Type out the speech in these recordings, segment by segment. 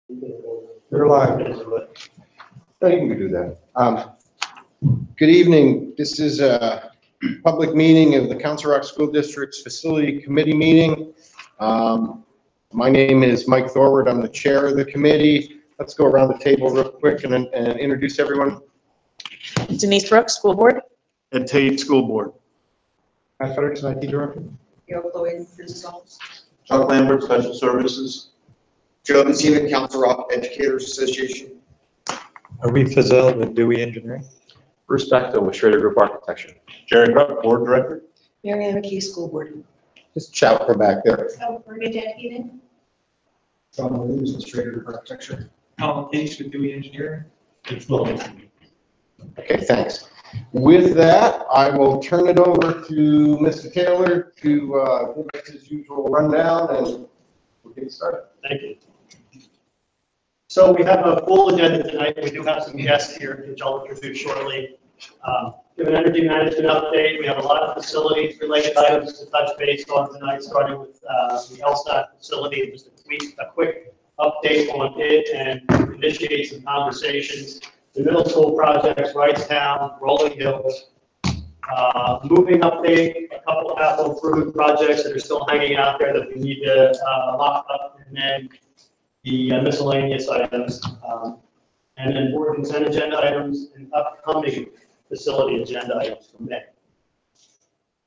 You're live. No, you can do that. Good evening. This is a public meeting of the Council Rock School District's Facility Committee meeting. My name is Mike Thorward. I'm the chair of the committee. Let's go around the table real quick and introduce everyone. Denise Brooks, School Board. Ed Tate, School Board. Matt Frederickson, IT Director. Gail Lloyd, Business Office. Chuck Lambert, Special Services. Joe Messina, Council Rock Educators Association. Arif Fazell with Dewey Engineering. Bruce Bechtel with Schrader Group Architecture. Jerry Grubb, Board Director. Mary Ann McKee, School Board. Just shout from back there. California Dedicated. John Williams, Illustrator of Architecture. Colin Case with Dewey Engineering. Okay, thanks. With that, I will turn it over to Mr. Taylor to give us his usual rundown and we'll get started. Thank you. So we have a full agenda tonight. We do have some guests here, which I'll introduce shortly. Give an energy management update. We have a lot of facilities related items to touch base on tonight, starting with the LSAT facility. Just a quick update on it and initiate some conversations. The middle school projects, Wrightstown, Rolling Hills. Moving update, a couple of capital improvement projects that are still hanging out there that we need to lock up, and then the miscellaneous items, and then board consent agenda items and upcoming facility agenda items from May.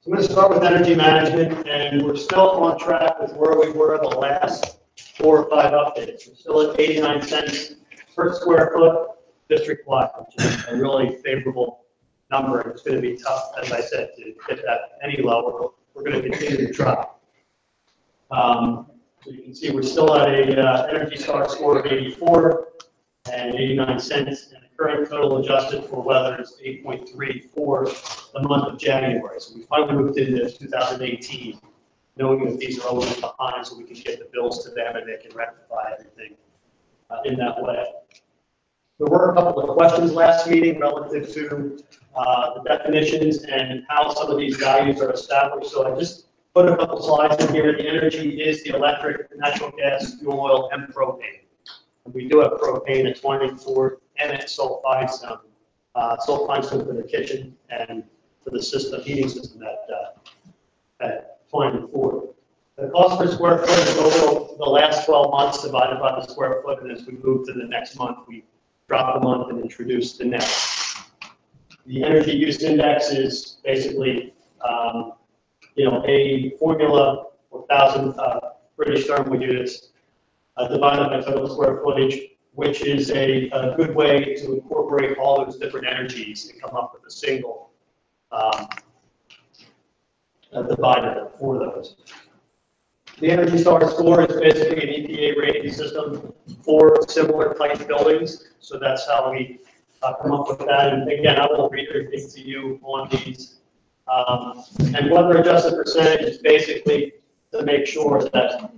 So I'm going to start with energy management, and we're still on track with where we were the last 4 or 5 updates. We're still at 89 cents per square foot district-wide, which is a really favorable number. It's going to be tough, as I said, to get that any lower. We're going to continue to try. So you can see we're still at a Energy Star score of 84 and 89 cents, and the current total adjusted for weather is 8.3 for the month of January. So we finally moved into 2018, knowing that these are always behind, so we can get the bills to them and they can rectify everything in that way. There were a couple of questions last meeting relative to the definitions and how some of these values are established. So I just put a couple slides in here. The energy is the electric, natural gas, fuel oil, and propane. And we do have propane at 24 and at sulfide zone. Sulfide zone for the kitchen and for the system, heating system at 24. The cost per square foot is over the last 12 months divided by the square foot, and as we move to the next month, we drop the month and introduce the next. The energy use index is basically a formula for 1,000 British thermal units divided by total square footage, which is a good way to incorporate all those different energies and come up with a single divider for those. The Energy Star score is basically an EPA rating system for similar type buildings, so that's how we come up with that. And again, I won't read everything to you on these. And weather adjusted percentage is basically to make sure that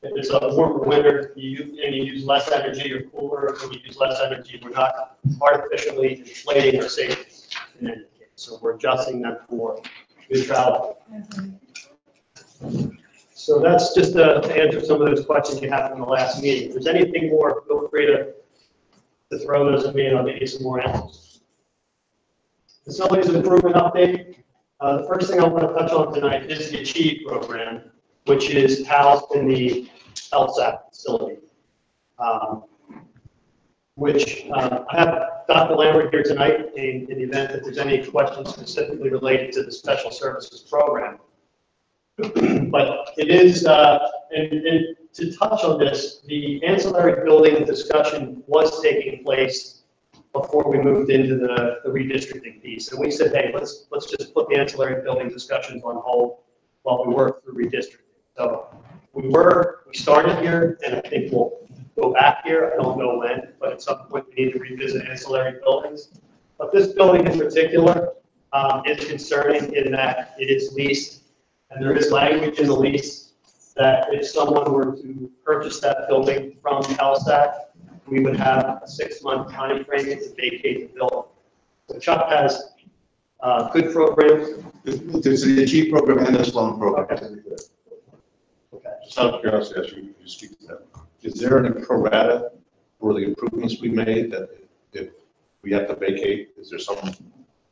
if it's a warmer winter and you use less energy, or cooler, when you use less energy, we're not artificially inflating our savings in any case. So we're adjusting them for neutrality. So that's just to answer some of those questions you had from the last meeting. If there's anything more, feel free to throw those at me and I'll get you some more answers. Facilities improvement update. The first thing I want to touch on tonight is the ACHIEVE program, which is housed in the LSAT facility. I have Dr. Lambert here tonight in the event that there's any questions specifically related to the special services program. But it is, and to touch on this, the ancillary building discussion was taking place before we moved into the redistricting piece. And we said, hey, let's just put the ancillary building discussions on hold while we work through redistricting. So we started here, and I think we'll go back here. I don't know when, but at some point we need to revisit ancillary buildings. But this building in particular is concerning in that it is leased, and there is language in the lease that if someone were to purchase that building from LSAT, we would have a 6-month time frame to vacate the building. So Chuck has good programs. There's the ACHIEVE program and this loan program. Okay. Just out of curiosity, as you speak to that. Is there any pro rata for the improvements we made that if we have to vacate, is there some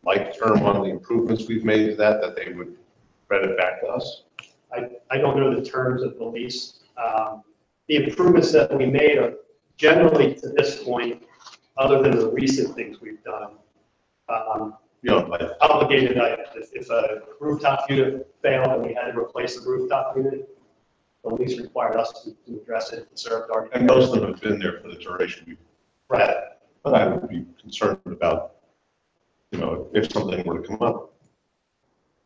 like term on the improvements we've made to that they would credit back to us? I don't know the terms of the lease. The improvements that we made are generally to this point, other than the recent things we've done, You know, like, obligated items. If a rooftop unit failed and we had to replace the rooftop unit, the lease required us to address it and serve our. and most of them have been there for the duration we've Right. had. But I would be concerned about, you know, if something were to come up,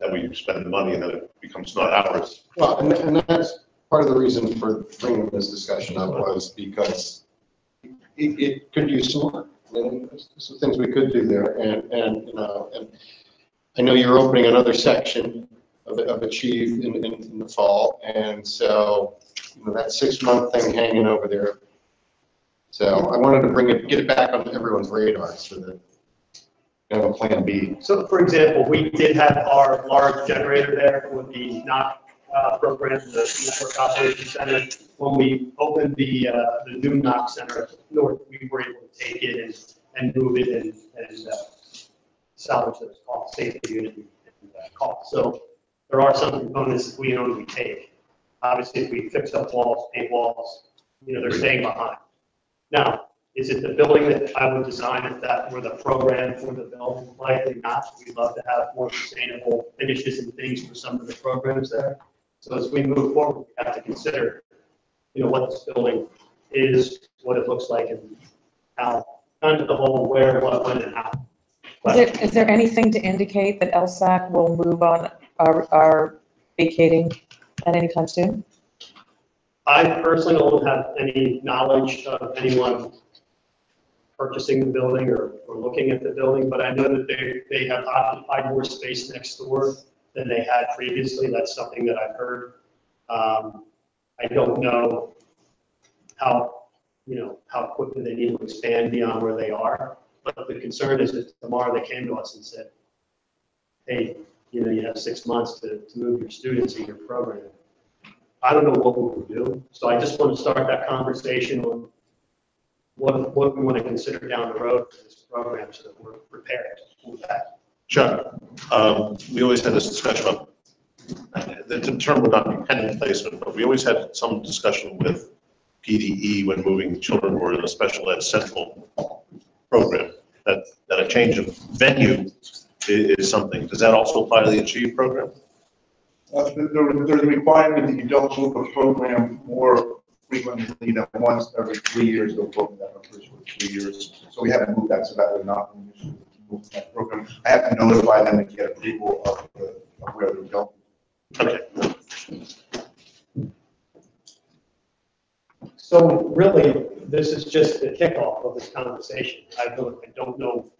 that we spend the money and then it becomes not ours. Well, and that's part of the reason for bringing this discussion up was because it could use some work. I mean, there's some things we could do there, and you know, and I know you're opening another section of Achieve in the fall, and so, you know, that 6-month thing hanging over there. So I wanted to get it back on everyone's radar so that we have a plan B. So for example, we did have our large generator there with the NOC program, the Network Operations Center. When we opened the new NOC center north, we were able to take it and move it and salvage those costs, save the unit and cost. So there are some components that we own we take. Obviously, if we fix up walls, paint walls, you know, they're staying behind. Now, is it the building that I would design if that were the program for the building? Likely not. We'd love to have more sustainable finishes and things for some of the programs there. So as we move forward, we have to consider, you know, what this building is, what it looks like, and how, kind of the whole where, what, when, and how. Is there anything to indicate that LSAC will move on our vacating at any time soon? I personally don't have any knowledge of anyone purchasing the building or looking at the building, but I know that they have occupied more space next door than they had previously. That's something that I've heard. I don't know how quickly they need to expand beyond where they are, but the concern is that tomorrow they came to us and said, hey, you know, you have 6 months to move your students in your program. I don't know what we will do. So I just want to start that conversation on what we want to consider down the road for this program so that we're prepared with that. Chuck, we always had this discussion about, the term would not be pending placement, but we always had some discussion with PDE when moving children who were in a special ed central program, that a change of venue is something. Does that also apply to the Achieve program? There's a requirement that you don't move a program more frequently than once every 3 years. They'll vote that for 3 years. So we haven't moved that, so that would not be an issue to move that program. I have to notify them to get approval of where they're going. Okay. So really, this is just the kickoff of this conversation. I don't know.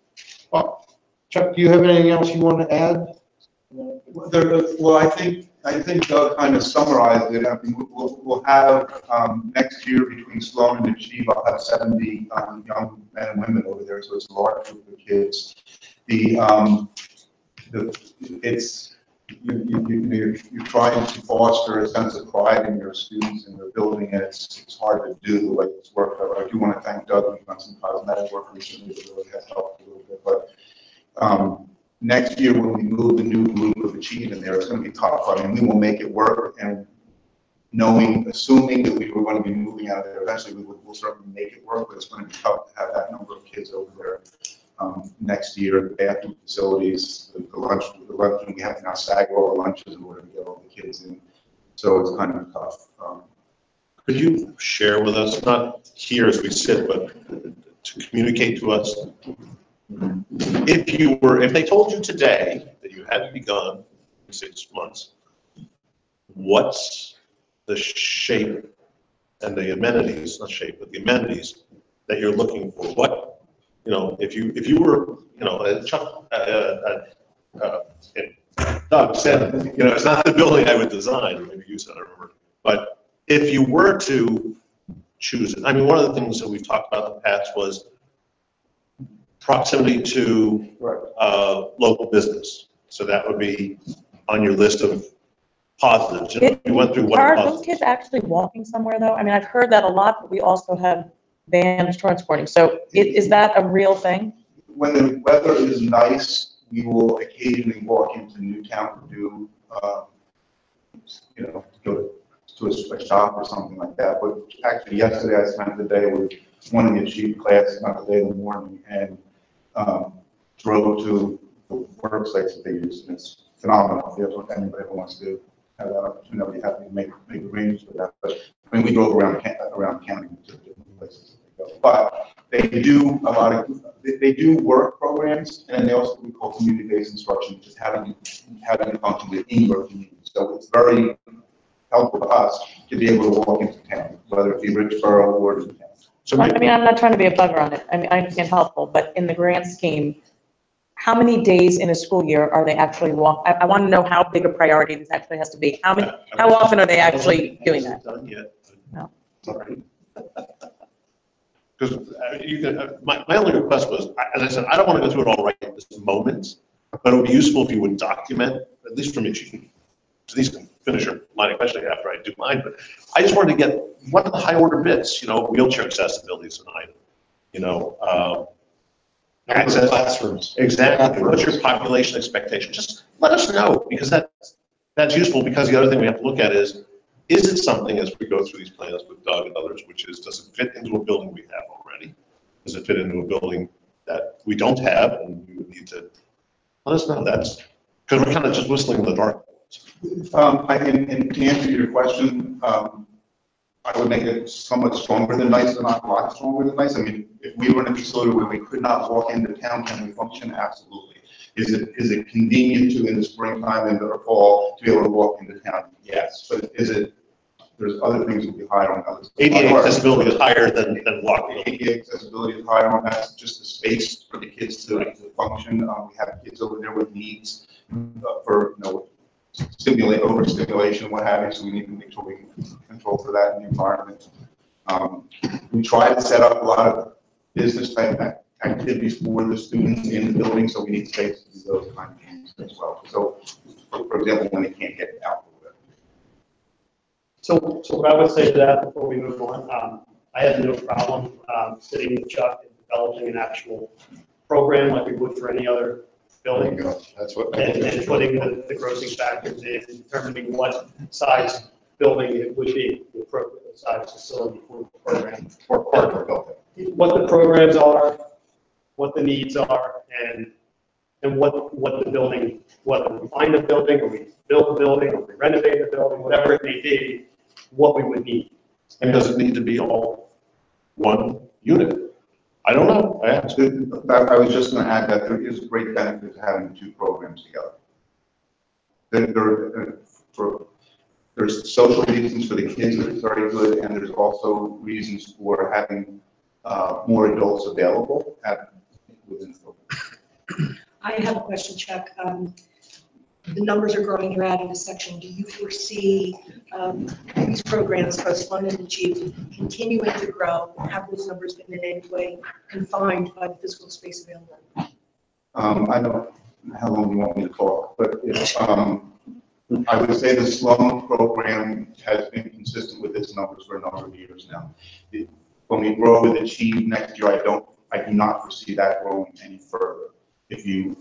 Well, Chuck, do you have anything else you want to add? Well, I think Doug kind of summarized it. I mean, we'll have next year between Sloan and Achieve, I'll have 70 young men and women over there, so it's a large group of kids. You're trying to foster a sense of pride in your students and your building, and it's hard to do the way it's worked. I do want to thank Doug. We've done some cosmetic work recently that really has helped a little bit, but next year when we move the new group of Achieve in there, it's going to be tough. I mean, we will make it work, and assuming that we were going to be moving out of there eventually, we'll certainly make it work, but it's going to be tough to have that number of kids over there next year. The bathroom facilities, the lunchroom we have now, SAG all the lunches in order to get all the kids in. So it's kind of tough. Could you share with us, not here as we sit, but to communicate to us, if they told you today that you had to be gone in 6 months, what's the shape and the amenities, not shape, but the amenities that you're looking for? What, you know, if you were, you know, Chuck, Doug said, you know, it's not the building I would design, maybe you said, I remember, but if you were to choose it, I mean, one of the things that we've talked about in the past was proximity to local business. So that would be on your list of positives. You know, we went through what Are the those positives. kids actually walking somewhere though? I mean, I've heard that a lot, but we also have vans transporting. So is that a real thing? When the weather is nice, we will occasionally walk into Newtown to do, go to a shop or something like that. But actually, yesterday I spent the day with one of the achieve classes, not the day in the morning, and drove to the work sites that they use. And it's phenomenal. If that's what anybody ever wants to do, have that opportunity, have to make arrangements for that. But I mean, we drove around county to different places that they go. But they do a lot of, they do work programs, and they also we call community-based instruction, just having you function within your community. So it's very helpful to us to be able to walk into town, whether it be Richboro or Newtown. So I mean, I'm not trying to be a bugger on it. I mean, I understand helpful, but in the grand scheme, how many days in a school year are they actually I want to know how big a priority this actually has to be. How often are they actually doing that? Done yet. No. Sorry. Because my only request was, as I said, I don't want to go through it all right at this moment, but it would be useful if you would document, at least for me, at least finish your line, especially after I do mine, but I just wanted to get, what are the high order bits, wheelchair accessibility is an item, access. Classrooms. Exactly, what's your population expectation? Just let us know, because that's useful, because the other thing we have to look at is it something as we go through these plans with Doug and others, which is, does it fit into a building we have already? Does it fit into a building that we don't have, and we would need to, let us know, that's, because we're kind of just whistling in the dark. And to answer your question, I would make it somewhat stronger than nice, but not a lot stronger than nice. I mean, if we were in a facility where we could not walk into town, can we function? Absolutely. Is it convenient to, in the springtime and the fall, to be able to walk into town? Yes. But there's other things that would be higher on others. ADA accessibility is higher than walking. ADA accessibility is higher on that, just the space for the kids to function. We have kids over there with needs for, overstimulation, what have you, so we need to make sure we can control for that in the environment. We try to set up a lot of business type activities for the students in the building, so we need space to do those kind of things as well. So, for example, when they can't get out. So what I would say to that before we move on, I have no problem sitting with Chuck and developing an actual program like we would for any other building. That's what. And putting the grossing factors in, and determining what size building it would be, the appropriate size facility for the program. Or part of the building. What the programs are, what the needs are, and what the building, whether we find a building, or we build a building, or we renovate a building, whatever it may be, what we would need. And does it need to be all one unit? I don't know. I asked. I was just going to add that there is great benefit to having the two programs together. There's social reasons for the kids that is very good, and there's also reasons for having more adults available within the program. I have a question, Chuck. The numbers are growing, you're adding a section. Do you foresee these programs, Post-Fund and Achieve, continuing to grow? Have those numbers been in any way confined by the physical space available? I don't know how long you want me to talk, but I would say the slum program has been consistent with its numbers for a number of years now. When we grow with Achieve next year, I do not foresee that growing any further. If you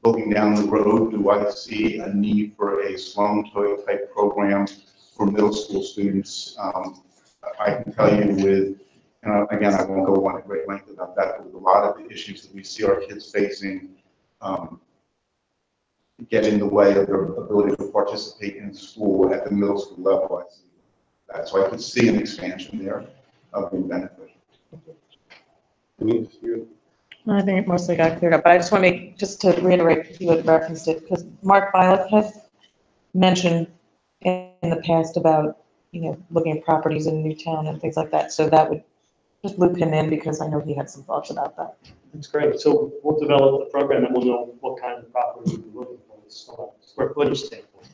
looking down the road, do I see a need for a slum toilet type program for middle school students? I can tell you with, again, I won't go on at great length about that, but with a lot of the issues that we see our kids facing get in the way of their ability to participate in school at the middle school level. I see that. So I could see an expansion there of the benefit. I think it mostly got cleared up, but I just want to reiterate, you had referenced it, because Mark Violet has mentioned in the past about, looking at properties in Newtown and things like that, so that would just loop him in, because I know he had some thoughts about that. That's great. So we'll develop the program, and we'll know what kind of property we're looking for, square footage standpoint.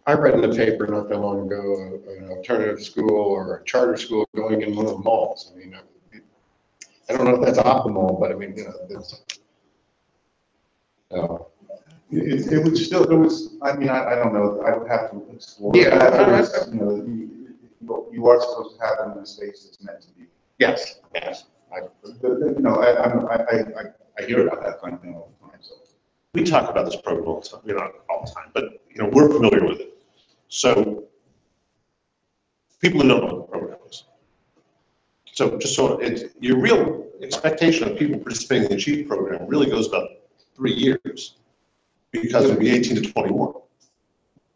I read in the paper not that long ago, an alternative school or a charter school going in one of the malls. I mean, I don't know if that's optimal, but I mean, It would still, there was, I mean, I don't know, I would have to explore. Yeah, that. I- You know, you are supposed to have them in a space that's meant to be. Yes, yes. You know, I hear about that kind of thing all the time, so. We talk about this program all the time, not all the time, but, we're familiar with it. So people who don't know what the program is. So just so your real expectation of people participating in the Achieve program really goes about 3 years because it would be 18 to 21.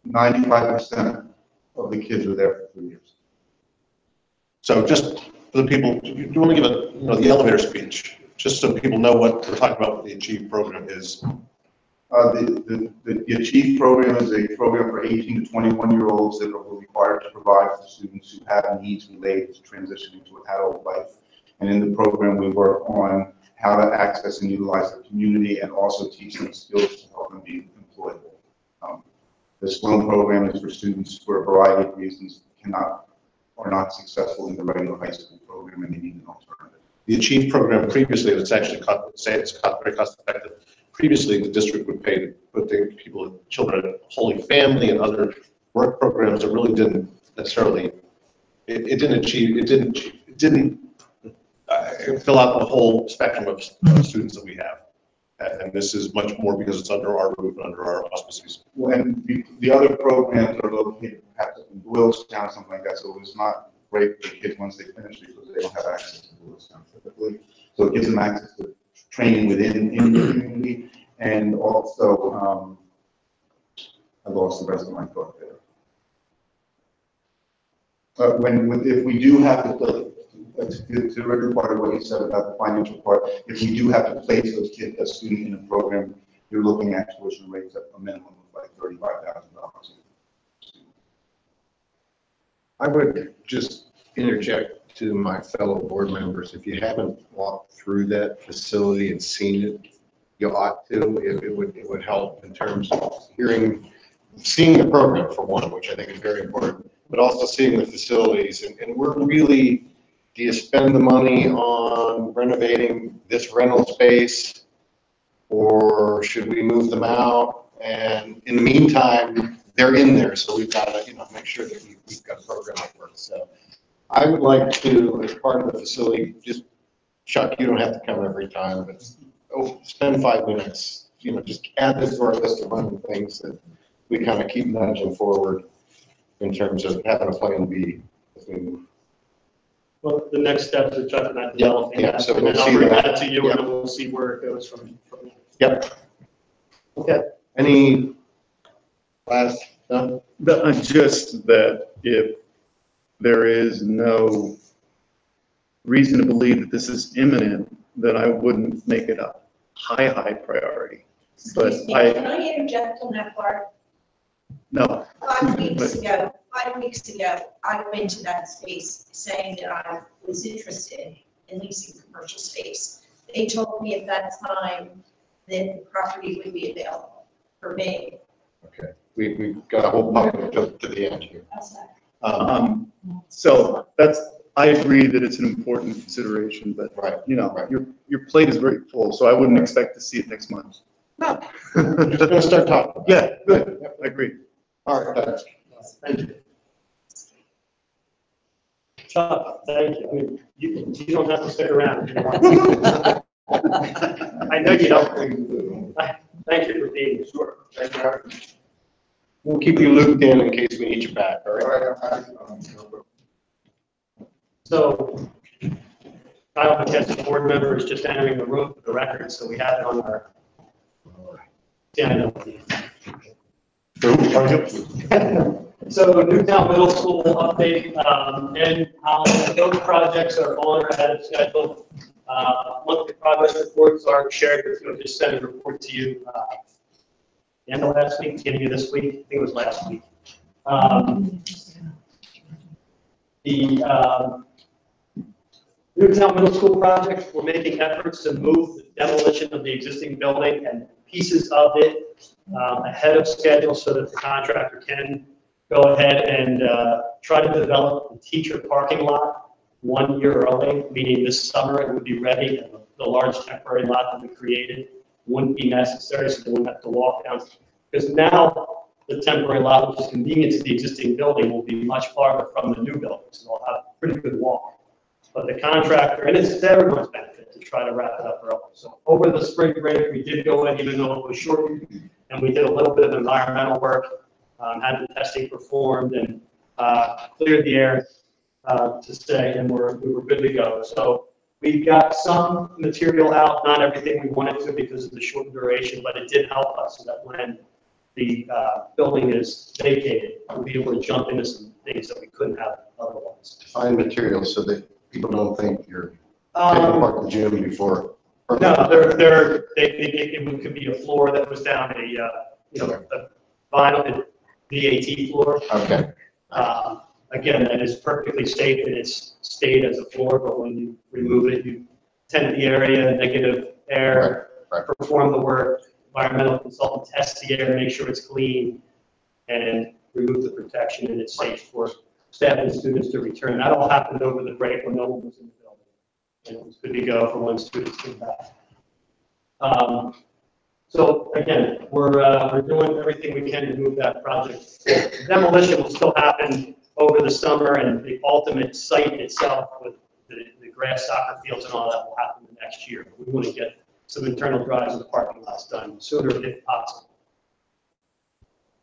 95% of the kids are there for 3 years. So just for the people, you want to give the elevator speech, just so people know what we're talking about with the Achieve program is. The Achieve program is a program for 18 to 21-year-olds that are required to provide for students who have needs related to transitioning to adult life. And in the program, we work on how to access and utilize the community and also teach them skills to help them be employable. The SLOAN program is for students who, for a variety of reasons, are not successful in the regular high school program and they need an alternative. The Achieve program previously, it's actually very cost effective. Previously, the district would pay to put the children at Holy Family and other work programs that really didn't necessarily, it didn't fill out the whole spectrum of students that we have. And this is much more because it's under our roof and under our auspices. When the other programs are located perhaps in Doylestown, something like that, so it's not great for the kids once they finish because they don't have access to Doylestown typically. So it gives them access to training within the community, and also, I lost the rest of my thought there. If we do have to the regular part of what you said about the financial part, if we do have to place those kids, a student in a program, you're looking at tuition rates at a minimum of like $35,000. I would just interject to my fellow board members, if you haven't walked through that facility and seen it, you ought to. It would help in terms of seeing the program for one, which I think is very important, but also seeing the facilities. And we're really, do you spend the money on renovating this rental space, or should we move them out? And in the meantime, they're in there, so we've got to, make sure that we've got a program that works. So I would like to, as part of the facility, just, Chuck, you don't have to come every time, but spend 5 minutes, just add this to our list of running things that we kind of keep nudging forward in terms of having a plan B as we move. Well, the next steps are Chuck and I developing Yeah, that, so and we'll then I'll see bring that. that to you, Yeah. and we'll see where it goes from there. Yep. Okay. Any last, done? Just that if there is no reason to believe that this is imminent, then I wouldn't make it a high priority. But Excuse me, can I interject on that part? no. 5 weeks ago, I went to that space saying that I was interested in leasing commercial space. They told me at that time that the property would be available for me. Okay, we've got a whole bucket to the end here. How's that? So I agree that it's an important consideration, but Right. your plate is very full, so I wouldn't expect to see it next month. No. We're just gonna start talking. about it. Yeah, good, I agree. All right, thanks. Thank you. Chuck, thank you. I mean, you don't have to stick around if you want. I know you don't. Thank you for being here. Sure. Thank you. We'll keep you looped in case we need you back, all right? So Kyle McKesson, board member, is just entering the room for the record, so we have it on our agenda. So Newtown Middle School update, and how those projects are on or ahead of schedule. Monthly progress reports are shared. We'll just send a report to you the end of last week, beginning of this week. I think it was last week. The Newtown Middle School project, we're making efforts to move the demolition of the existing building and pieces of it ahead of schedule so that the contractor can go ahead and try to develop the teacher parking lot 1 year early, meaning this summer it would be ready, the large temporary lot that we created. wouldn't be necessary, so they wouldn't have to walk down. Because now the temporary lot, which is convenient to the existing building, will be much farther from the new building, so they'll have a pretty good walk. But the contractor, and it's to everyone's benefit to try to wrap it up early. So over the spring break, we did go in, even though it was short, and we did a little bit of environmental work, had the testing performed, and cleared the air to stay, and we were good to go. So we got some material out, not everything we wanted to because of the short duration, but it did help us so that when the building is vacated, we'll be able to jump into some things that we couldn't have otherwise. Define materials so that people don't think you're taking apart the gym before. No, it could be a floor that was down a vinyl VAT floor. Okay. Again, that is perfectly safe and it's stayed as a floor, but when you remove it, you tent the area, negative air, perform the work, environmental consultant tests the air, make sure it's clean, and remove the protection, and it's safe for staff and students to return. That all happened over the break when no one was in the building. And it was good to go for when students came back. So again, we're doing everything we can to move that project. Demolition will still happen over the summer, and the ultimate site itself with the grass soccer fields and all that will happen the next year. We want to get some internal drives in the parking lots done sooner if possible.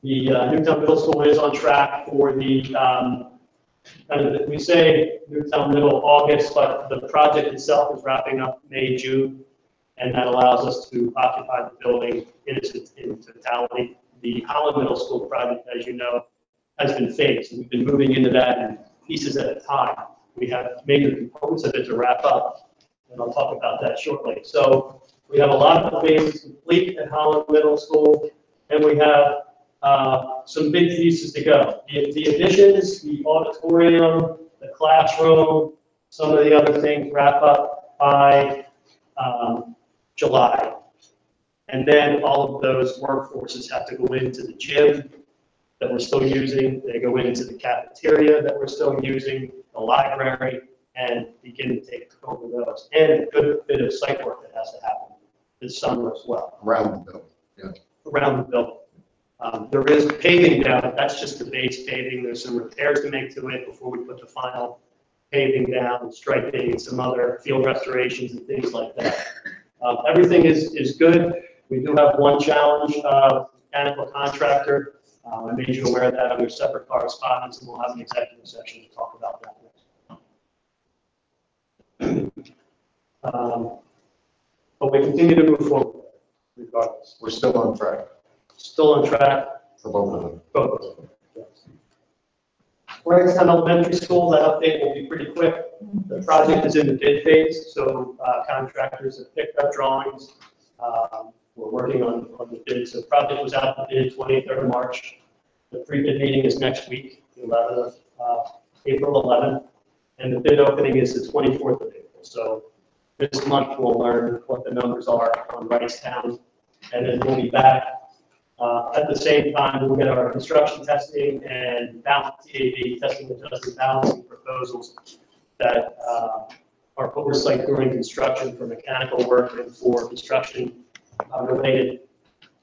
The Newtown Middle School is on track for the, we say Newtown Middle August, but the project itself is wrapping up May, June, and that allows us to occupy the building in totality. The Holland Middle School project, as you know, has been phased. We've been moving into that in pieces at a time. We have major components of it to wrap up, and I'll talk about that shortly. So we have a lot of the phases complete at Holland Middle School, and we have some big pieces to go. The additions, the auditorium, the classroom, some of the other things wrap up by July. And then all of those workforces have to go into the gym that we're still using. They go into the cafeteria that we're still using, the library, and begin to take over those. And a good bit of site work that has to happen this summer as well. Around the building, yeah. Around the building. There is paving down, that's just the base paving. There's some repairs to make to it before we put the final paving down, striping, and some other field restorations and things like that. Everything is good. We do have one challenge, mechanical contractor. I made you aware of that under separate correspondence, and we'll have an executive session to talk about that next. But we continue to move forward regardless. We're still on track Still on track. for both of them. Both of them, yes. Wrightstown Elementary School, that update will be pretty quick. The project is in the bid phase, so contractors have picked up drawings. We're working on the bid. So the project was out the bid 23rd of March. The pre-bid meeting is next week, the 11th of April 11th, and the bid opening is the 24th of April. So this month we'll learn what the numbers are on Wrightstown, and then we'll be back. At the same time, we'll get our construction testing and balance TAB, testing and adjusting balancing proposals that are oversight during construction for mechanical work and for construction related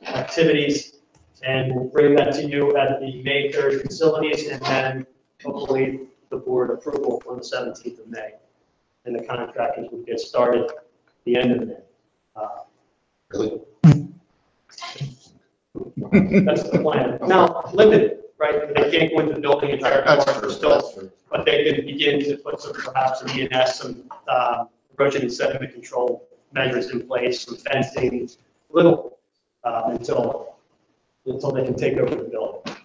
activities. And we'll bring that to you at the May 3rd facilities, and then hopefully the board approval on the 17th of May. And the contractors will get started at the end of May. Really? That's the plan. Now, limited, right? They can't go into the building and tear it That's apart true, still, that's true. but they can begin to put some, perhaps some ENS, some erosion and sediment control measures in place, some fencing, little, until they can take over the building.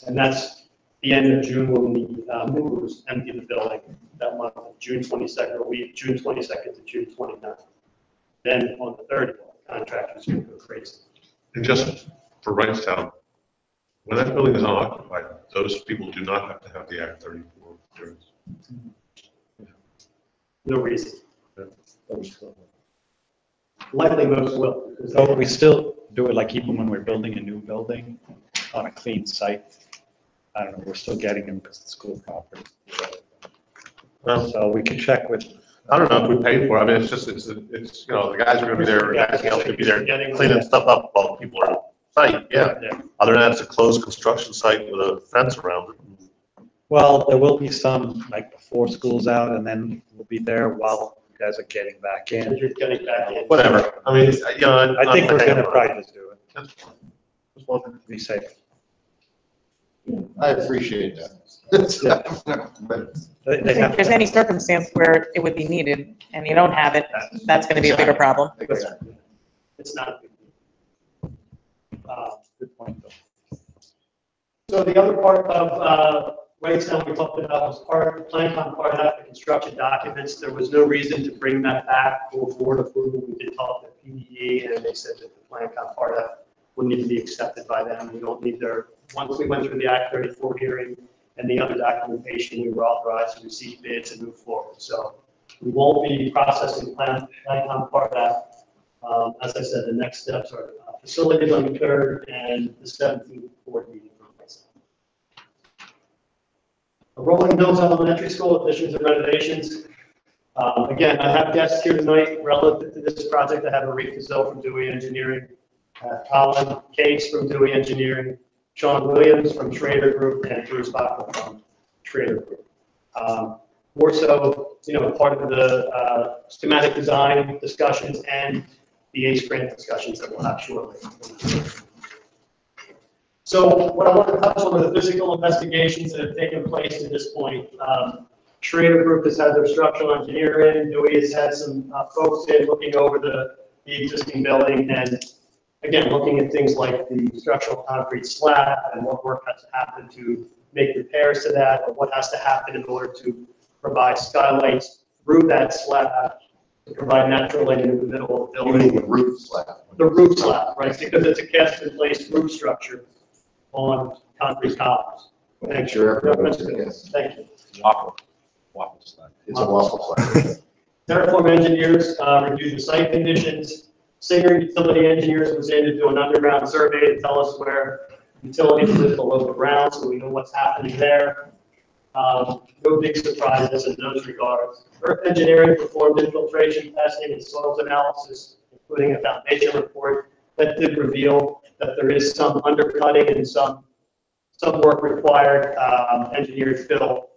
And that's the end of June when the movers empty the building that month, June 22nd, or week, June 22nd to June 29th. Then on the 30th, contractors will go crazy. And just for Wrightstown, when that building is unoccupied, those people do not have to have the Act 34 clearance. No reason. Likely most will. because So we still do it like even when we're building a new building on a clean site. I don't know, we're still getting them because it's school property. Well, So we can check with I don't know if we paid for it. I mean, it's just, it's, you know, the guys are gonna be there, everything else could be there cleaning stuff up while people are on site, yeah. Other than that, it's a closed construction site with a fence around it. Well, there will be some, like, before school's out, and then we'll be there while you guys are getting back in. You're getting back in. Whatever, I mean, you know. I think we're gonna probably just do it, Just want to- be safe. I appreciate that. But They If have- there's any circumstance where it would be needed and you don't have it, that's gonna be a bigger problem. Exactly. It's not. a big deal. Good point, though. So the other part of, Waystown we talked about was PlanCom part of that, the construction documents. There was no reason to bring that back for board approval. We did talk to PDE and they said that the PlanCom part of that would need to be accepted by them. We don't need their, once we went through the Act 34 hearing and the other documentation, we were authorized to receive bids and move forward. So we won't be processing PlanCom part of that. As I said, the next steps are facilities on the 3rd and the 17th board meeting. Rolling Hills Elementary School additions and renovations. Again, I have guests here tonight relative to this project. I have Aretha Zill from Dewey Engineering, Colin Case from Dewey Engineering, Sean Williams from Schrader Group, and Bruce Bachman from Schrader Group. More so, you know, part of the schematic design discussions and the ACE grant discussions that we'll have shortly. So what I want to touch on are the physical investigations that have taken place to this point. Schrader Group has had their structural engineer in, Dewey has had some folks in looking over the existing building and again, looking at things like the structural concrete slab and what work has to happen to make repairs to that, or what has to happen in order to provide skylights through that slab to provide natural light into the middle of the you building. mean the roof slab? The roof slab, right, because it's a cast-in-place roof structure on concrete columns. Thank you. Sure. Yes, thank you. Waffle slab. It's a waffle slab. Terraform engineers reviewed the site conditions. Singer Utility Engineers was in to do an underground survey to tell us where utilities live below the ground, so we know what's happening there. No big surprises in those regards. Earth Engineering performed infiltration testing and soils analysis, including a foundation report that did reveal that there is some undercutting and some work required. Engineers built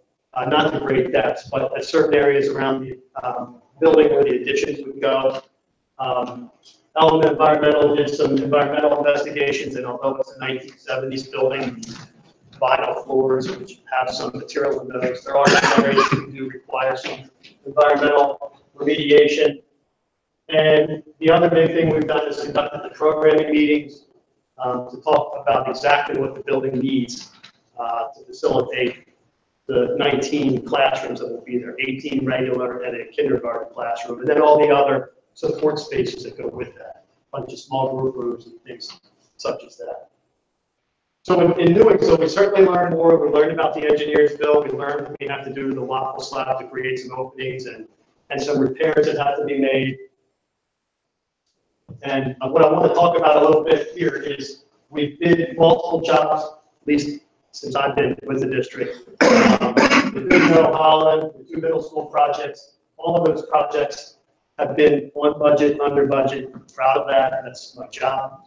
not to great depths, but at certain areas around the building where the additions would go. Element Environmental did some environmental investigations, and although it's a 1970s building, vinyl floors which have some material in those, there are some areas that do require some environmental remediation. And the other big thing we've done is conducted the programming meetings to talk about exactly what the building needs to facilitate the 19 classrooms that will be there, 18 regular and a kindergarten classroom, and then all the other support spaces that go with that, a bunch of small group rooms and things such as that. So in doing so, we certainly learned more. We learned about the engineer's bill. We learned we have to do the waffle slab to create some openings and some repairs that have to be made. And what I want to talk about a little bit here is we did multiple jobs, at least since I've been with the district. The Middle Holland, the 2 middle school projects, all of those projects have been on budget, under budget. I'm proud of that. That's my job.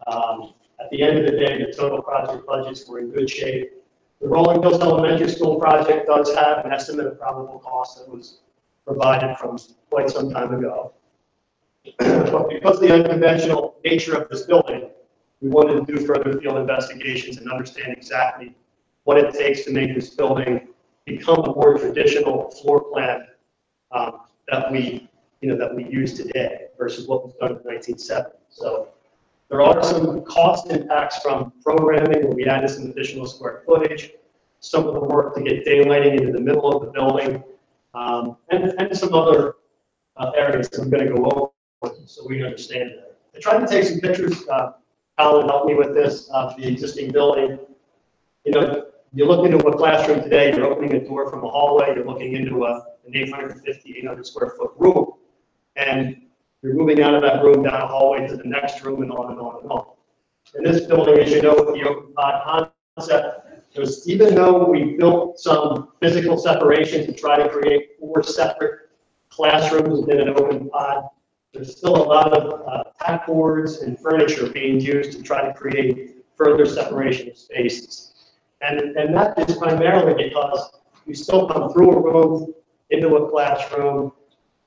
At the end of the day, the total project budgets were in good shape. The Rolling Hills Elementary School project does have an estimate of probable cost that was provided from quite some time ago. But because of the unconventional nature of this building, we wanted to do further field investigations and understand exactly what it takes to make this building become a more traditional floor plan that we use today versus what was done in the 1970s. So there are some cost impacts from programming where we added some additional square footage, some of the work to get daylighting into the middle of the building, and some other areas that I'm going to go over so we understand that. I tried to take some pictures. Colin helped me with this of the existing building. You know, you look into a classroom today, you're opening a door from a hallway, you're looking into an 850, 800 square foot room, and you're moving out of that room down a hallway to the next room and on and on and on. In this building, as you know, with the open pod concept, even though we built some physical separation to try to create 4 separate classrooms within an open pod. There's still a lot of tack boards and furniture being used to try to create further separation of spaces. And that is primarily because you still come through a room, into a classroom,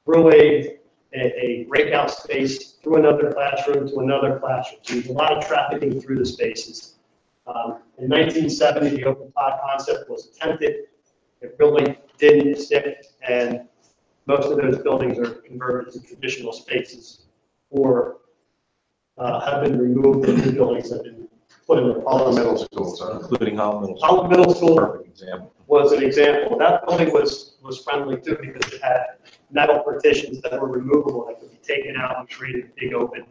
through a breakout space, through another classroom to another classroom. So there's a lot of trafficking through the spaces. In 1970, the open pod concept was attempted. It really didn't stick, and most of those buildings are converted to traditional spaces or have been removed and new buildings have been put in the All the middle schools are. Including Holland Middle School. Holland Middle School Perfect example. was an example. That building was friendly too because it had metal partitions that were removable that could be taken out and created a big open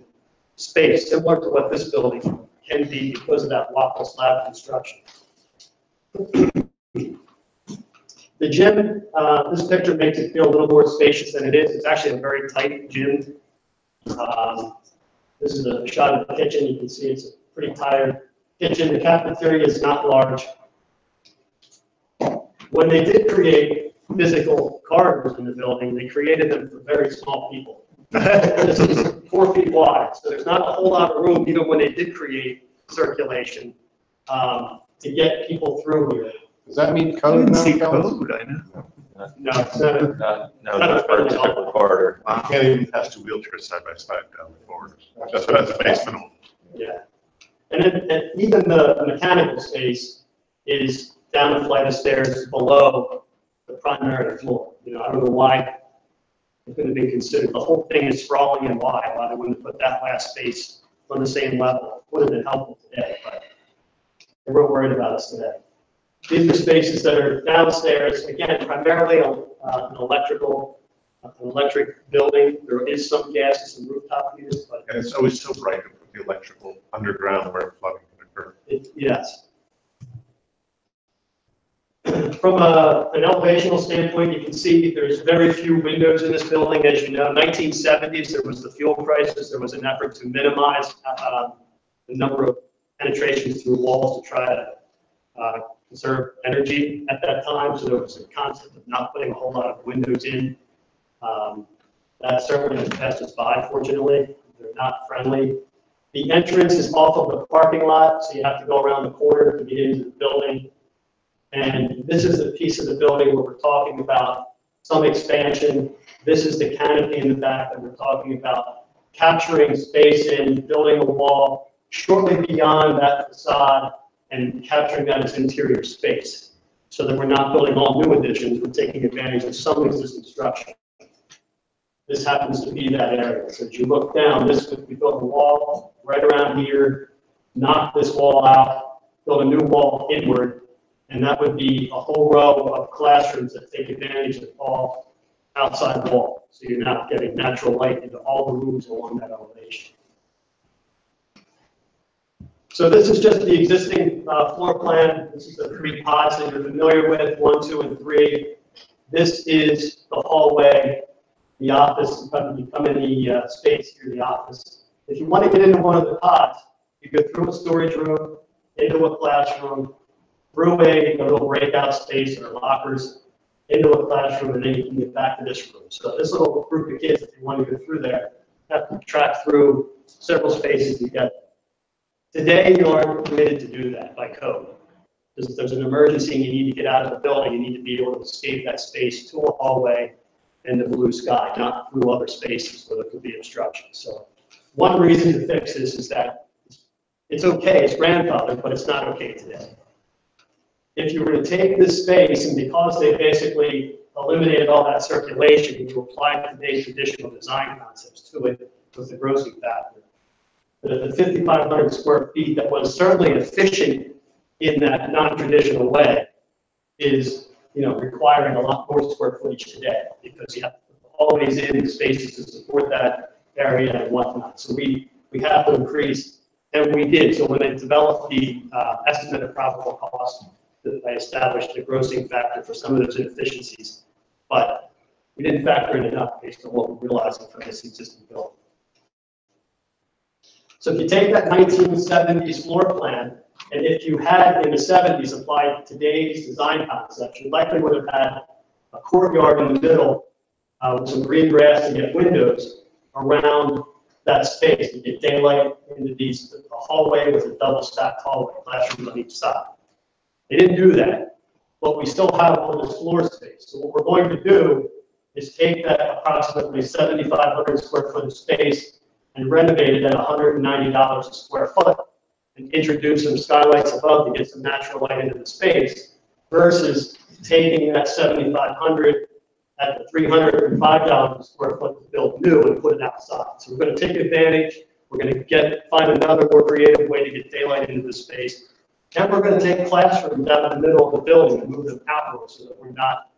space, similar to what this building can be because of that waffle slab construction. The gym, this picture makes it feel a little more spacious than it is. It's actually a very tight gym. This is a shot of the kitchen. You can see it's a pretty tired kitchen. The cafeteria is not large. When they did create physical corridors in the building, they created them for very small people. This is 4 feet wide, so there's not a whole lot of room, even when they did create circulation, to get people through here. Does that meet I code didn't now, see Kelly? code, I know. No, it's not a, No, not for a typical corridor. You can't even pass 2 wheelchairs side by side down the corridors. That's what the basement. yeah. And then, and even the mechanical space is down a flight of stairs below the primary floor. You know, I don't know why it couldn't have been considered. The whole thing is sprawling and wide. Why they wouldn't put that last space on the same level? Would have been helpful today, but they weren't worried about us today. These are spaces that are downstairs, again, primarily an electric building. There is some gas and some rooftop units, but And it's always so bright to put the electrical underground where flooding can occur. yes. From an elevational standpoint, you can see there's very few windows in this building. As you know, 1970s, there was the fuel crisis. There was an effort to minimize the number of penetrations through walls to try to conserve energy at that time. So there was a concept of not putting a whole lot of windows in. That certainly has passed us by, fortunately. They're not friendly. The entrance is off of the parking lot, so you have to go around the corner to get into the building. And this is the piece of the building where we're talking about some expansion. This is the canopy in the back that we're talking about, capturing space in, building a wall shortly beyond that facade and capturing that as interior space so that we're not building all new additions, we're taking advantage of some existing structure. This happens to be that area. So as you look down, we built a wall right around here, knock this wall out, build a new wall inward, and that would be a whole row of classrooms that take advantage of all outside wall. So you're not getting natural light into all the rooms along that elevation. So this is just the existing floor plan. This is the 3 pods that you're familiar with, 1, 2, and 3. This is the hallway, the office. You come in the space here, the office. If you want to get into one of the pods, you go through a storage room, into a classroom, through a little breakout space or lockers, into a classroom, and then you can get back to this room. So this little group of kids, if you want to go through there, have to track through several spaces to get there. Today, you aren't permitted to do that by code. If there's an emergency and you need to get out of the building, you need to be able to escape that space to a hallway and the blue sky, not through other spaces where there could be obstruction. So one reason to fix this is that it's okay, it's grandfathered, but it's not okay today. If you were to take this space, and because they basically eliminated all that circulation, you apply today's traditional design concepts to it with the grossing factor. The 5,500 square feet that was certainly efficient in that non-traditional way is, requiring a lot more square footage today because you have to put the hallways in, the spaces to support that area and whatnot. So we have to increase, and we did. So when I developed the estimate of probable cost, I established a grossing factor for some of those inefficiencies, but we didn't factor in enough based on what we're realizing from this existing building. So if you take that 1970s floor plan, and if you had in the 70s applied today's design concepts, you likely would have had a courtyard in the middle with some green grass to get windows around that space, to get daylight into these, a hallway with a double stacked hallway, classrooms on each side. They didn't do that, but we still have all this floor space. So what we're going to do is take that approximately 7,500 square foot of space and renovate it at $190 a square foot and introduce some skylights above to get some natural light into the space versus taking that 7,500 at the $305 a square foot to build new and put it outside. So we're going to take advantage. We're going to find another more creative way to get daylight into the space. And we're going to take classrooms out in the middle of the building and move them outwards so that we're not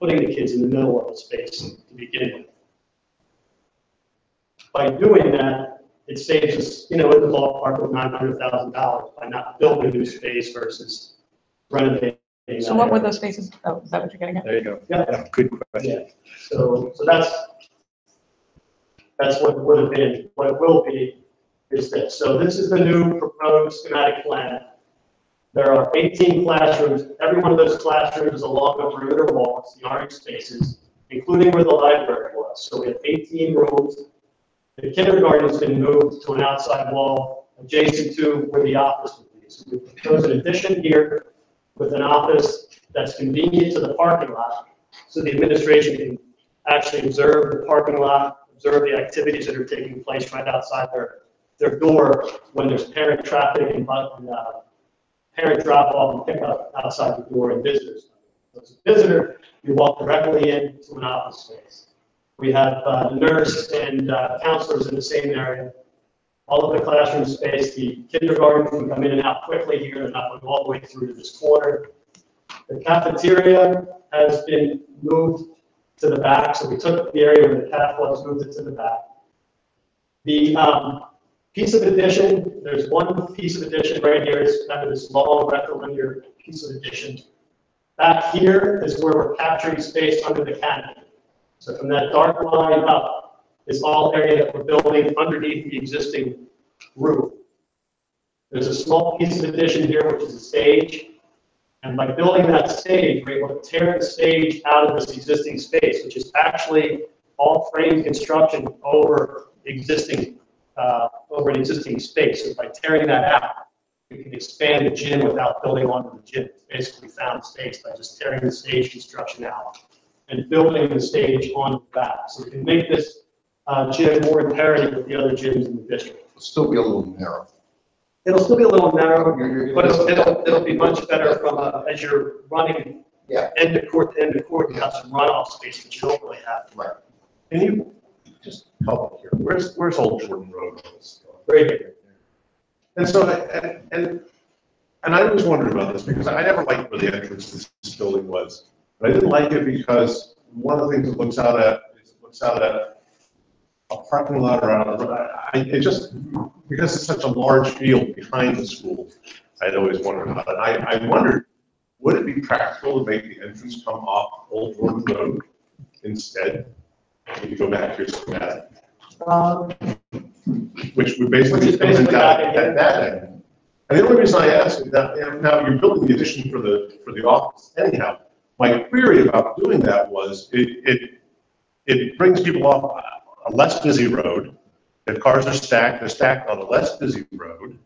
putting the kids in the middle of the space to begin with. By doing that, it saves us, in the ballpark of $900,000 by not building new space versus renovating. So what were those spaces? Oh, is that what you're getting at? There you go. Yeah. Good question. Yeah. So that's what it would have been. What it will be is this. So this is the new proposed schematic plan. There are 18 classrooms. Every one of those classrooms is along the perimeter walls, the orange spaces, including where the library was. So we have 18 rooms. The kindergarten's been moved to an outside wall adjacent to where the office would be. So we propose an addition here with an office that's convenient to the parking lot, so the administration can actually observe the parking lot, observe the activities that are taking place right outside their door when there's parent traffic and parent drop-off and pickup outside the door and visitors. So as a visitor, you walk directly into an office space. We have nurse and counselors in the same area. All of the classroom space, the kindergarten can come in and out quickly here. They're not going all the way through to this corner. The cafeteria has been moved to the back. So we took the area where the caf was, moved it to the back. The piece of addition, there's one piece of addition right here. It's kind of this long rectilinear piece of addition. Back here is where we're capturing space under the canopy. So from that dark line up is all area that we're building underneath the existing roof. There's a small piece of addition here, which is a stage. And by building that stage, we're able to tear the stage out of this existing space, which is actually all frame construction over an existing space. So by tearing that out, we can expand the gym without building onto the gym. It's basically found space by just tearing the stage construction out and building the stage on the back. So we can make this gym more in parity with the other gyms in the district. It'll still be a little narrow. It'll still be a little narrow, but it'll be much better from as you're running end of court to end of court, you have some runoff space that you don't really have. Right. Can you just help me here? Where's Old Jordan Road? Very good. And so, and I always wondered about this because I never liked where the entrance to this building was. But I didn't like it because one of the things it looks out at a parking lot around. It just, because it's such a large field behind the school, I'd always wondered about it. I wondered, would it be practical to make the entrance come off Old Jordan Road instead? If you go back to your schematic. Which would basically come in at that end. And the only reason I ask is that now you're building the addition for the office anyhow. My query about doing that was it brings people off a less busy road. If cars are stacked, they're stacked on a less busy road.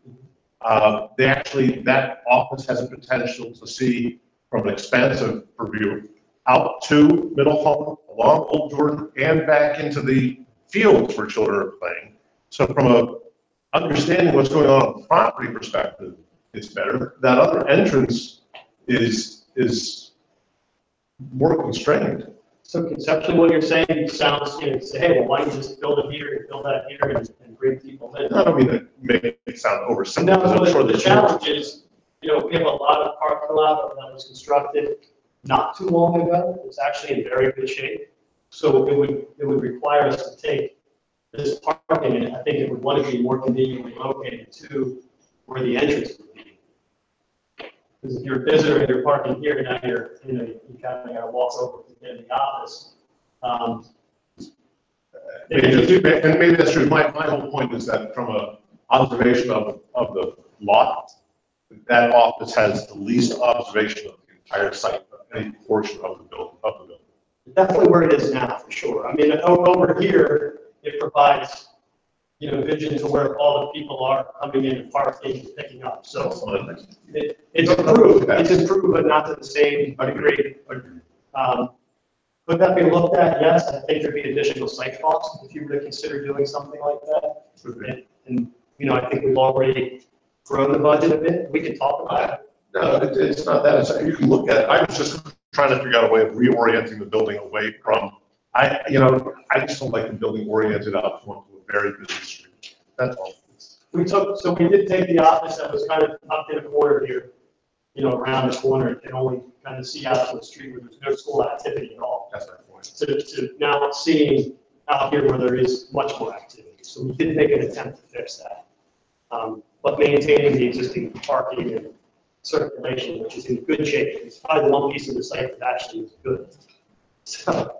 That office has a potential to see from an expansive view out to Middle Home, along Old Jordan, and back into the fields where children are playing. So from a understanding what's going on the property perspective, it's better. That other entrance is more constrained. So conceptually, what you're saying sounds, say, hey, well, why don't you just build it here and build that here and bring people in? I don't mean to make it sound oversimplified. No, the challenge is, we have a lot of parking lot that was constructed not too long ago. It's actually in very good shape. So it would require us to take this parking, and I think it would want to be more conveniently located to where the entrance would be. Because if you're a visitor and you're parking here, now you kind of got to walk over to get in the office. Maybe that's true. My whole point is that from an observation of the lot, that office has the least observation of the entire site, of any portion of the building. definitely where it is now, for sure. I mean, over here, it provides, vision to where all the people are coming in and parking and picking up. So it's improved, but not to the same degree. Could that be looked at? Yes, I think there'd be additional site costs if you were to consider doing something like that. And I think we've already grown the budget a bit. We can talk about it. No, it's not that. You can look at it. I was just trying to figure out a way of reorienting the building away from, I just don't like the building oriented out onto a very busy street. That's all. We did take the office that was kind of up in a corner here, around the corner and only kind of see out to the street where there's no school activity at all. That's my point. To now seeing out here where there is much more activity. So we did make an attempt to fix that. But maintaining the existing parking and circulation, which is in good shape. It's probably the one piece of the site that actually is good. So.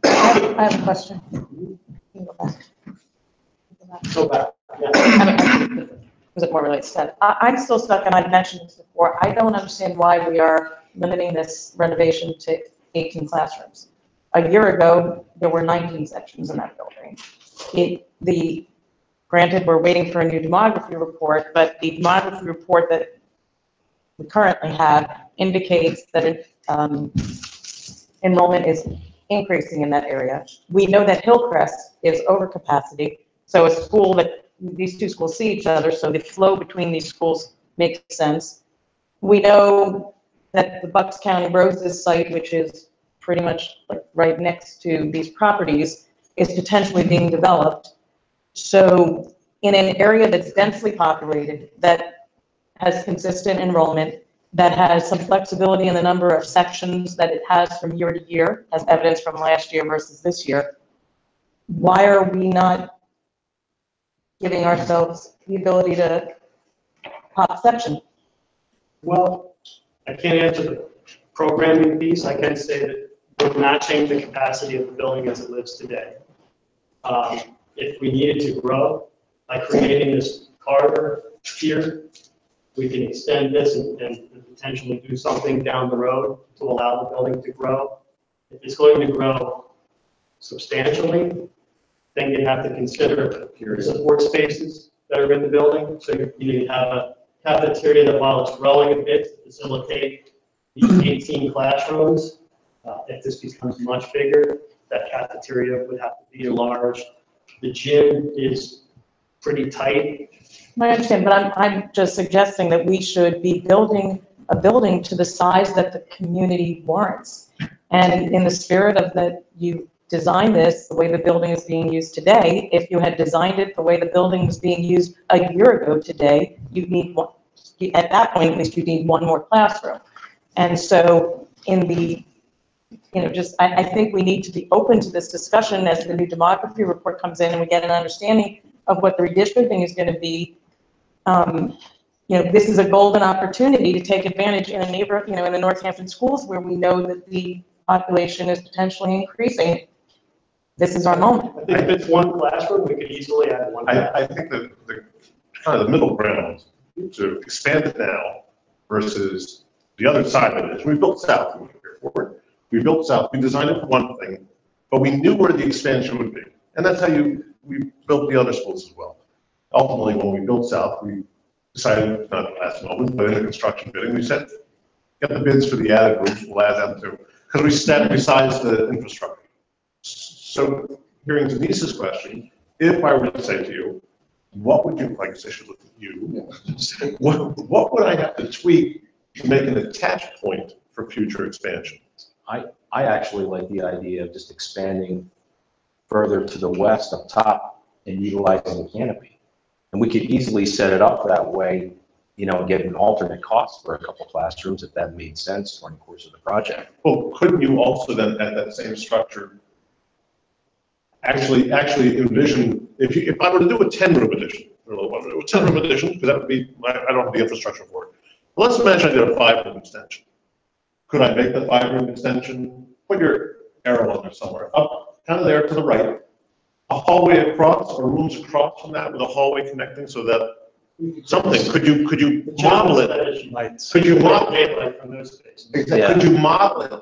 I have a question. You can go back. So back, yeah. Was it more related to that? I'm still stuck, and I've mentioned this before. I don't understand why we are limiting this renovation to 18 classrooms. A year ago, there were 19 sections in that building. Granted, we're waiting for a new demography report, but the demography report that we currently have indicates that enrollment is increasing in that area. We know that Hillcrest is over capacity, so a school that these two schools see each other, so the flow between these schools makes sense. We know that the Bucks County Roses site, which is pretty much like right next to these properties, is potentially being developed. So in an area that's densely populated, that has consistent enrollment, that has some flexibility in the number of sections that it has from year to year, as evidence from last year versus this year, why are we not giving ourselves the ability to pop section? Well, I can't answer the programming piece. I can say that we're not changing the capacity of the building as it lives today. If we needed to grow by creating this corridor here, we can extend this and potentially do something down the road to allow the building to grow. If it's going to grow substantially, then you have to consider the support spaces that are in the building. So you have a cafeteria that, while it's growing a bit, to facilitate the 18 classrooms. If this becomes much bigger, that cafeteria would have to be enlarged. The gym is pretty tight. I understand, but I'm just suggesting that we should be building a building to the size that the community warrants. And in the spirit of that, you design this the way the building is being used today. If you had designed it the way the building was being used a year ago today, you'd need one, at that point, at least you need one more classroom. And so in the, I think we need to be open to this discussion as the new demography report comes in and we get an understanding of what the redistricting is going to be. This is a golden opportunity to take advantage in a neighborhood, in the Northampton schools where we know that the population is potentially increasing. This is our moment. I think if it's one classroom, we could easily add one. I think that the kind of the middle ground to expand it now versus the other side of it is we built south. We built south. We designed it for one thing, but we knew where the expansion would be, and that's how we built the other schools as well. Ultimately, when we built south, we decided not at the last moment, but in the construction bidding, we said, get the bids for the added rooms, we'll add them too, because we stepped besides the infrastructure. So hearing Denise's question, if I were to say to you, what would you like to say? Look at you. What would I have to tweak to make an attach point for future expansion? I actually like the idea of just expanding further to the west up top and utilizing the canopy. And we could easily set it up that way, get an alternate cost for a couple classrooms if that made sense during the course of the project. Well, couldn't you also then at that same structure actually envision, if I were to do a 10-room addition, or a 10-room addition, because that would be, I don't have the infrastructure for it. But let's imagine I did a 5-room extension. Could I make the 5-room extension, put your arrow on there somewhere, up, kind of there to the right, a hallway across, or rooms across from that with a hallway connecting so that something, could you model it? Could you model it? From those spaces. Exactly. Could you model it?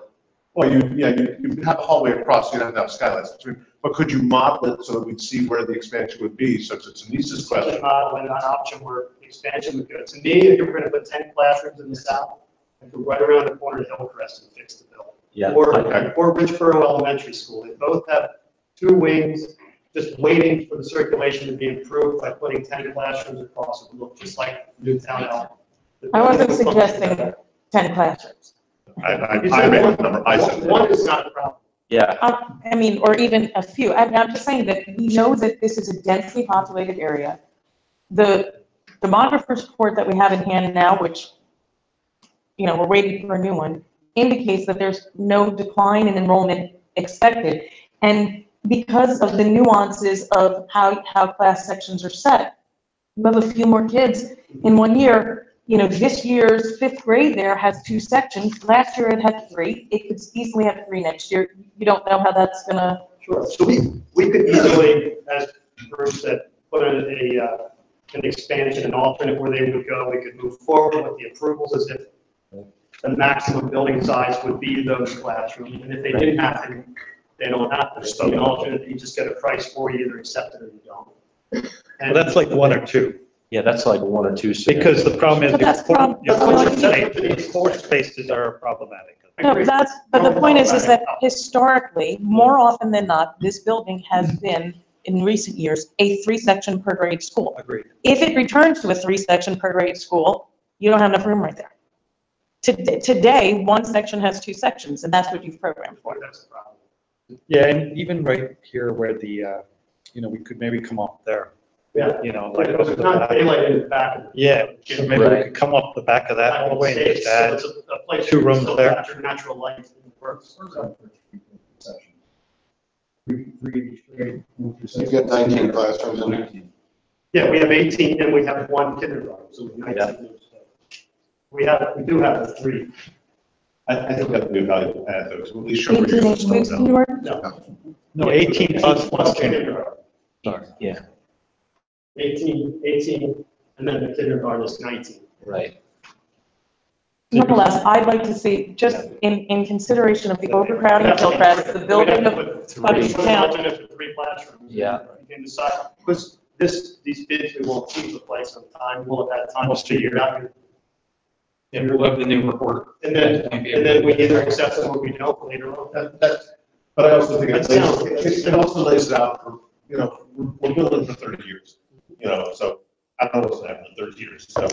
Well, you have a hallway across, you don't have skylights between, but could you model it so that we'd see where the expansion would be, such as Denise's Such a question? model and an option where expansion would go. To me, if you were gonna put 10 classrooms in the south, I could right around the corner of Hillcrest and fix the building. Yeah. Or Richboro Elementary School. They both have 2 wings, just waiting for the circulation to be improved by putting 10 classrooms across. It would look just like Newtown Elm. I wasn't suggesting 10 classrooms. I made a number, I said. One is not a problem. Yeah, I mean, or even a few. I'm just saying that we know that this is a densely populated area. The demographer's report that we have in hand now, which, we're waiting for a new one, indicates that there's no decline in enrollment expected. And because of the nuances of how class sections are set, you have a few more kids in one year. This year's 5th grade there has 2 sections. Last year it had 3. It could easily have 3 next year. You don't know how that's gonna. Sure. So we could easily, as Bruce said, put in an expansion, an alternate where they would go. We could move forward with the approvals as if the maximum building size would be those classrooms. And if they didn't have to, they don't have to. So an alternate, you just get a price for you, either accept it or you don't. Well, And that's like 1 or 2, yeah, that's like 1 or 2. because the problem is But that's your prob- floor spaces are problematic. No, but the point is that historically, more often than not, this building has been, in recent years, a 3-section per grade school. Agreed. If it returns to a 3-section per grade school, you don't have enough room right there. Today, 1 section has 2 sections, and that's what you've programmed for. that's a problem. Yeah, and even right here where the, we could maybe come up there, Yeah. like. Because it's not daylight in the back of the. Yeah, so maybe we could come up the back of that hallway and just add, It's a place 2 where you rooms still there. capture natural light and works. You've got 19 classrooms in. Yeah, we have 18 and we have 1 kindergarten, so we have 19. We do have the 3. I think that would be a valuable add, though, because at least show where 18 you're includes going. kindergarten? No. no, 18 plus Plus 1 kindergarten. Yeah, 18, and then the kindergarten is 19. right. Nonetheless, I'd like to see, just in consideration of the overcrowding of Hillcrest, the building of Putney Town. Alternate for 3 classrooms. Yeah. You can decide, because these bids, we won't see the place on time, we'll at that time figure out. Yeah, we'll have the new report. And then we either accept them or we don't later on. But I also think That sounds good. it also lays it out for, we're building for 30 years, so I don't know what's gonna happen in 30 years. So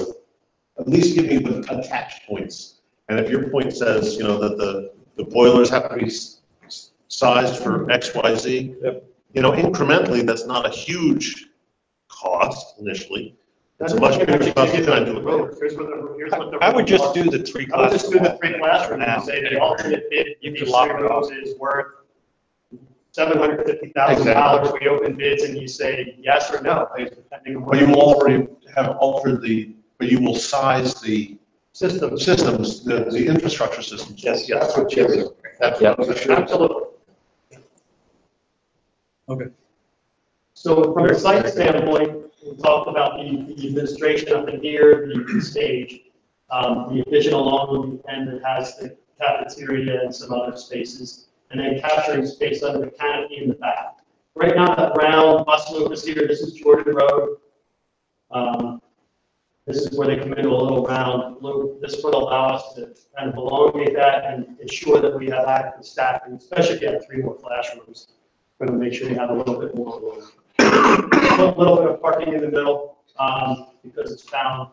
at least give me the attached points. And if your point says, that the boilers have to be sized for X, Y, Z, incrementally, that's not a huge cost initially. It's a much bigger cost than I do it later. Here's what the. I would just do the 3 I would just do the classes. 3 classrooms and say the alternate bid, You each could lock three it up. rows is worth $750,000. We open bids and you say yes or no, depending on. what But you will already have altered but you will size the System. systems, the infrastructure systems. Yes, That's what you're doing. That's Yep. what you're doing. Absolutely. Okay. So from a site standpoint, we talked about the administration up in here, the stage. The addition along the end that has the cafeteria and some other spaces, and then capturing space under the canopy in the back. Right now, that round bus loop is here, this is Jordan Road. This is where they come into a little round loop. This would allow us to kind of elongate that and ensure that we have adequate staffing, especially if you have 3 more classrooms. We're going to make sure you have a little bit more room. A little bit of parking in the middle, because it's found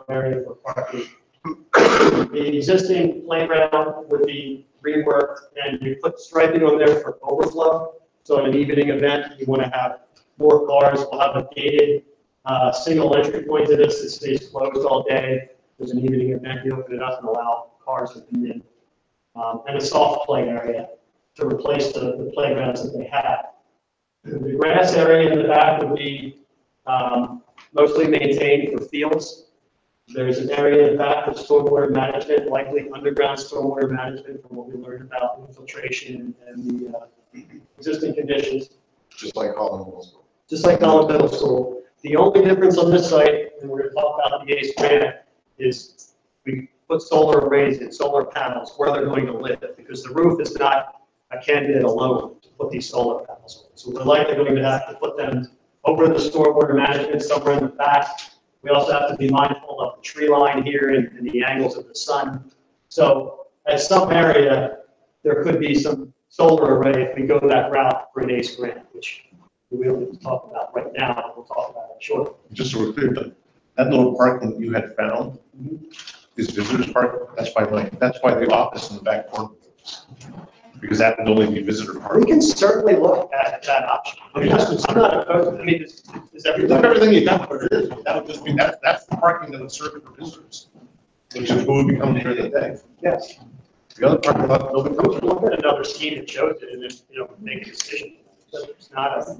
area for parking. The existing playground would be reworked, and you put striping on there for overflow. So in an evening event, you want to have more cars. We'll have a gated single entry point to this that stays closed all day. There's an evening event, you open it up and allow cars to come in. And a soft play area to replace the playgrounds that they have. The grass area in the back would be mostly maintained for fields. There's an area in the back for stormwater management, likely underground stormwater management from what we learned about infiltration and the existing conditions. Just like Holland Middle School. Just like College Middle School. The only difference on this site, and we're going to talk about the ACE grant, is put solar arrays and solar panels where they're going to live, because the roof is not a candidate alone to put these solar panels on. So we're likely going to have to put them over the stormwater management somewhere in the back. We also have to be mindful of the tree line here and the angles of the sun. So at some area, there could be some solar array if we go that route for an ACE grant, which we don't need to talk about right now, but we'll talk about it shortly. Just so we're clear, that little parking you had found is visitors park. That's why the office in the back corner. Because that would only be visitor We parking. can certainly look at that option. I mean, I'm not opposed, I mean, is You've everything? done everything you've done, but it is. That would just mean that's the parking that would serve for visitors, which is who would be coming during the day. Yes. The other parking lot, nobody We comes. can look at another scheme that shows it and then, make a decision. But it's not a.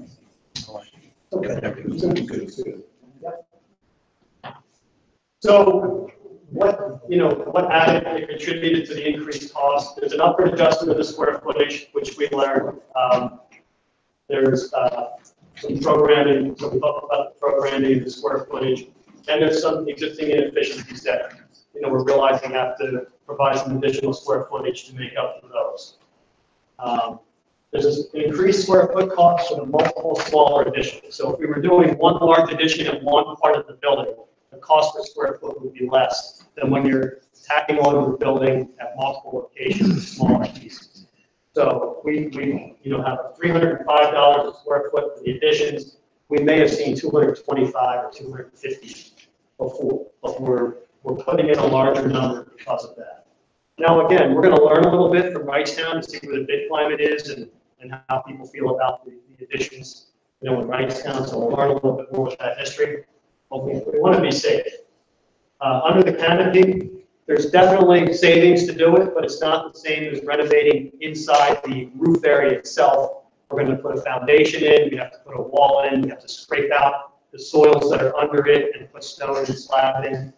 So what added and contributed to the increased cost? There's an upward adjustment of the square footage, which we learned. There's some programming, so we talked about the programming, the square footage, and there's some existing inefficiencies that, we're realizing have to provide some additional square footage to make up for those. There's an increased square foot cost for the multiple smaller additions. So if we were doing one large addition in one part of the building, the cost per square foot would be less than when you're tacking over the building at multiple locations with smaller pieces. So we have $305 a square foot for the additions. We may have seen 225 or 250 before, but we're putting in a larger number because of that. Now, again, we're going to learn a little bit from Wrightstown to see where the bid climate is and how people feel about the additions, in Wrightstown. So we'll learn a little bit more with that history. But we want to be safe. Under the canopy, there's definitely savings to do it, but it's not the same as renovating inside the roof area itself. We're going to put a foundation in, we have to put a wall in, we have to scrape out the soils that are under it and put stone and slab in.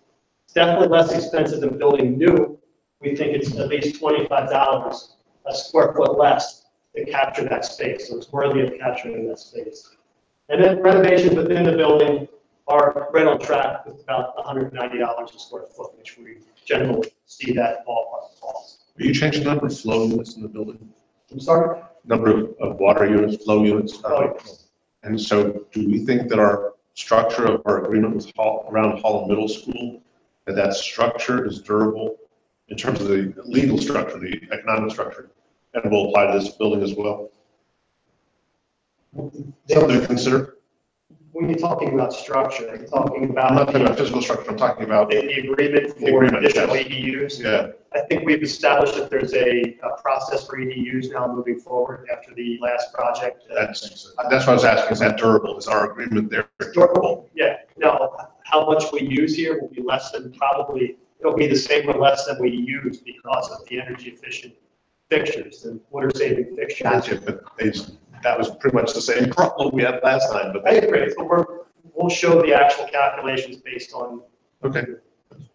It's definitely less expensive than building new. We think it's at least $25 a square foot less to capture that space. So it's worthy of capturing that space. And then renovations within the building are right on track with about $190 a square foot, which we generally see that ballpark cost. Are you changing the number of flow units in the building? I'm sorry? Number of water units, flow units? Oh. And so do we think that our structure of our agreement with around Holland Middle School, that structure is durable in terms of the legal structure, the economic structure, and will apply to this building as well? Something to consider? When you're talking about structure, you're talking I'm about not talking about physical structure, I'm talking about, the agreement The for agreement, additional yes. EDUs. yeah, I think we've established that there's a process for EDUs now moving forward after the last project. that's what I was asking, is that durable? Is our agreement there durable? Yeah, no, how much we use here will be less than probably, it'll be the same or less than we use because of the energy efficient fixtures and water saving fixtures. Gotcha, but that was pretty much the same problem we had last time, but I agree, but we'll show the actual calculations based on. okay.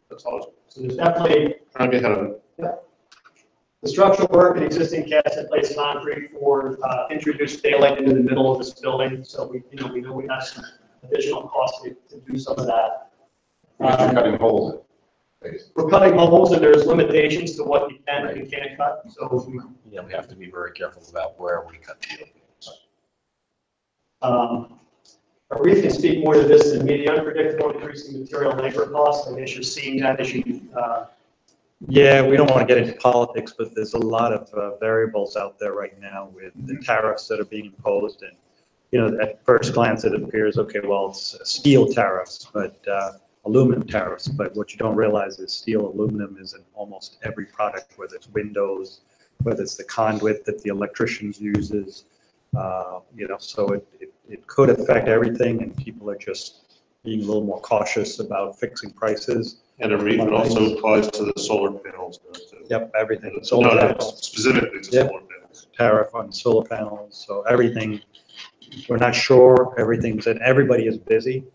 That's all. So there's definitely Trying to get ahead of it. the structural work and existing cast in place concrete for introduced daylight into the middle of this building. So we know we have some additional costs to do some of that. You're cutting holes in. We're cutting holes and there's limitations to what you can and can't cut. So Yeah, we have to be very careful about where we cut the openings. Reeve can speak more to this than me. The unpredictable increasing material and labor costs. I guess you're seeing that as you. Yeah, we don't want to get into politics, but there's a lot of variables out there right now with the tariffs that are being imposed. And, at first glance, it appears, okay, well, it's steel tariffs, but aluminum tariffs. But what you don't realize is steel, aluminum is in almost every product, whether it's windows, whether it's the conduit that the electricians uses. So it could affect everything, and people are just being a little more cautious about fixing prices. And it also applies to the solar panels. Yep, everything. No, Solar no, panels, specifically to Yep. solar panels. tariff on solar panels, so everything, we're not sure, and everybody is busy.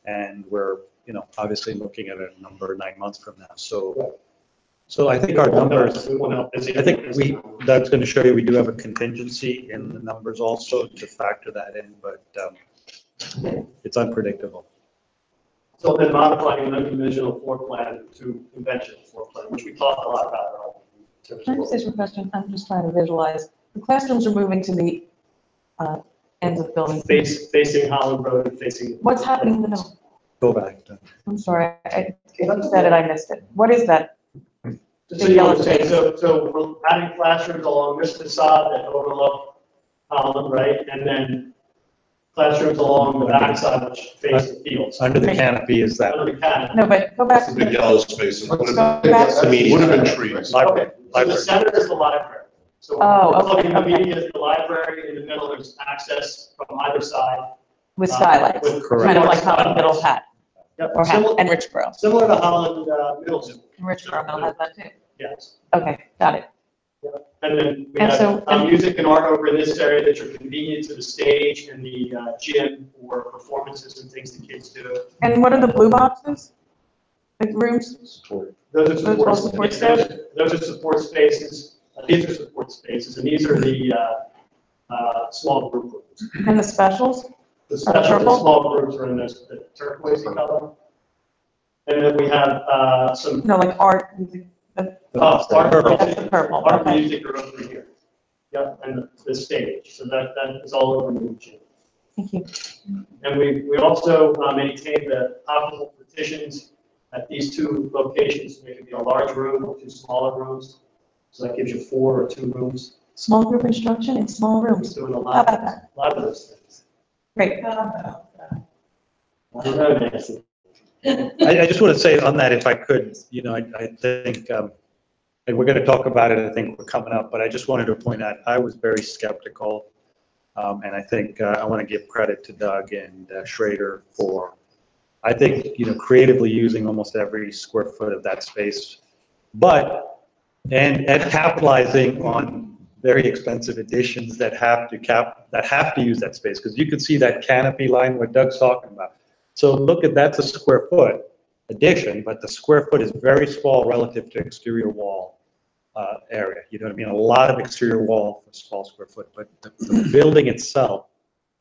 And we're, obviously looking at a number 9 months from now. So I think our numbers, I think Doug's going to show you, we do have a contingency in the numbers also to factor that in, but it's unpredictable. So then modifying an unconventional floor plan to conventional floor plan, which we talked a lot about. Can I just ask you a question? I'm just trying to visualize. The classrooms are moving to the ends of the building. Facing Holland Road and facing. What's happening in the middle? Go back. I'm sorry, if you said it, I missed it. What is that? Just so you understand, so we're adding classrooms along this facade that overlook Holland, right? And then classrooms along the backside which face the fields. Under the canopy is that Under the canopy. No, but go back It's to a big the, yellow space. Would Let's go have back. been trees. library. Okay, so the center is the library. So Oh, we're okay, looking at the okay. media is the library, in the middle there's access from either side. with skylights, with kind of like skylights. Holland Middle had, Yep, or had, similar, and Richboro. similar to Holland Middle School, And Richboro Middle has that too. yes. Okay, got it. And then we And have so- music and art over in this area that are convenient to the stage and the gym for performances and things the kids do. And what are the blue boxes? The rooms? Those are Those support, are support those are support spaces. These are support spaces, and these are the small group rooms. And the specials? The special, the purple? small groups are in this the turquoise color. And then we have some No, like art, music. art That's the purple, art okay. music are over here. Yep, and the stage, so that is all over the gym. Thank you. And we also maintain the optical partitions at these two locations, make it be a large room or two smaller rooms. So that gives you 4 or 2 rooms. Small group instruction in small We're rooms. doing a How lot, about that? lot of those things. Great. I don't know, Nancy. I just want to say on that, if I could, I think, and we're going to talk about it, I think we're coming up, but I just wanted to point out, I was very skeptical. And I think I want to give credit to Doug and Schrader for, I think, creatively using almost every square foot of that space. And capitalizing on very expensive additions that have to use that space, because you can see that canopy line what Doug's talking about. So look at, that's a square foot addition, but the square foot is very small relative to exterior wall area. You know what I mean? A lot of exterior wall for small square foot, but the building itself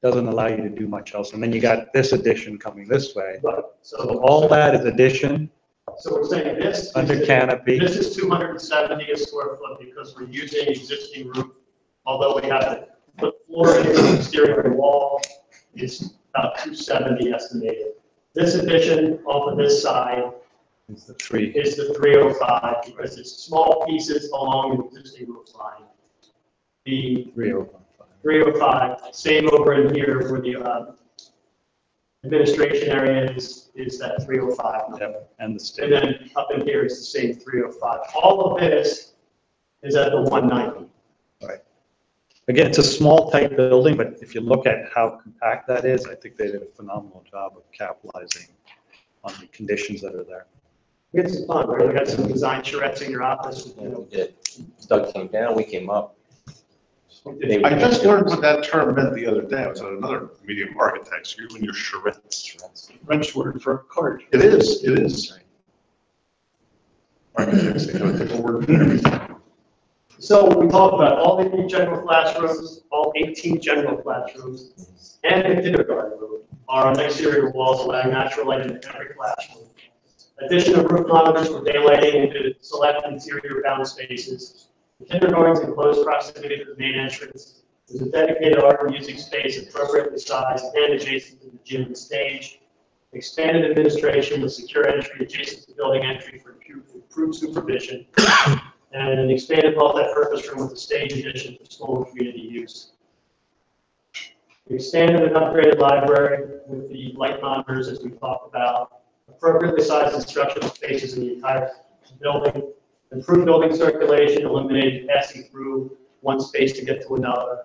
doesn't allow you to do much else. And then you got this addition coming this way. Right, So all that is addition So we're saying this. under canopy. This is 270 a square foot because we're using existing roof, although we have to put floor in the exterior wall, it's about 270 estimated. This addition off of this side Is the three. is the 305 because it's small pieces along the existing roof line. The 305. 305, same over in here where the administration area is that 305 number. Yep, and the And state. then up in here is the same 305. All of this is at the 190. Again, it's a small tight building, but if you look at how compact that is, I think they did a phenomenal job of capitalizing on the conditions that are there. We had some fun, right? We had some design charrettes in your office. Yeah, we did. Doug came down, we came up. I just learned what that term meant the other day. I was at another meeting of architects. You're doing your charrettes. French word for a cart. It is, it is. Architects, they have a different word for everything. So we talked about all the general classrooms, all 18 general classrooms, and the kindergarten room are on exterior walls allowing natural light into every classroom. Addition of roof monitors for daylighting into select interior bound spaces. The kindergarten is in close proximity to the main entrance. There's a dedicated art and music space appropriately sized and adjacent to the gym and stage. Expanded administration with secure entry adjacent to building entry for improved supervision. And an expanded multi-purpose room with a stage addition for school and community use. We expanded and upgraded library with the light monitors as we talked about. Appropriately sized instructional spaces in the entire building. Improved building circulation, eliminated passing through one space to get to another.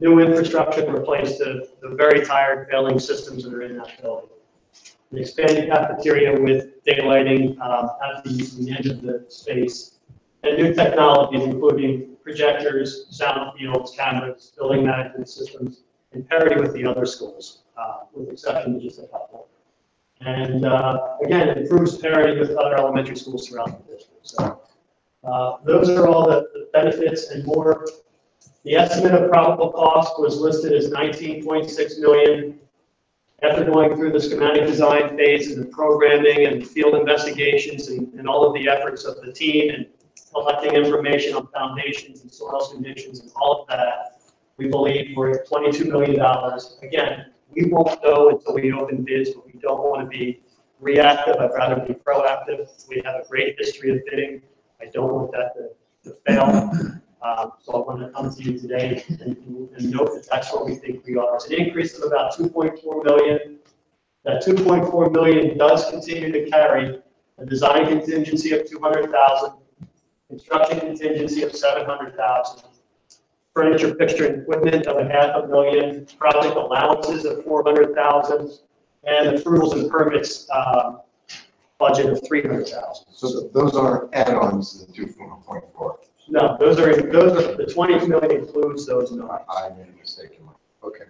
New infrastructure to replace the very tired failing systems that are in that building. An expanded cafeteria with daylighting at the end of the space. And new technologies, including projectors, sound fields, cameras, building management systems, in parity with the other schools, with the exception of just a couple. And again, it improves parity with other elementary schools throughout the district. So those are all the benefits and more. The estimate of probable cost was listed as $19.6 million. After going through the schematic design phase and the programming and field investigations and all of the efforts of the team and collecting information on foundations and soil conditions and all of that, we believe we're at $22 million. Again, we won't know until we open bids, but we don't want to be reactive. I'd rather be proactive. We have a great history of bidding. I don't want that to fail. So I want to come to you today and note that that's what we think we are. It's an increase of about 2.4 million. That 2.4 million does continue to carry a design contingency of 200,000, construction contingency of 700,000, furniture, fixture, and equipment of $500,000, project allowances of 400,000, and approvals and permits budget of 300,000. So those are add-ons to the 2.4. No, those are the 20 million includes those numbers. I made a mistake in my, okay.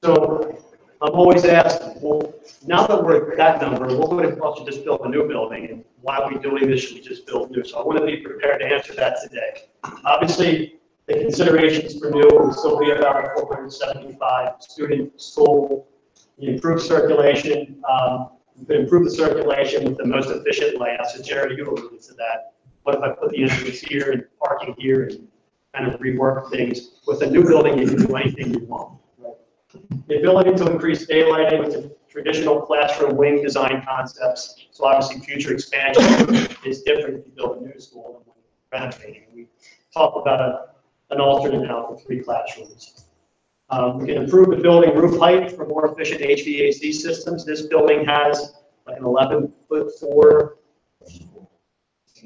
So I'm always asked, well, now that we're at that number, what would it cost to just build a new building? And why are we doing this? Should we just build new? So I want to be prepared to answer that today. Obviously, the considerations for new will still be about 475 student school, improve circulation. You could improve the circulation with the most efficient layout. So Jared, you alluded to that. What if I put the entrance here and parking here and kind of rework things? With a new building, you can do anything you want. Right? The ability to increase daylighting with the traditional classroom wing design concepts. So obviously future expansion is different if you build a new school than when you're renovating. We talk about an alternate now for 3 classrooms. We can improve the building roof height for more efficient HVAC systems. This building has like an 11'4".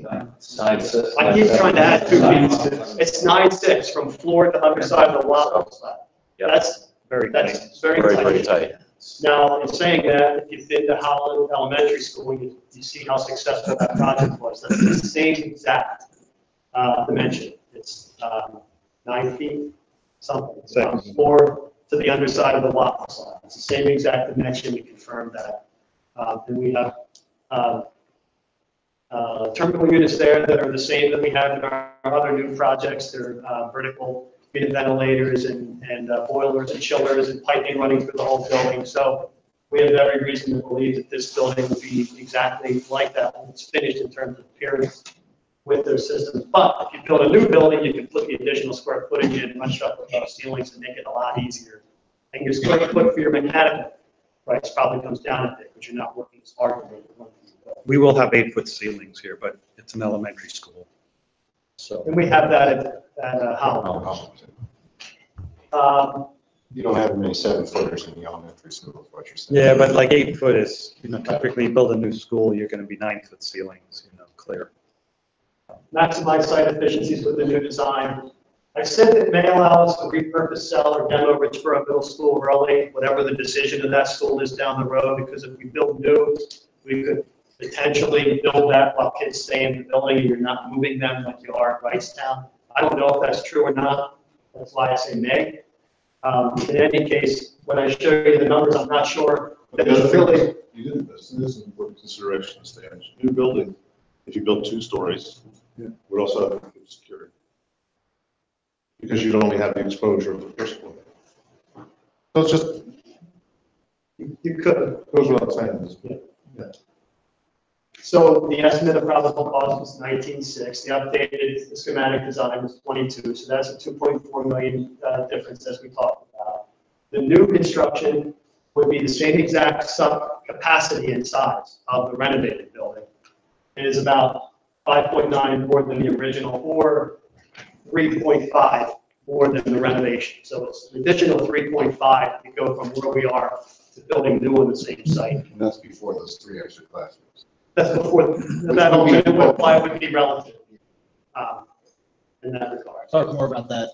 I keep trying to add 2 feet. It's 9'6" from floor to underside of the waffle slab. Yeah, That's very very tight. Now, in saying that, if you've been to Howland Elementary School, you see how successful that project was. That's the same exact dimension. It's 9 feet. Something from floor to the underside of the waffle slab. It's the same exact dimension. We confirmed that. And we have terminal units there that are the same that we have in our other new projects. They're vertical ventilators and boilers and chillers and piping running through the whole building. So we have every reason to believe that this building will be exactly like that when it's finished in terms of appearance with those systems. But if you build a new building, you can put the additional square footage in, punch up with those ceilings and make it a lot easier. And your square foot for your mechanical price probably comes down a bit, but you're not working as hard to make it work. We will have 8-foot ceilings here, but it's an elementary school. So. And we have that at Howland. You don't have many 7-footers in the elementary school, is what you're saying. Yeah, but like 8 foot is, typically you build a new school, you're going to be 9-foot ceilings, clear. Maximize site efficiencies with the new design. I said that may allow us to repurpose, sell, or demo Richboro Middle School early, whatever the decision of that school is down the road, because if we build new, we could potentially build that while kids stay in the building and you're not moving them like you are at Wrightstown. I don't know if that's true or not. That's why I say may. In any case, when I show you the numbers, I'm not sure that it's really. You didn't, this is an important consideration, Stan. New building, if you build 2 stories, would also have improved security. Because you'd only have the exposure of the first floor. So it's just, You could. goes without saying. So the estimate of probable cost was 19.6. The updated schematic design was 22. So that's a 2.4 million difference as we talked about. The new construction would be the same exact capacity and size of the renovated building. It is about 5.9 more than the original, or 3.5 more than the renovation. So it's an additional 3.5 to go from where we are to building new on the same site. And that's before those 3 extra classrooms. That's before that alternate would apply, would be relative in that regard. Talk more about that.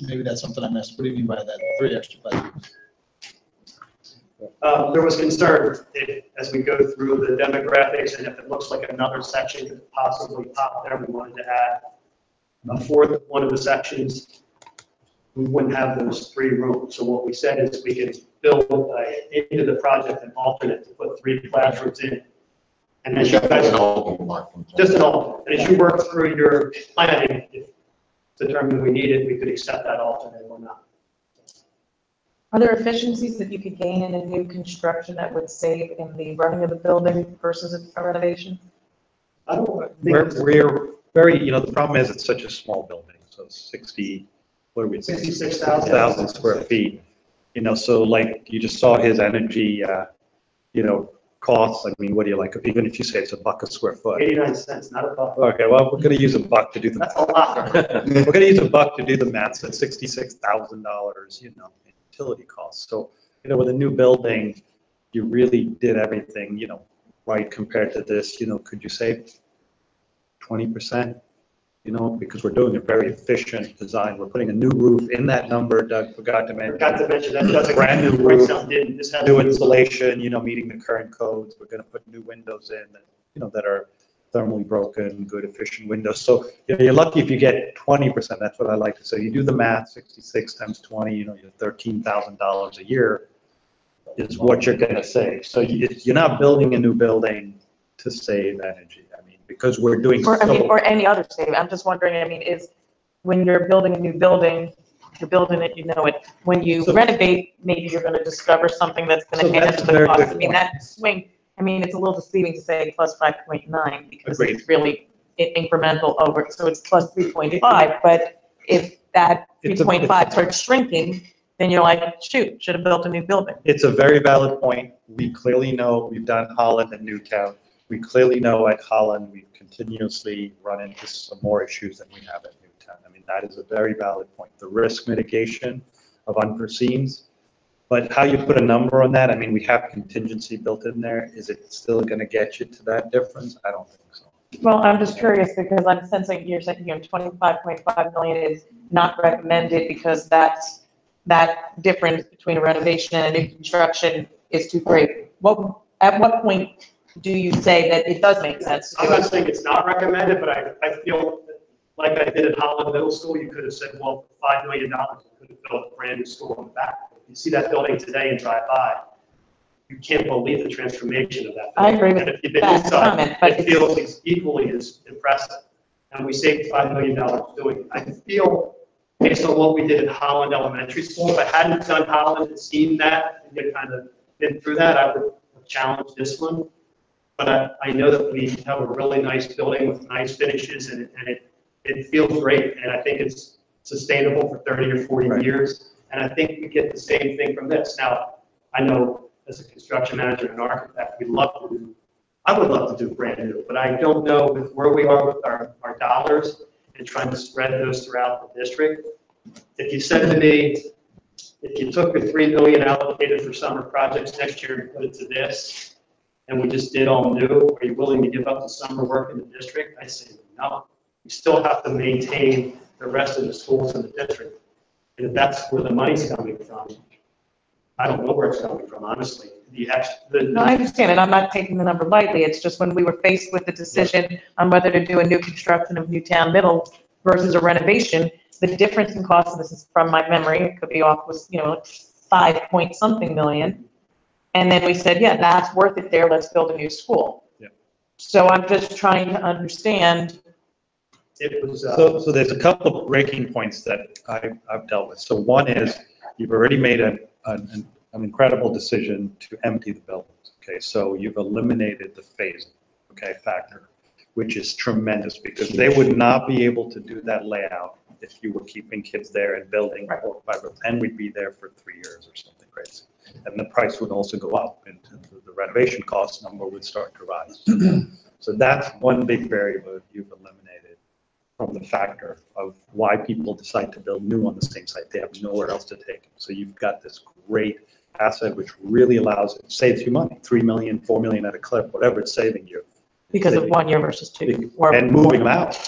Maybe that's something I missed. What do you mean by that? 3 extra classrooms? There was concern as we go through the demographics, and if it looks like another section could possibly pop there, we wanted to add a 4th one of the sections. We wouldn't have those 3 rooms. So what we said is we could build into the project an alternate to put 3 classrooms in. And as you guys, just an alternate. And as you work through your planning, if determined we need it, we could accept that alternate or not. Are there efficiencies that you could gain in a new construction that would save in the running of the building versus a renovation? I don't We're very, the problem is it's such a small building, so 60, what are we? 66,000 square feet. So like you just saw his energy, costs. I mean, what do you like? Even if you say it's $1 a square foot. 89 cents, not a buck. Okay, well, we're gonna use $1 to do the. That's a lot. We're gonna use $1 to do the math, so it's $66,000, in utility costs. So, with a new building, you really did everything, right compared to this, could you save 20%? Because we're doing a very efficient design. We're putting a new roof in that number. Doug forgot to mention. That's a Brand new great roof, something. This has new installation, meeting the current codes. We're gonna put new windows in that, that are thermally broken, good efficient windows. So, you're lucky if you get 20%. That's what I like to say. You do the math, 66 times 20, you're $13,000 a year is what you're gonna save. So you're not building a new building to save energy. Because we're doing. Or any other saving. I'm just wondering, is when you're building a new building, you're building it, it. When you renovate, maybe you're gonna discover something that's gonna add to the cost. That swing, it's a little deceiving to say plus 5.9 because Agreed. it's really incremental over, so it's plus 3.5. But if that 3.5 starts shrinking, then you're like, shoot, should have built a new building. It's a very valid point. We clearly know, we've done Holland and Newtown. We clearly know at Holland, we've continuously run into some more issues than we have at Newtown. That is a very valid point. The risk mitigation of unforeseens, but how you put a number on that, we have contingency built in there. Is it still going to get you to that difference? I don't think so. Well, I'm just curious because I'm sensing you're saying, 25.5 million is not recommended because that difference between a renovation and a new construction is too great. At what point do you say that it does make sense? I'm not saying it's not recommended, but I feel like I did at Holland Middle School, you could have said, well, for $5 million, you could have built a brand new school on the back. If you see that building today and drive by, you can't believe the transformation of that building. I agree with And if you've been that inside, comment, but it feels equally as impressive. And we saved $5 million doing it. I feel, based on what we did at Holland Elementary School, if I hadn't done Holland and seen that, and get kind of been through that, I would have challenged this one. But I know that we have a really nice building with nice finishes and it feels great. And I think it's sustainable for 30 or 40 years. And I think we get the same thing from this. Now, I know as a construction manager and architect, I would love to do brand new, but I don't know with where we are with our dollars and trying to spread those throughout the district. If you said to me, if you took your $3 million allocated for summer projects next year and put it to this, and we just did all new, are you willing to give up the summer work in the district? I say no. We still have to maintain the rest of the schools in the district. And if that's where the money's coming from, I don't know where it's coming from, honestly. No, I understand, and I'm not taking the number lightly. It's just when we were faced with the decision on whether to do a new construction of Newtown Middle versus a renovation, the difference in cost, and this is from my memory, it could be off, was, 5-point-something million. And then we said, yeah, that's worth it there. Let's build a new school. Yeah. So I'm just trying to understand. It was, So there's a couple of breaking points that I've dealt with. So one is you've already made an incredible decision to empty the buildings. Okay, so you've eliminated the phasing, factor, which is tremendous because they would not be able to do that layout if you were keeping kids there and building 4, 5, or 10. We'd be there for 3 years or something crazy. And the price would also go up and the renovation cost number would start to rise. So that's one big variable you've eliminated from the factor of why people decide to build new on the same site. They have nowhere else to take it. So you've got this great asset which really saves you money, 3 million, 4 million at a clip, whatever it's saving you. Because of 1 year versus 2. And moving them out.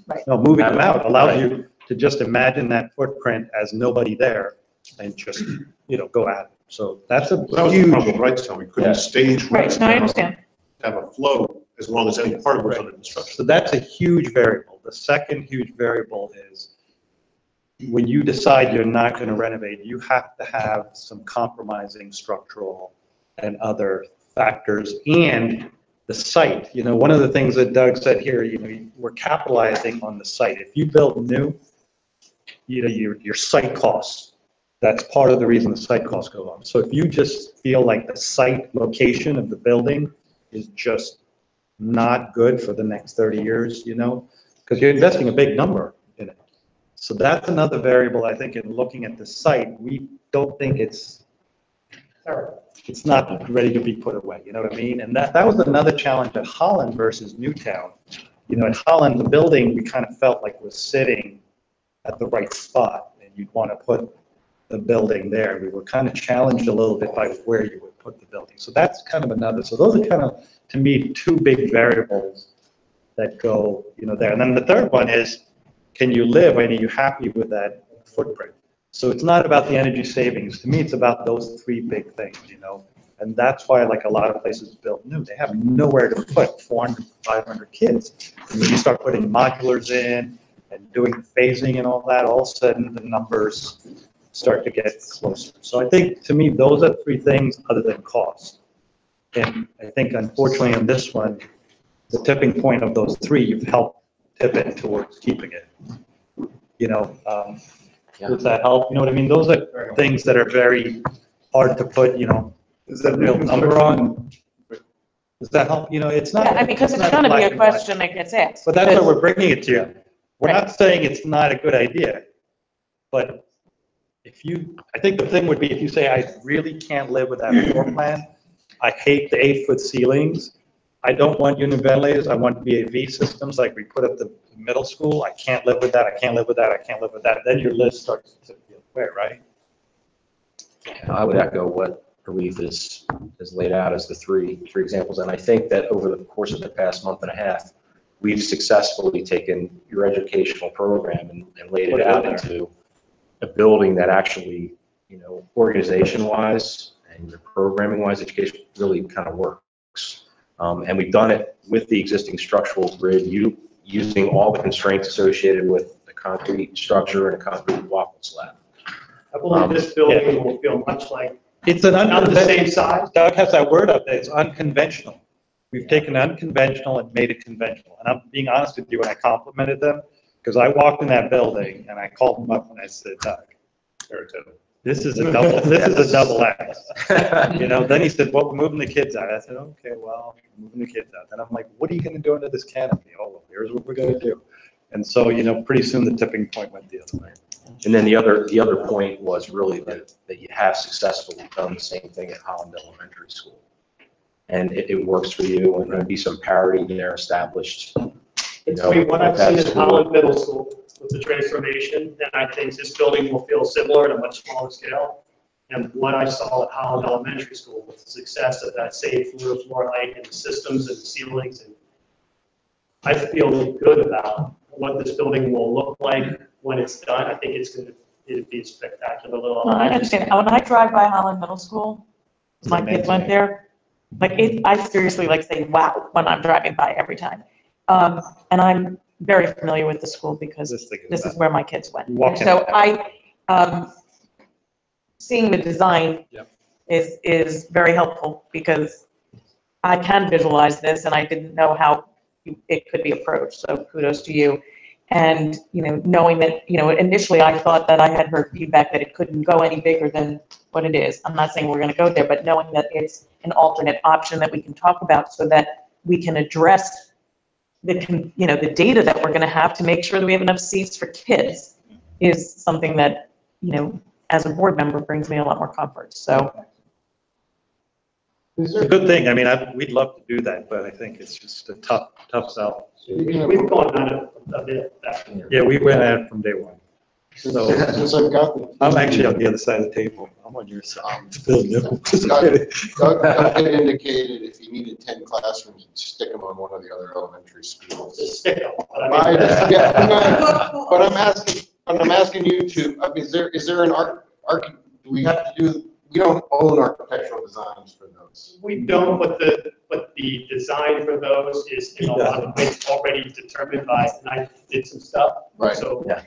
Right. No, moving them out allows you to just imagine that footprint as nobody there and just, go at it. So that's a That was the huge. problem with Wrightstown. We couldn't stage. Right, no, I understand. Have a flow as long as any part of it was under construction. So that's a huge variable. The second huge variable is when you decide you're not going to renovate, you have to have some compromising structural and other factors and the site. One of the things that Doug said here, we're capitalizing on the site. If you build new, your site costs That's part of the reason the site costs go up. So if you just feel like the site location of the building is just not good for the next 30 years, because you're investing a big number in it. So that's another variable, I think, in looking at the site. We don't think it's not ready to be put away, you know what I mean? And that was another challenge at Holland versus Newtown. At Holland, the building, we kind of felt like was sitting at the right spot, and you'd want to put the building there. We were kind of challenged a little bit by where you would put the building. So that's kind of another. So those are kind of, to me, two big variables that go, there. And then the third one is, can you live and are you happy with that footprint? So it's not about the energy savings. To me, it's about those three big things, And that's why, like a lot of places built new, they have nowhere to put 400, 500 kids. And when you start putting modulars in and doing phasing and all that, all of a sudden the numbers start to get closer. So I think, to me, those are three things other than cost. And I think, unfortunately, on this one, the tipping point of those three, you've helped tip it towards keeping it. Does that help? You know what I mean? Those are things that are very hard to put, Is that real number on. Does that help? It's not. Yeah, because it's going to be a question that gets asked. But that's why we're bringing it to you. We're not saying it's not a good idea, but I think the thing would be if you say, I really can't live with that floor plan. I hate the 8-foot ceilings. I don't want unit ventilators. I want VAV systems like we put at the middle school. I can't live with that. I can't live with that. I can't live with that. Then your list starts to feel away, right? I would echo what Arif is laid out as the three examples. And I think that over the course of the past month and a half, we've successfully taken your educational program and laid it out into a building that actually, organization-wise and programming-wise, education really kind of works. And we've done it with the existing structural grid, using all the constraints associated with the concrete structure and a concrete waffle slab. I believe this building will feel much like, It's an not the same size. Doug has that word up there. It's unconventional. We've taken unconventional and made it conventional. And I'm being honest with you, when I complimented them, because I walked in that building and I called them up and I said, Doug, this is a double X. Then he said, well, we're moving the kids out. I said, okay, well, we're moving the kids out. Then I'm like, what are you going to do under this canopy? Oh, well, here's what we're going to do. And so, pretty soon the tipping point went the other way. And then the other point was really that you have successfully done the same thing at Holland Elementary School. And it works for you, and there'd be some parity there established. What I've seen at Holland Middle School with the transformation, and I think this building will feel similar at a much smaller scale. And what I saw at Holland Elementary School with the success of that safe floor height and the systems and the ceilings, and I feel good about what this building will look like when it's done. I think it'd be a spectacular little. Well, I understand. When I drive by Holland Middle School, my kids went there. I seriously say, wow, when I'm driving by every time. And I'm very familiar with the school because this is where my kids went. So seeing the design is very helpful because I can visualize this and I didn't know how it could be approached. So kudos to you. And, knowing that, initially I thought that I had heard feedback that it couldn't go any bigger than what it is. I'm not saying we're going to go there, but knowing that it's an alternate option that we can talk about so that we can address the data that we're going to have to make sure that we have enough seats for kids is something that, as a board member brings me a lot more comfort. So. It's a good thing. I mean, we'd love to do that, but I think it's just a tough sell. We've gone at it a bit. Yeah, we went at it from day one. So Since I've got I'm actually on the other side of the table. I'm on your side. Doug had indicated if you needed 10 classrooms, you'd stick them on one of the other elementary schools. Just stick them. But I'm asking you to, is there an do we have to do, we don't own architectural designs for those. We don't, but the design for those is in a lot of ways already determined by, and I did some stuff. Right. So Yeah.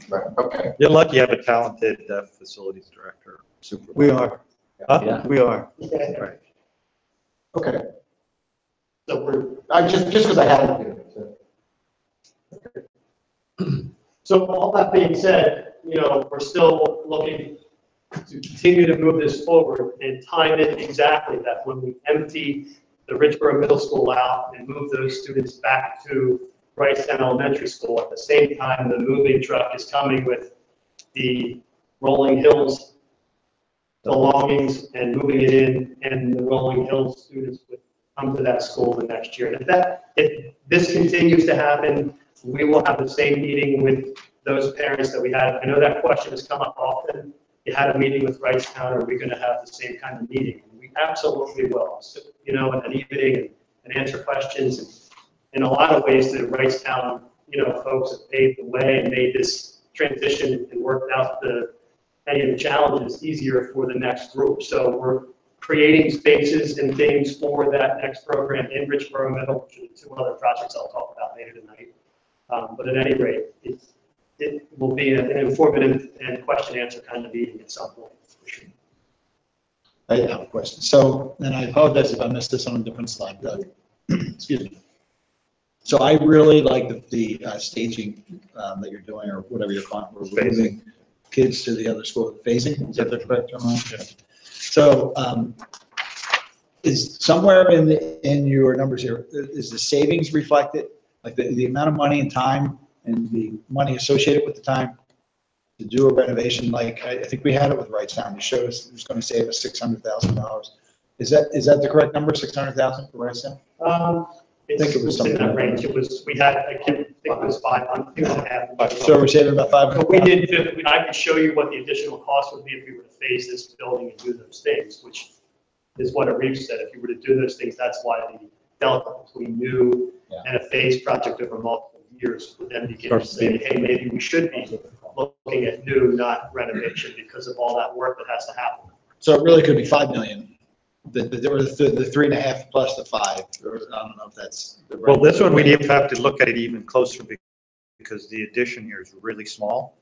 Right, okay. You're lucky you have a talented facilities director. Supervisor. We are. Huh? We are. Right. Okay. So Just because I haven't. So all that being said, we're still looking to continue to move this forward and time it exactly that when we empty the Richboro Middle School out and move those students back to Wrightstown Elementary School, at the same time, the moving truck is coming with the Rolling Hills belongings and moving it in, and the Rolling Hills students would come to that school the next year. And if this continues to happen, we will have the same meeting with those parents that we had. I know that question has come up often. You had a meeting with Wrightstown, are we going to have the same kind of meeting? And we absolutely will. So, in an evening and answer questions. And in a lot of ways, the Wrightstown, folks have paved the way and made this transition and worked out any of the challenges easier for the next group. So we're creating spaces and things for that next program in Richboro Middle, which are the two other projects I'll talk about later tonight. But at any rate, it will be an informative and question-answer kind of meeting at some point, for sure. I have a question. So, and I apologize if I missed this on a different slide, Doug. Excuse me. So I really like the staging that you're doing, or whatever you're calling it. We're moving kids to the other school. Phasing, is that the correct term? Yeah. So is somewhere in your numbers here, is the savings reflected? Like the amount of money and time and the money associated with the time to do a renovation? Like I think we had it with Wrightstown. You showed us it was going to save us $600,000. Is that the correct number, 600,000 for Wrightstown? I think it was in that range. It was, I think it was 500. So we're saving about 500. But we did, I could show you what the additional cost would be if we were to phase this building and do those things, which is what Arif said. If you were to do those things, that's why the delta between new and a phased project over multiple years would then begin to say, hey, maybe we should be looking at new, not renovation, because of all that work that has to happen. So it really could be 5 million. The 3.5 plus the 5, or I don't know if that's the right. Well, this one, we'd have to look at it even closer because the addition here is really small.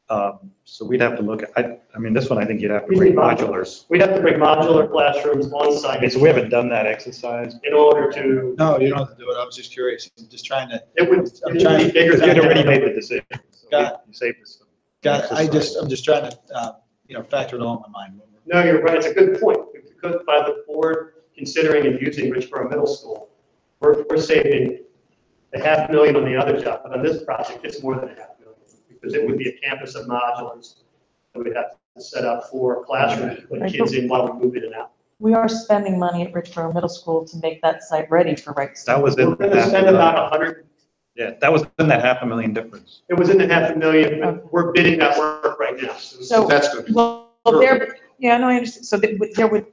So we'd have to look at, I mean, this one, I think you'd have to bring modulars. We'd have to bring modular classrooms on site. Okay, so we haven't done that exercise. In order to. No, you don't have to do it. I was just curious. I'm just trying to. It would be bigger. You'd already made the decision. So Got you saved us. Got it. I'm just trying to, factor it all in my mind. No, you're right. It's a good point. Because by the board considering and using Richboro Middle School, we're saving $500,000 on the other job, but on this project, it's more than $500,000 because it would be a campus of modulars that we'd have to set up for classrooms to put kids in while we move in and out. We are spending money at Richboro Middle School to make that site ready for Wrightstown. That was in. We're going to spend about 100. Yeah, that was in that $500,000 difference. It was in the $500,000. Okay. We're bidding that work right now. So That's good. Well, yeah, no, I understand. So there would,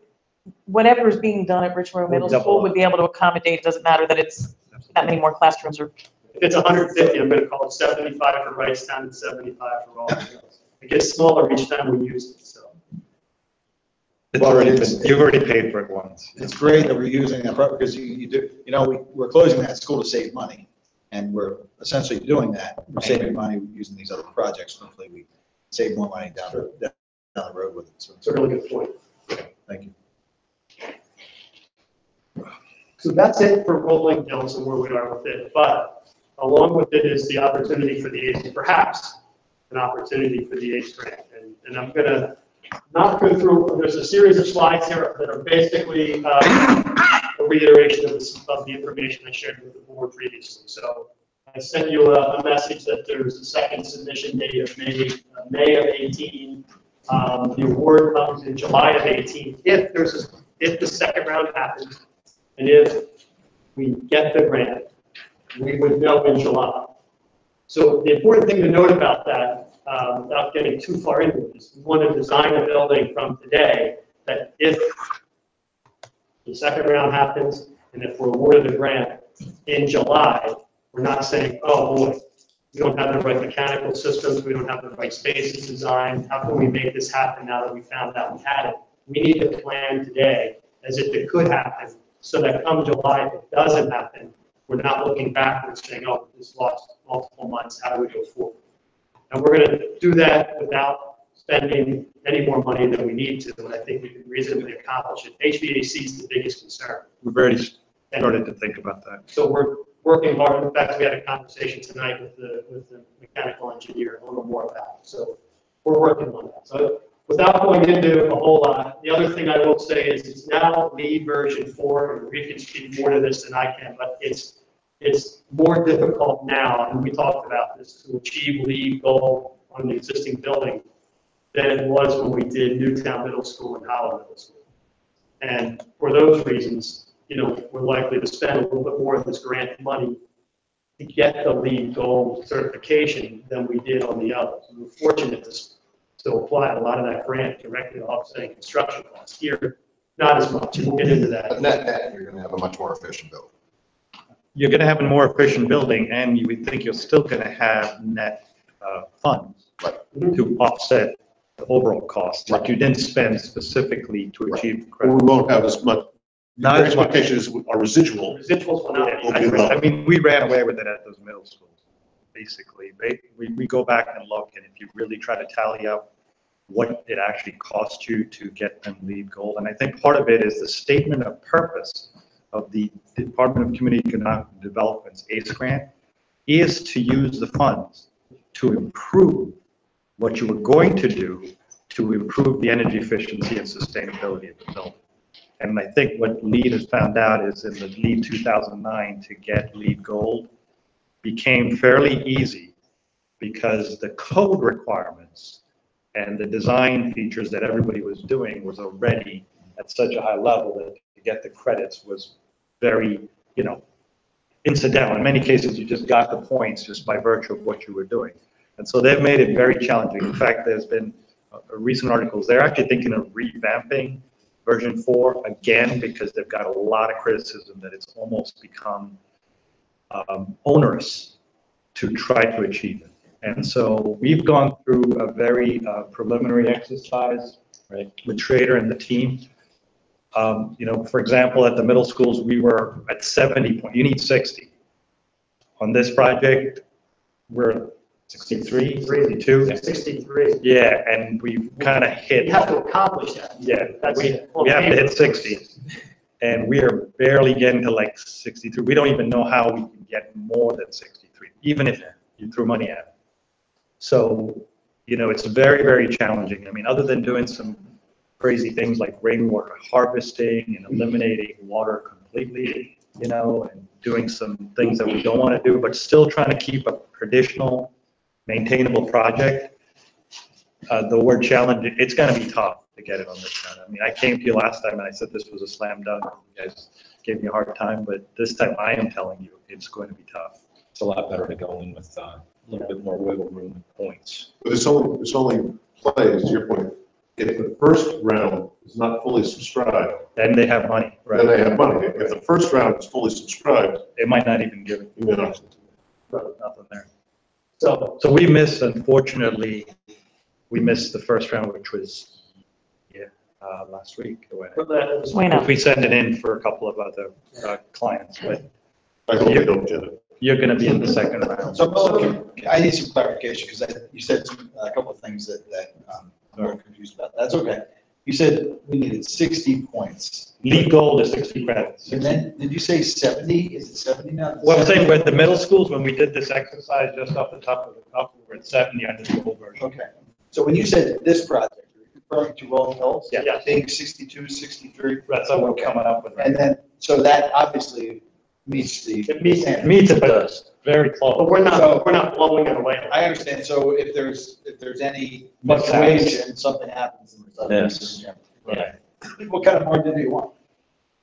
whatever is being done at Richboro Middle School would be able to accommodate. It doesn't matter that it's that many more classrooms or. If it's 150, I'm going to call it 75 for Wrightstown and 75 for all the girls. It gets smaller each time we use it, so. You've already paid for it once. It's great that we're using that because you do, we're closing that school to save money. And we're essentially doing that. We're saving money using these other projects. Hopefully we save more money down the road with it. So It's a really good point. thank you. So that's it for Rolling Hills and where we are with it. But along with it is the opportunity for the ACE, perhaps an opportunity for the ACE grant. And I'm going to not go through, there's a series of slides here that are basically a reiteration of the information I shared with the board previously. So I sent you a message that there's a second submission date of May of 18. The award comes in July of 18. If the second round happens, and if we get the grant, we would know in July. So the important thing to note about that, without getting too far into it, is we want to design a building from today that if the second round happens, and if we're awarded the grant in July, we're not saying, oh boy, we don't have the right mechanical systems, we don't have the right spaces designed, how can we make this happen now that we found out we had it? We need to plan today as if it could happen, so that come July, if it doesn't happen, we're not looking backwards saying, oh, this lost multiple months, how do we go forward? And we're going to do that without spending any more money than we need to, and I think we can reasonably accomplish it. HVAC is the biggest concern. We've already started to think about that. So we're working hard. In fact, we had a conversation tonight with the mechanical engineer, a little more about it. So we're working on that. So without going into a whole lot, the other thing I will say is it's now LEED version 4, and Rick can speak more to this than I can, but it's more difficult now, and we talked about this, to achieve LEED goal on the existing building than it was when we did Newtown Middle School and Holland Middle School. And for those reasons, we're likely to spend a little bit more of this grant money to get the LEED gold certification than we did on the others. We were fortunate to apply a lot of that grant directly to offsetting construction costs. Here, not as much, and we'll get into that. But net, you're gonna have a much more efficient building. You're going to have a more efficient building, and you would think you're still going to have net funds to offset the overall cost that you didn't spend specifically to achieve We credit. won't have as much, Not the as much. expectation is our residual. Residuals will not be. I mean, we ran away with it at those middle schools, basically. We go back and look, and if you really try to tally up what it actually cost you to get them LEED gold, and I think part of it is the statement of purpose of the Department of Community Economic Development's ACE grant is to use the funds to improve what you were going to do to improve the energy efficiency and sustainability of the building. And I think what LEED has found out is in the LEED 2009 to get LEED gold became fairly easy because the code requirements and the design features that everybody was doing was already at such a high level that to get the credits was very, incidental. In many cases, you just got the points just by virtue of what you were doing. And so they've made it very challenging. In fact, there's been recent articles, they're actually thinking of revamping version 4 again because they've got a lot of criticism that it's almost become onerous to try to achieve it. And so we've gone through a very preliminary exercise, right, with Schrader and the team. For example, at the middle schools, we were at 70 points. You need 60. On this project, we're 63, 62. 63. Yeah, and we've kind of hit. You have to accomplish that. Yeah, That's we it. have to hit 60. And we are barely getting to like 63. We don't even know how we can get more than 63, even if you threw money at it. So, it's very, very challenging. I mean, other than doing some crazy things like rainwater harvesting and eliminating water completely, and doing some things that we don't want to do, but still trying to keep a traditional, maintainable project. The word challenge, it's going to be tough to get it on this one. I mean, I came to you last time and I said this was a slam dunk. You guys gave me a hard time, but this time I am telling you it's going to be tough. It's a lot better to go in with a little bit more wiggle room and points. But it's only plays, to your point, if the first round is not fully subscribed, Then they have money, then right? they have money. If the first round is fully subscribed, They might not even give it, you may not. nothing there. So we missed, unfortunately, the first round, which was, last week. or whatever. Bueno. If we send it in for a couple of other clients, but I hope they don't get it. you're going to be in the second round. So, I need some clarification, because you said a couple of things that I'm confused about. That's okay. You said we needed 60 points. LEED gold is 60 credits. And then, did you say 70? Is it 70 now? Well, I'm saying with the middle schools, when we did this exercise just off the top of the cuff, we were at 70 under the gold version. Okay. So when you said this project, you're referring to Rolling Hills? Yeah. Being 62, 63? That's what we're coming up with. And then, so that obviously meets the. It meets- standard. Meets it, but very close. But we're not blowing it away. I understand. So if there's any Must fluctuation, something happens. Yes. Yeah. What kind of margin do you want?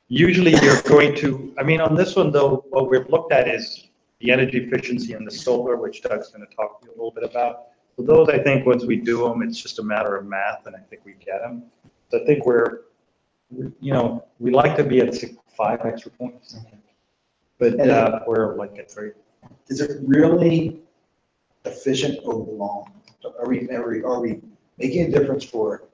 Usually you're going to, I mean, on this one though, what we've looked at is the energy efficiency and the solar, which Doug's going to talk to you a little bit about. So those, I think, once we do them, it's just a matter of math, and I think we get them. So I think we like to be at 5 extra points, but we're like at 3. Is it really efficient over the long? Are we making a difference for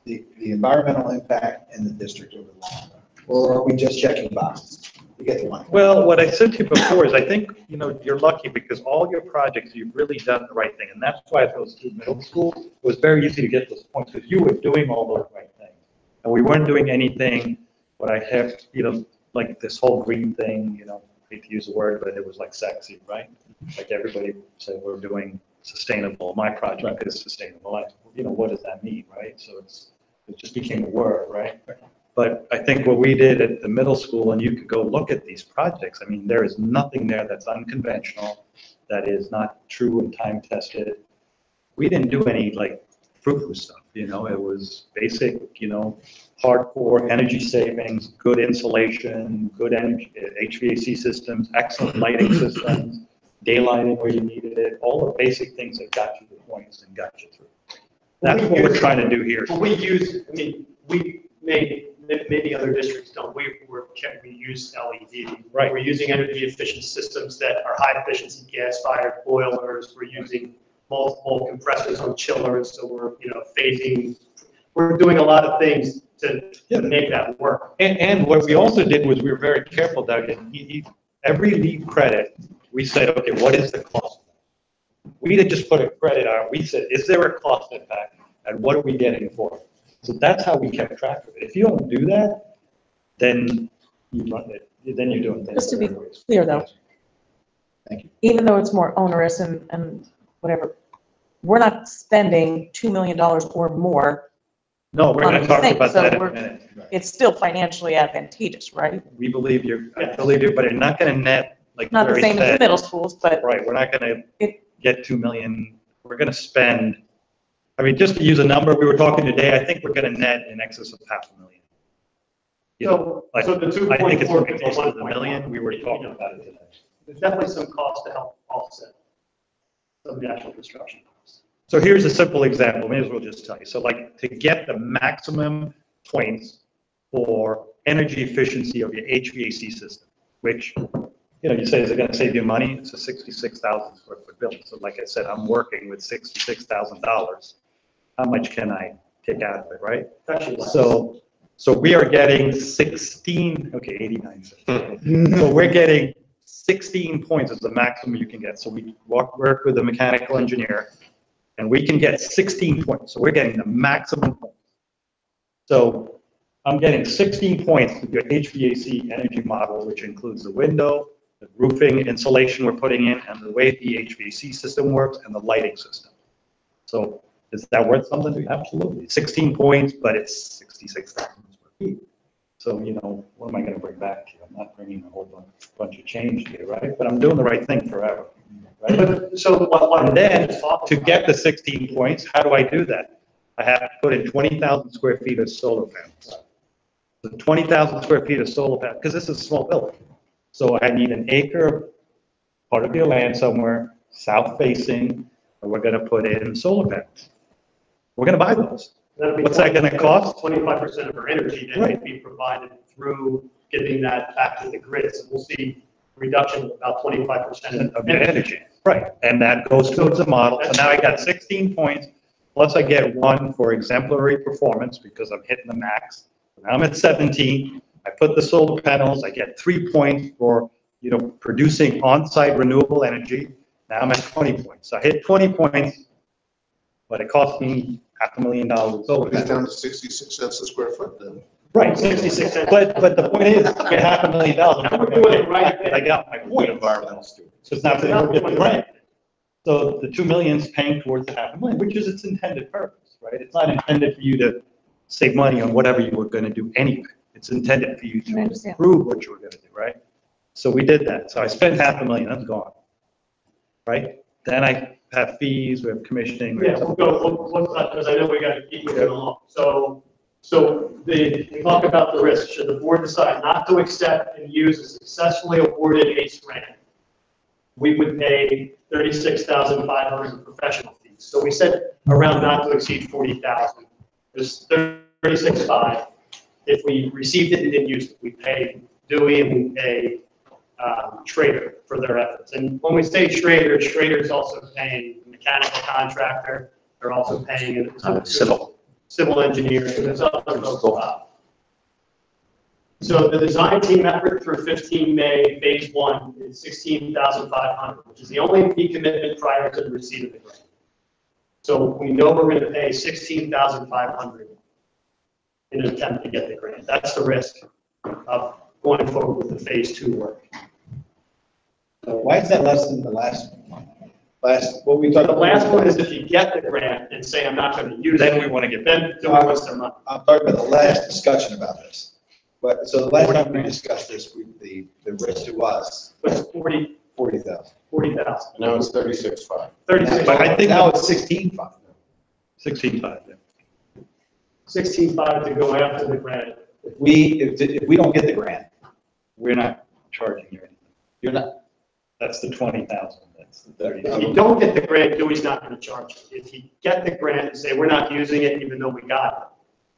the environmental impact in the district over the long run? Or are we just checking boxes to get the money? Well, what I said to you before is I think, you're lucky because all your projects, you've really done the right thing. And that's why at those 2 middle schools, it was very easy to get those points because you were doing all those right things. And we weren't doing anything, what I have, like this whole green thing, I hate to use the word, but it was like sexy, right? Like everybody said we're doing sustainable, my project is sustainable. What does that mean, right? So it just became a word, right? But I think what we did at the middle school, and you could go look at these projects, I mean, there is nothing there that's unconventional, that is not true and time tested. We didn't do any like frou-frou stuff, it was basic, hardcore energy savings, good insulation, good energy, HVAC systems, excellent lighting systems, daylighting where you needed it, all the basic things that got you the points and got you through. That's what we're trying to do here. Well, maybe other districts don't. We use LED. Right. We're using energy efficient systems that are high efficiency gas fired boilers. We're using multiple compressors on chillers. So we're, we're doing a lot of things to make that work. And what we also did was we were very careful, Doug, every LEED credit, we said, okay, what is the cost? We didn't just put a credit on, we said, is there a cost impact and what are we getting for it? So that's how we kept track of it. If you don't do that, then you run it, then you're doing things. Just to be clear though. Thank you. Even though it's more onerous and whatever, we're not spending $2 million or more. No, we're going to talk about that in a minute. It's still financially advantageous, right? We believe I believe you, but you're not going to net, like Not the Barry same as the said. middle schools, but Right, we're not going to get 2 million. We're going to spend, just to use a number, we were talking today, I think we're going to net in excess of $500,000. So the 2.4 I think it's going to be could be close to the 1.1. million. We were talking about it today. There's definitely some cost to help offset some of the actual construction costs. So here's a simple example, may as well just tell you. So like to get the maximum points for energy efficiency of your HVAC system, which, you say, is it going to save you money? It's a 66,000 square foot building. So like I said, I'm working with $66,000. How much can I take out of it, right? Actually, less. So we are getting 89 cents. So we're getting 16 points is the maximum you can get. So we work with a mechanical engineer and we can get 16 points. So we're getting the maximum points. So I'm getting 16 points to your HVAC energy model, which includes the window, the roofing insulation we're putting in, and the way the HVAC system works and the lighting system. So is that worth something to you? Absolutely. 16 points, but it's 66,000 square feet. So, what am I going to bring back to you? I'm not bringing a whole bunch of change here, right? But I'm doing the right thing forever, right? And then to get the 16 points, how do I do that? I have to put in 20,000 square feet of solar panels. So 20,000 square feet of solar panels, because this is a small building. So I need an acre, part of your land somewhere, south facing, and we're going to put in solar panels. We're going to buy those. What's that going to cost? 25% of our energy that can be provided through getting that back to the grid. So we'll see a reduction of about 25% of your energy. Right, and that goes towards the model. So now I got 16 points, plus I get 1 for exemplary performance because I'm hitting the max. Now I'm at 17. I put the solar panels, I get 3 points for, producing on-site renewable energy. Now I'm at 20 points. So I hit 20 points, but it cost me $500,000 solar It's panels. down to 66 cents a square foot then. Right, 66 cents. But the point is, I get $500,000. We're doing it right. I got my point. Environmental steward. So it's not going to get the grant. So the 2 million is paying towards the $500,000, which is its intended purpose, right? It's not intended for you to save money on whatever you were going to do anyway. It's intended for you I to understand. improve what you were going to do, right? So we did that. So I spent $500,000, that's gone, right? Then I have fees, we have commissioning. we have- Yeah, we'll go, because I know we got to keep moving along. So we talk about the risk. Should the board decide not to accept and use a successfully awarded ACE grant, we would pay $36,500 in professional fees. So we said around not to exceed $40,000. There's $36,500. If we received it and didn't use it, we pay Dewey and we pay Schrader for their efforts. And when we say Schrader, Schrader's also paying the mechanical contractor. They're also paying civil engineers. So there's other folks involved. So the design team effort through 15 May, phase 1 is $16,500, which is the only fee commitment prior to the receipt of the grant. So we know we're going to pay $16,500 in an attempt to get the grant. That's the risk of going forward with the phase 2 work. So why is that less than the last one? what we So talked. the last one is if you get the grant and say, I'm not going to use it. Then we want to get. Then do it with some money. I'm talking about the last discussion about this. But, so the last time we discussed this, the risk to us, Was 40,000. 40,000. Now it's 36.5. 36. But I think Now it's 16.5. 16.5, yeah. 16.5 to go after the grant. If we don't get the grant, We're not charging you anything. you're not, That's the 20,000, that's the 30. If you don't get the grant, Dewey's not going to charge you. If you get the grant and say, we're not using it even though we got it,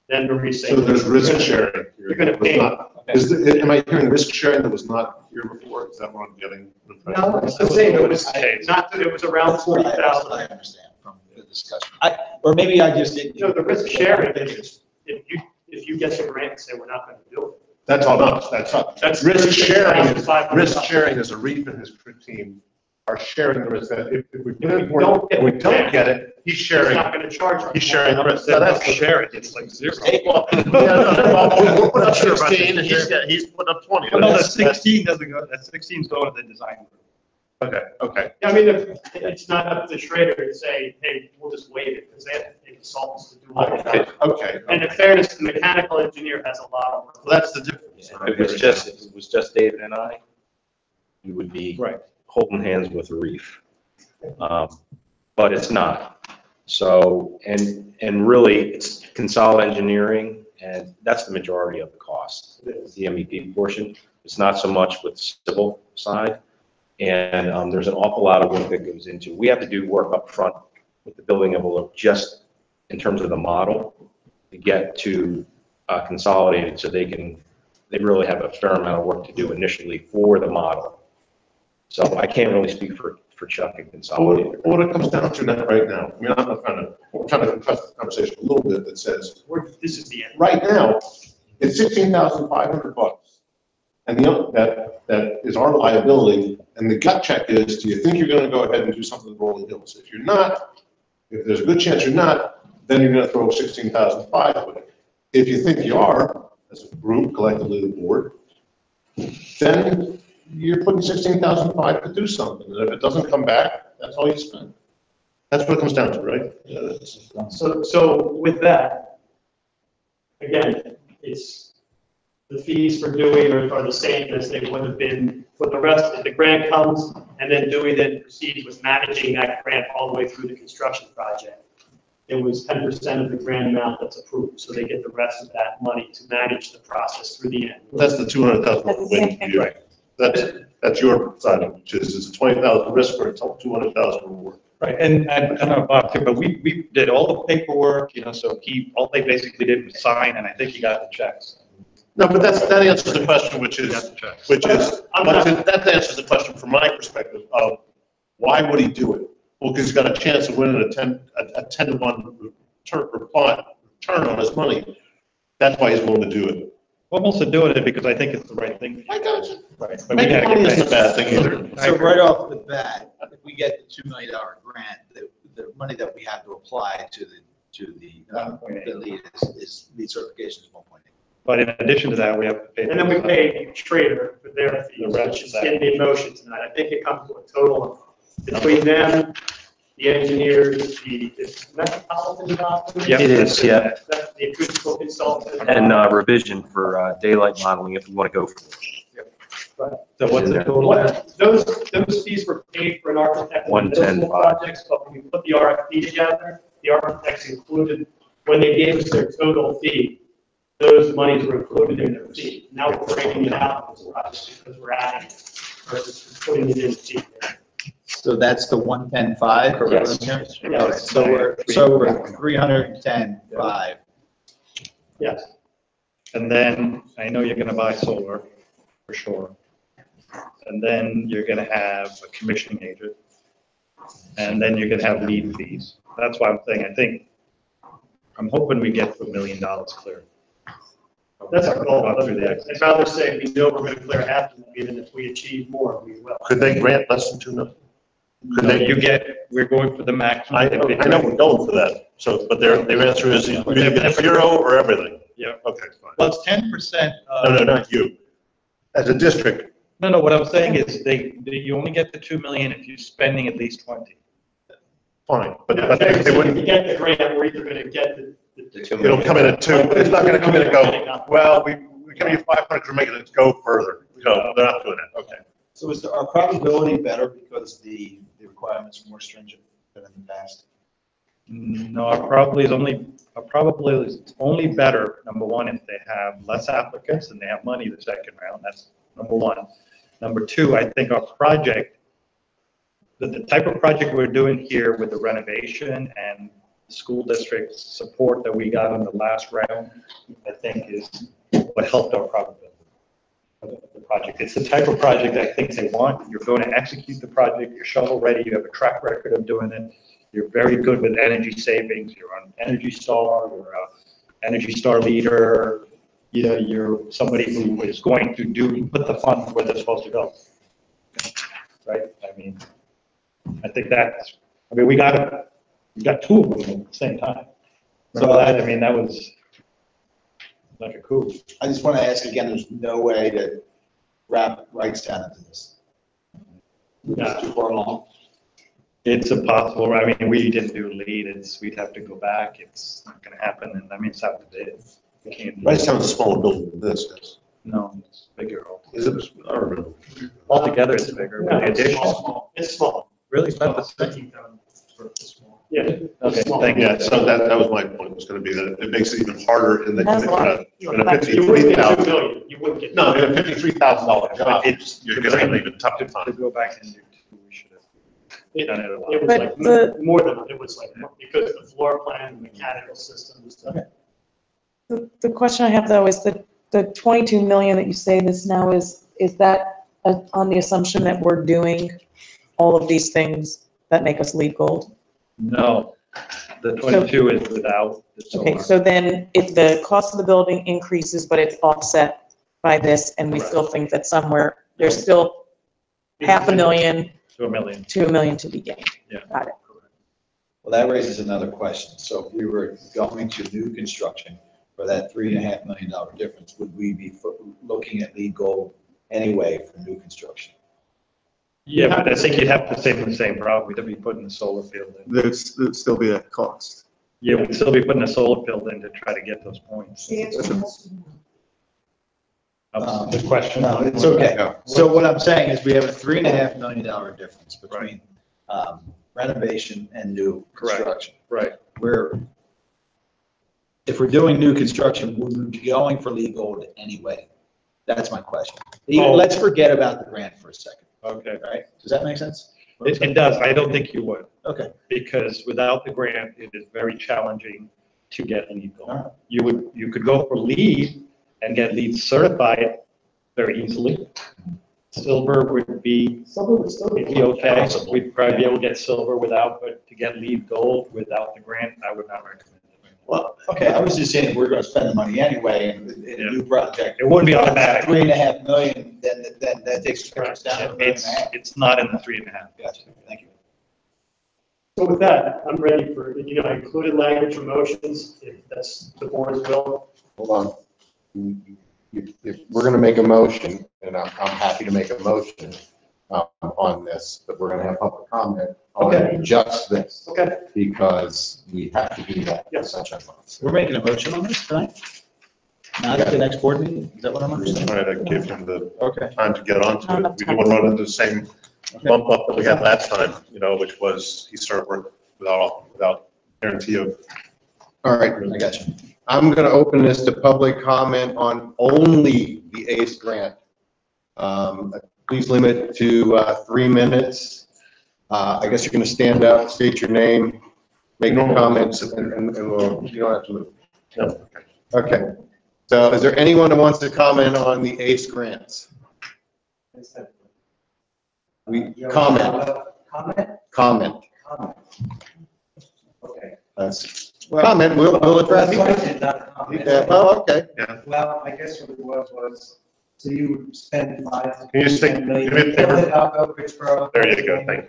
then we're saying. So there's risk sharing. You're going to pay. Am I hearing risk sharing that was not here before? Is that what I'm getting? No, it's the same. It was not, it was around that's what I 40,000. understand from the discussion. Or maybe I just didn't. No, the risk sharing is if you get the grant and say, we're not going to do it. That's all us, that's us. That's Risk sharing, $36,500. risk sharing is a Reeve and his team are sharing the risk. That if we If we don't get we the don't grant, get it, he's He's sharing. not going to charge you. He's sharing the risk. So So that's that's sharing, it's like zero. Well, yeah, no, we'll put up 16 and he's put up 20. Well, no, the That's- 16 doesn't go, that 16's going to the design group. Okay, okay. I mean, it's not up to Schrader to say, hey, we'll just waive it, because they have to pay consultants to do all of Okay, that. okay. And in fairness, the mechanical engineer has a lot of work. Well, that's the difference. If it was just David and I, we would be Right. holding hands with a reef. But it's not. So, and really, it's Consol Engineering, and that's the majority of the cost, the MEP portion. It's not so much with the civil side. And there's an awful lot of work that goes into, we have to do work up front with the building envelope, just in terms of the model, to get to Consolidated, so they really have a fair amount of work to do initially for the model. So I can't really speak for Chuck and Consolidated. What it comes down to now, right now, I mean, we're trying to compress the conversation a little bit that says, This is the end. right now, it's $16,500. And that is our liability, and the gut check is, do you think you're gonna go ahead and do something with Rolling Hills? If you're not, if there's a good chance you're not, then you're gonna throw 16,500 at it. If you think you are, as a group, collectively the board, then you're putting 16,500 to do something, and if it doesn't come back, that's all you spend. That's what it comes down to, right? Yeah, that's- So with that, again, it's, the fees for Dewey are the same as they would have been for the rest. If the grant comes, and then Dewey then proceeds with managing that grant all the way through the construction project. It was 10% of the grant amount that's approved, so they get the rest of that money to manage the process through the end. That's the 200,000 That's the same win thing. view. That's your side of it, which is, it's a 20,000 risk for a 200,000 reward. Right, and I don't know, Bob, too, but we did all the paperwork, so all they basically did was sign, and I think he got the checks. No, but that answers the question, which is, that answers the question from my perspective of, why would he do it? Well, because he's got a chance of winning a 10-to-1 return on his money. That's why he's willing to do it. Well, I'm also doing it because I think it's the right thing. I got you. Right. But we Making gotta money get isn't a bad thing either. So right off the bat, if we get the $2 million grant, the money that we have to apply to the lead is lead certification is 1.8. But in addition to that, we have to pay. And then we pay Schrader for their fees, which is in the motion tonight. I think it comes to a total of, between them, the engineers, the metropolitan document. It is, yeah. The acoustical consultant. And revision for daylight modeling if we want to go for it. So what's the total? Those fees were paid for an architect. in the 110. municipal projects, but when we put the RFP together, the architects included, when they gave us their total fee, those monies were included in their fee. Now we're breaking it out as projects because we're adding it versus putting it in the fee. So that's the 110.5? Yes. Okay, so we're 310.5. Yes. And then I know you're gonna buy solar, for sure. And then you're gonna have a commissioning agent. And then you're gonna have lead fees. That's why I'm saying, I'm hoping we get to $1 million clear. That's our goal. Not through the I'd rather say we know we're going to clear half of it, and if we achieve more, we will. Could they grant less than 2 million? Could they? We're going for the maximum. I know we're going for that, so, but their answer is, you're gonna get zero or everything? Yeah. Okay, fine. Well, it's 10%. No, not you. As a district, No, what I'm saying is you only get the 2 million if you're spending at least 20. fine, but Yeah, but they if wouldn't, you get the grant, we're either gonna get the. it'll come in at 2, it's not gonna come in and go, well, we give you 500 to make it go further. No, they're not doing it, okay. So is our probability better because the requirements are more stringent than in the past? No, our probably is only better, number one, if they have less applicants and they have money the second round, that's number one. Number two, I think our project, the type of project we're doing here with the renovation and school district support that we got in the last round, I think is what helped our probability of the project. It's the type of project I think they want. You're going to execute the project, you're shovel ready, you have a track record of doing it. You're very good with energy savings. You're on Energy Star, you're a Energy Star leader. You know, you're somebody who is going to put the funds where they're supposed to go. Right? I mean, we got two of them at the same time. So that, I mean, that was like a coup. I just want to ask again, there's no way to wrap Wrightstown into this? No. Too far along? It's impossible. I mean, we didn't do lead. We'd have to go back. It's not gonna happen. And I mean, it's out to bid. We can't do Right, it. sounds a smaller building than this is. No, it's bigger. Is it? I don't remember. Altogether, it's bigger. No, With the it's addition, small. It's small. really, it's not the same. Yeah. Okay, it's small. thank you. Yeah, so that was my point, was gonna be that it makes it even harder in the, That's a lot. in a You wouldn't get 2 $53,000. million, you wouldn't get. No, in a $53,000 job, It's- you're gonna have even tough to To find. go back and do two, we should have done it a lot. It was But like the- more than, it was like, because the floor plan, the mechanical system and stuff. The question I have though is the 22 million that you say this now is that on the assumption that we're doing all of these things that make us LEED Gold? No, the 22 is without the Okay, solar. so then if the cost of the building increases, but it's offset by this, and we still think that somewhere, there's still $500,000 To $1 million. to $1 million to be gained. Yeah. Got it. Well, that raises another question. So if we were going to new construction for that $3.5 million difference, would we be looking at LEED Gold anyway for new construction? Yeah, but I think you'd have to stay in the same route. We'd be putting the solar field in. There'd still be that cost. Yeah, we'd still be putting a solar field in to try to get those points. The question. No, it's okay. So what I'm saying is we have a $3.5 million difference between renovation and new Correct. construction. Right. If we're doing new construction, would we be going for LEED Gold anyway? That's my question. Let's forget about the grant for a second. Okay. All right, does that make sense? It does. I don't think you would. Okay. Because without the grant, it is very challenging to get LEED All Gold. right. You could go for LEED and get LEED certified very easily. Silver would be okay. We'd probably be able to get silver without, but to get LEED Gold without the grant, I would not recommend it. Well, okay, I was just saying, if we're gonna spend the money anyway in a new project. It wouldn't be automatic. $3.5 million, then that takes us down to $1.5 million. It's not in the 3.5. Gotcha, thank you. So with that, I'm ready for, I included language for motions, if that's the board's will. Hold on. If we're gonna make a motion, and I'm happy to make a motion on this, but we're gonna have public comment Okay. on just this, Okay. because we have to do that. Yes. Such a month. We're making a motion on this tonight? Not at the next board meeting? Is that what I'm understanding? Try to give him the Okay. time to get onto it. We don't want to run into the same bump up that we had last time, which was he started work without guarantee of. All right, I got you. I'm gonna open this to public comment on only the ACE grant. Please limit it to 3 minutes. I guess you're gonna stand up, state your name, make no comments, and you don't have to move. No. Okay, so is there anyone who wants to comment on the ACE grants? Comment. Comment. Okay. Comment, we'll address it. Question, not comment. Yeah, well, okay. Well, I guess what it was, so you would spend $5 Can you to just take- $10 million. give me a paper? Philadelphia, Pittsburgh. There you go, thank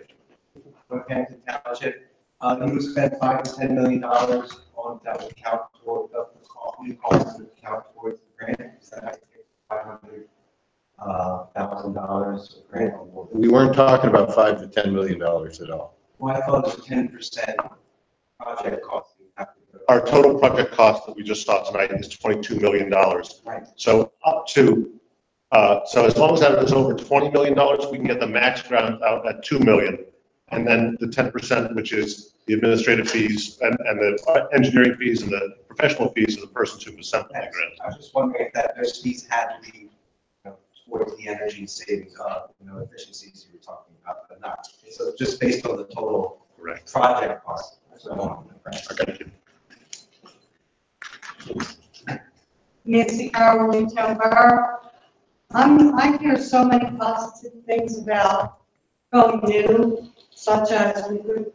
you. Northampton Township, you would spend $5 to $10 million on that would count toward the cost would count towards the grant. Is that $500,000 of grant award? We weren't talking about $5 to $10 million at all. Well, I thought it was 10% project cost. You have to go. Our total project cost that we just saw tonight is $22 million. Right. So up to, so as long as that is over $20 million, we can get the max grant out at $2 million. And then the 10%, which is the administrative fees and the engineering fees and the professional fees of the persons who assembled the grant. I was just wondering if those fees had to be, you know, towards the energy savings, efficiencies you were talking about, but not. So just based on the total Correct. project cost. That's what I wanted to know. Okay. Nancy Carroll, Town Borough. I hear so many positive things about going new, such as we could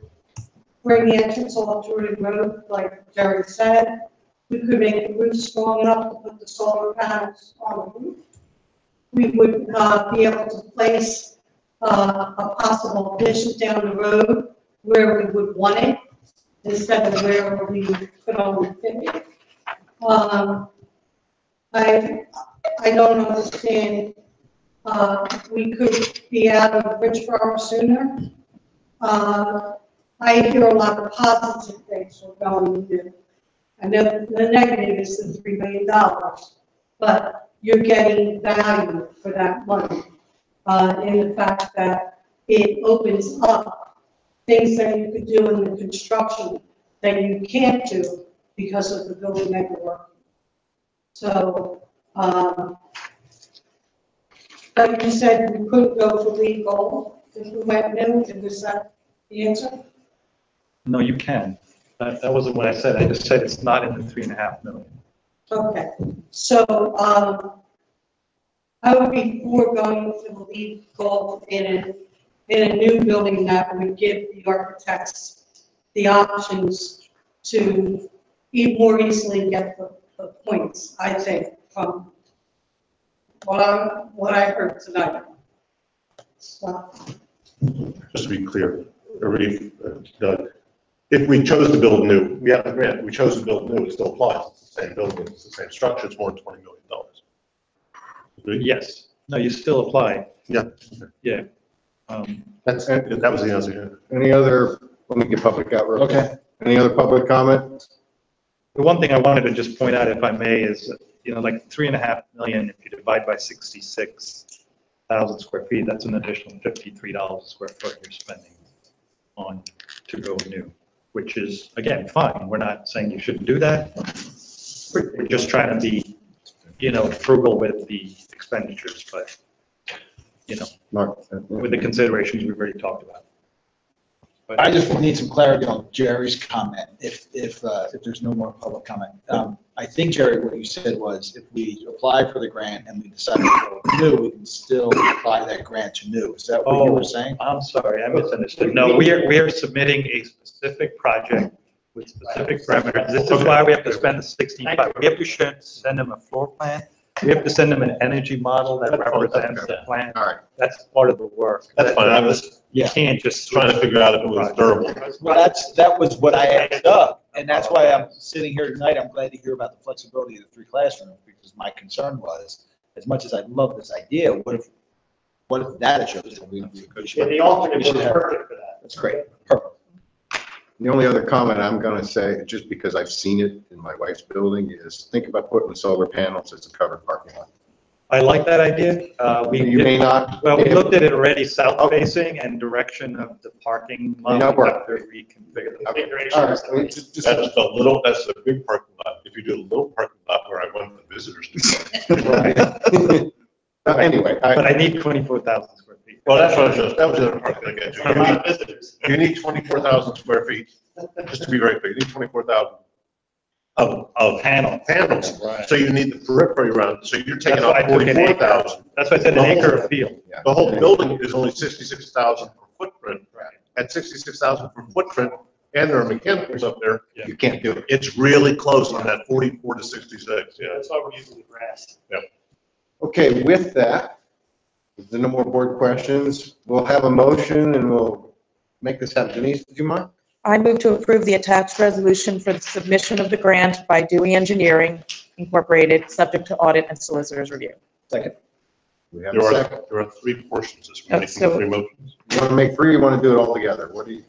bring the entrance off Jordan Road, like Jerry said. We could make the roof strong enough to put the solar panels on the roof. We would be able to place a possible addition down the road where we would want it, instead of where we could only fit it. I don't understand, we could be out of Richborough sooner. I hear a lot of positive things for going to do. I know the negative is the $3 million, but you're getting value for that money. In the fact that it opens up things that you could do in the construction that you can't do because of the building that you're working. So, like you said, we could go for lead gold if we went new. Was that the answer? No, you can. That wasn't what I said. I just said it's not in the 3.5 million. Okay, so, I would be for going for the lead gold in a new building that would give the architects the options to more easily get the points, I think, from what I heard tonight. So, Just to be clear, everybody, Doug, if we chose to build new, we have the grant, we chose to build new, it still applies. It's the same building, it's the same structure, it's more than $20 million. Agreed? Yes. No, you still apply. Yeah. Yeah. That was the answer. Any other, let me get public out real quick. Okay. Any other public comment? The one thing I wanted to just point out, if I may, is, you know, like 3.5 million, if you divide by 66,000 square feet, that's an additional $53 a square foot you're spending on to go new, which is, again, fine. We're not saying you shouldn't do that. We're just trying to be, you know, frugal with the expenditures, but, you know, Mark? with the considerations we've already talked about. But I just need some clarity on Jerry's comment, if there's no more public comment. I think, Jerry, what you said was if we apply for the grant and we decide to go new, we can still apply that grant to new. Is that what you were saying? I'm sorry, I misunderstood. No, we are submitting a specific project with specific parameters. This is why we have to spend the 65. We have to send them a floor plan. We have to send them an energy model that represents the plan. All right. That's part of the work. That's fine, I was You can't just. trying to figure out if it was durable. Well, that was what I asked Doug, and that's why I'm sitting here tonight. I'm glad to hear about the flexibility of the 3 classrooms, because my concern was, as much as I love this idea, what if that is just. Yeah, the alternate was perfect for that. That's great, perfect. The only other comment I'm gonna say, just because I've seen it in my wife's building, is think about putting solar panels as a covered parking lot. I like that idea. You may not. Well, we looked at it already, south facing and direction of the parking lot. May not work. We have to reconfigure the Okay. configuration. All right. Just- That's that's the big parking lot. If you do a little parking lot where I want the visitors to go. Anyway, But I need 24,000 square feet. Well, that was the other part that I get to. You need 24,000 square feet, just to be very clear, you need 24,000 of panels. Right. So you need the periphery around, so you're taking That's why I out took an acre. 44,000. That's why I said an acre of field. The whole building is only 66,000 per footprint. At 66,000 per footprint, and there are mechanicals up there, you can't do it. it's really close on that 44 to 66, yeah. That's why we're using the grass. Okay, with that, if there are no more board questions, we'll have a motion and we'll make this happen. Denise, do you mind? I move to approve the attached resolution for the submission of the grant by Dewey Engineering Incorporated, subject to audit and solicitor's review. Second. We have There a are, second. there are 3 portions, this Oh, we're making so- 3 motions. You want to make 3, you want to do it all together? What do you?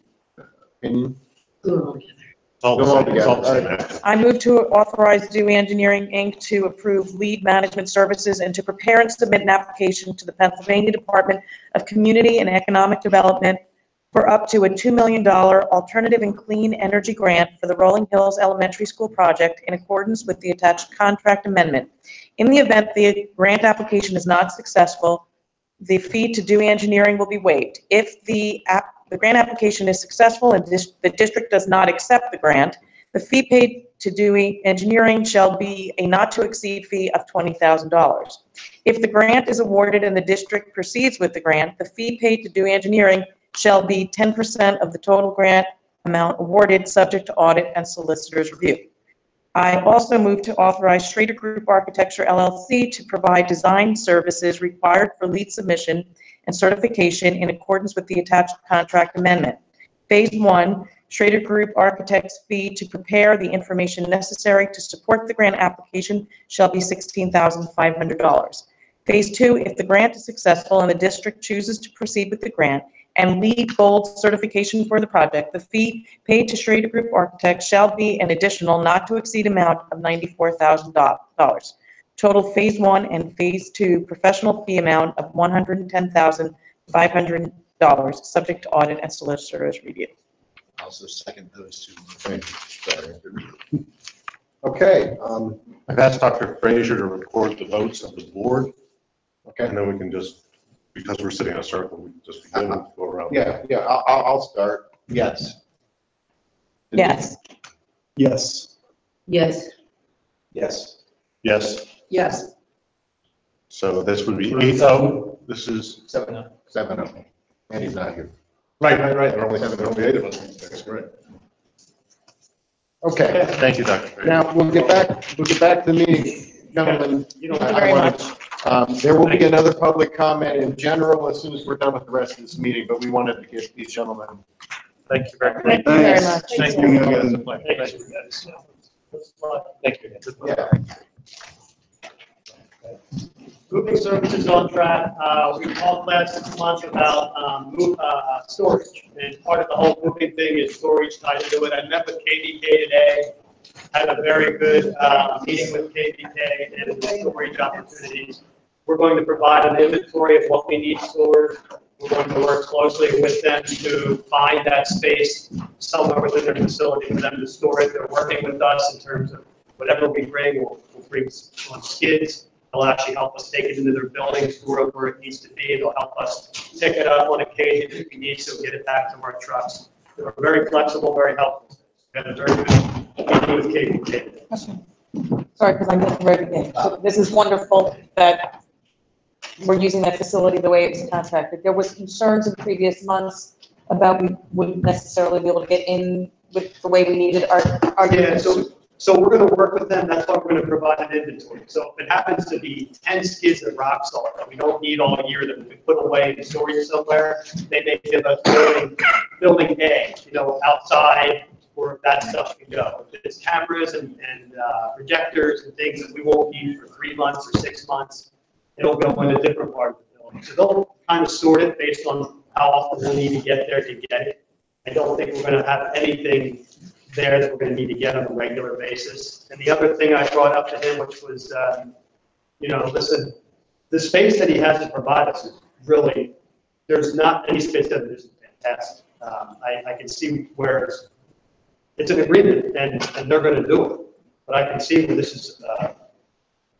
opinion? It's all Go on the same, it's all the same together. action. I move to authorize Dewey Engineering, Inc. to approve lead management services and to prepare and submit an application to the Pennsylvania Department of Community and Economic Development for up to a $2 million alternative and clean energy grant for the Rolling Hills Elementary School project in accordance with the attached contract amendment. In the event the grant application is not successful, the fee to Dewey Engineering will be waived. If the grant application is successful and the district does not accept the grant, the fee paid to Dewey Engineering shall be a not-to-exceed fee of $20,000. If the grant is awarded and the district proceeds with the grant, the fee paid to Dewey Engineering shall be 10% of the total grant amount awarded, subject to audit and solicitor's review. I also move to authorize Schrader Group Architecture LLC to provide design services required for lead submission and certification in accordance with the attached contract amendment. Phase 1, Schrader Group Architects fee to prepare the information necessary to support the grant application shall be $16,500. Phase 2, if the grant is successful and the district chooses to proceed with the grant and LEED Gold certification for the project, the fee paid to Schrader Group Architects shall be an additional not-to-exceed amount of $94,000. Total Phase 1 and Phase 2 professional fee amount of $110,500, subject to audit and solicitor's review. Also second those two. Okay, I've asked Dr. Frazier to record the votes of the board, okay. and then we can just, because we're sitting in a circle, we can just begin to go around. Yeah, I'll start. Yes. Yes. Yes. Yes. Yes. Yes, Yes. so this would be 8-0. This is, 7-0. And he's not here. right. There are only 8 of us. That's great. Okay, Thank you, Dr. Frazier. now we'll get back to the meeting. Gentlemen, You don't Thank you I very wanna- much. there will be another public comment in general as soon as we're done with the rest of this meeting, but we wanted to give these gentlemen. Thank you very much. Thank you very much. Thank you. Thank you. Yeah. Moving services on track. We talked last month about storage, and part of the whole moving thing is storage tied into it. I met with KVK today, had a very good meeting with KVK and the storage opportunities. We're going to provide an inventory of what we need stored. We're going to work closely with them to find that space somewhere within their facility for them to store it. They're working with us in terms of whatever we bring, we'll bring on skids. They'll actually help us take it into their building, store it where it needs to be. They'll help us pick it up on occasion if we need to, get it back to our trucks. They're very flexible, very helpful. We had a very good meeting with KVK. Sorry, because I missed the very beginning. So this is wonderful that we're using that facility the way it was contracted. There was concerns in previous months about we wouldn't necessarily be able to get in with the way we needed our. Yeah, so we're gonna work with them, that's why we're gonna provide an inventory. So if it happens to be 10 skids of rock salt that we don't need all year, that we can put away in storage somewhere, they may give us building A, outside where that stuff can go. If it's cameras and projectors and things that we won't need for 3 months or 6 months, it'll go in a different part of the building. So they'll kind of sort it based on how often we'll need to get there to get it. I don't think we're gonna have anything there that we're going to need to get on a regular basis. And the other thing I brought up to him, which was, listen, the space that he has to provide us is really, there's not any space that isn't fantastic. I can see where it's an agreement and they're going to do it, but I can see where this is,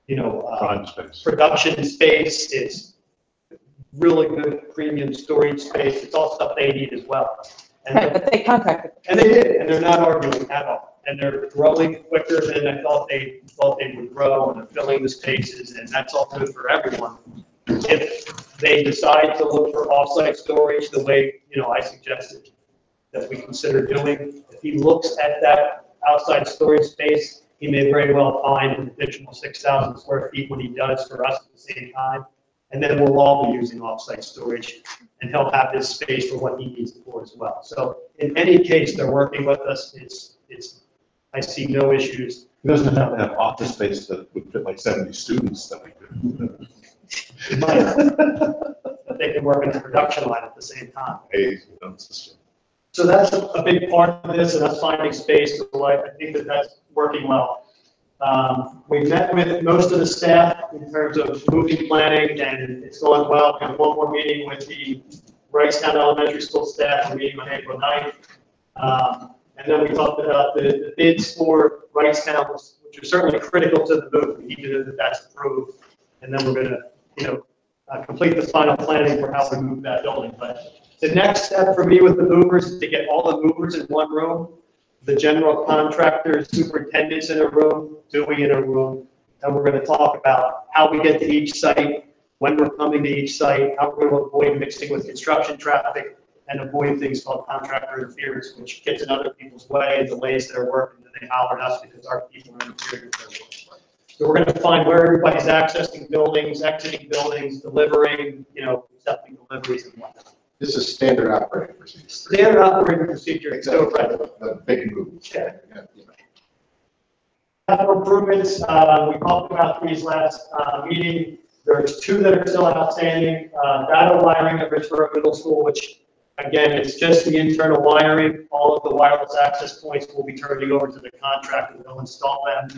Prime space. production space. It's really good premium storage space. It's all stuff they need as well. Right, but they contracted. And they did, and they're not arguing at all. And they're growing quicker than I thought they would grow, and they're filling the spaces, and that's all good for everyone. If they decide to look for off-site storage the way, I suggested that we consider doing, if he looks at that outside storage space, he may very well find an additional 6,000 square feet when he does for us at the same time. And then we'll all be using off-site storage, and he'll have this space for what he needs it for as well. So in any case, they're working with us. I see no issues. He doesn't have to have office space that would fit like 70 students that we could. But they can work in the production line at the same time. Hey, it's just- So that's a big part of this, and that's finding space. So I think that that's working well. We've met with most of the staff in terms of moving planning, and it's going well. We have one more meeting with the Wrightstown Elementary School staff, we're meeting on April 9th. And then we talked about the bids for Wrightstown, which are certainly critical to the move. We need to know that that's approved. And then we're gonna, complete the final planning for how we move that building. But the next step for me with the movers is to get all the movers in one room, the general contractors, superintendents in a room, Dewey in a room, and we're going to talk about how we get to each site, when we're coming to each site, how we're going to avoid mixing with construction traffic, and avoid things called contractor interference, which gets in other people's way and delays their work, and then they holler at us because our people are interfering with their work. So we're going to find where everybody's accessing buildings, exiting buildings, delivering, accepting deliveries and whatnot. This is standard operating procedure. Standard operating procedure. Exactly. The big move. Yeah. Capital improvements, we talked about these last meeting. There's 2 that are still outstanding. Data wiring at Richborough Middle School, which again, it's just the internal wiring. All of the wireless access points will be turning over to the contractor. They'll install them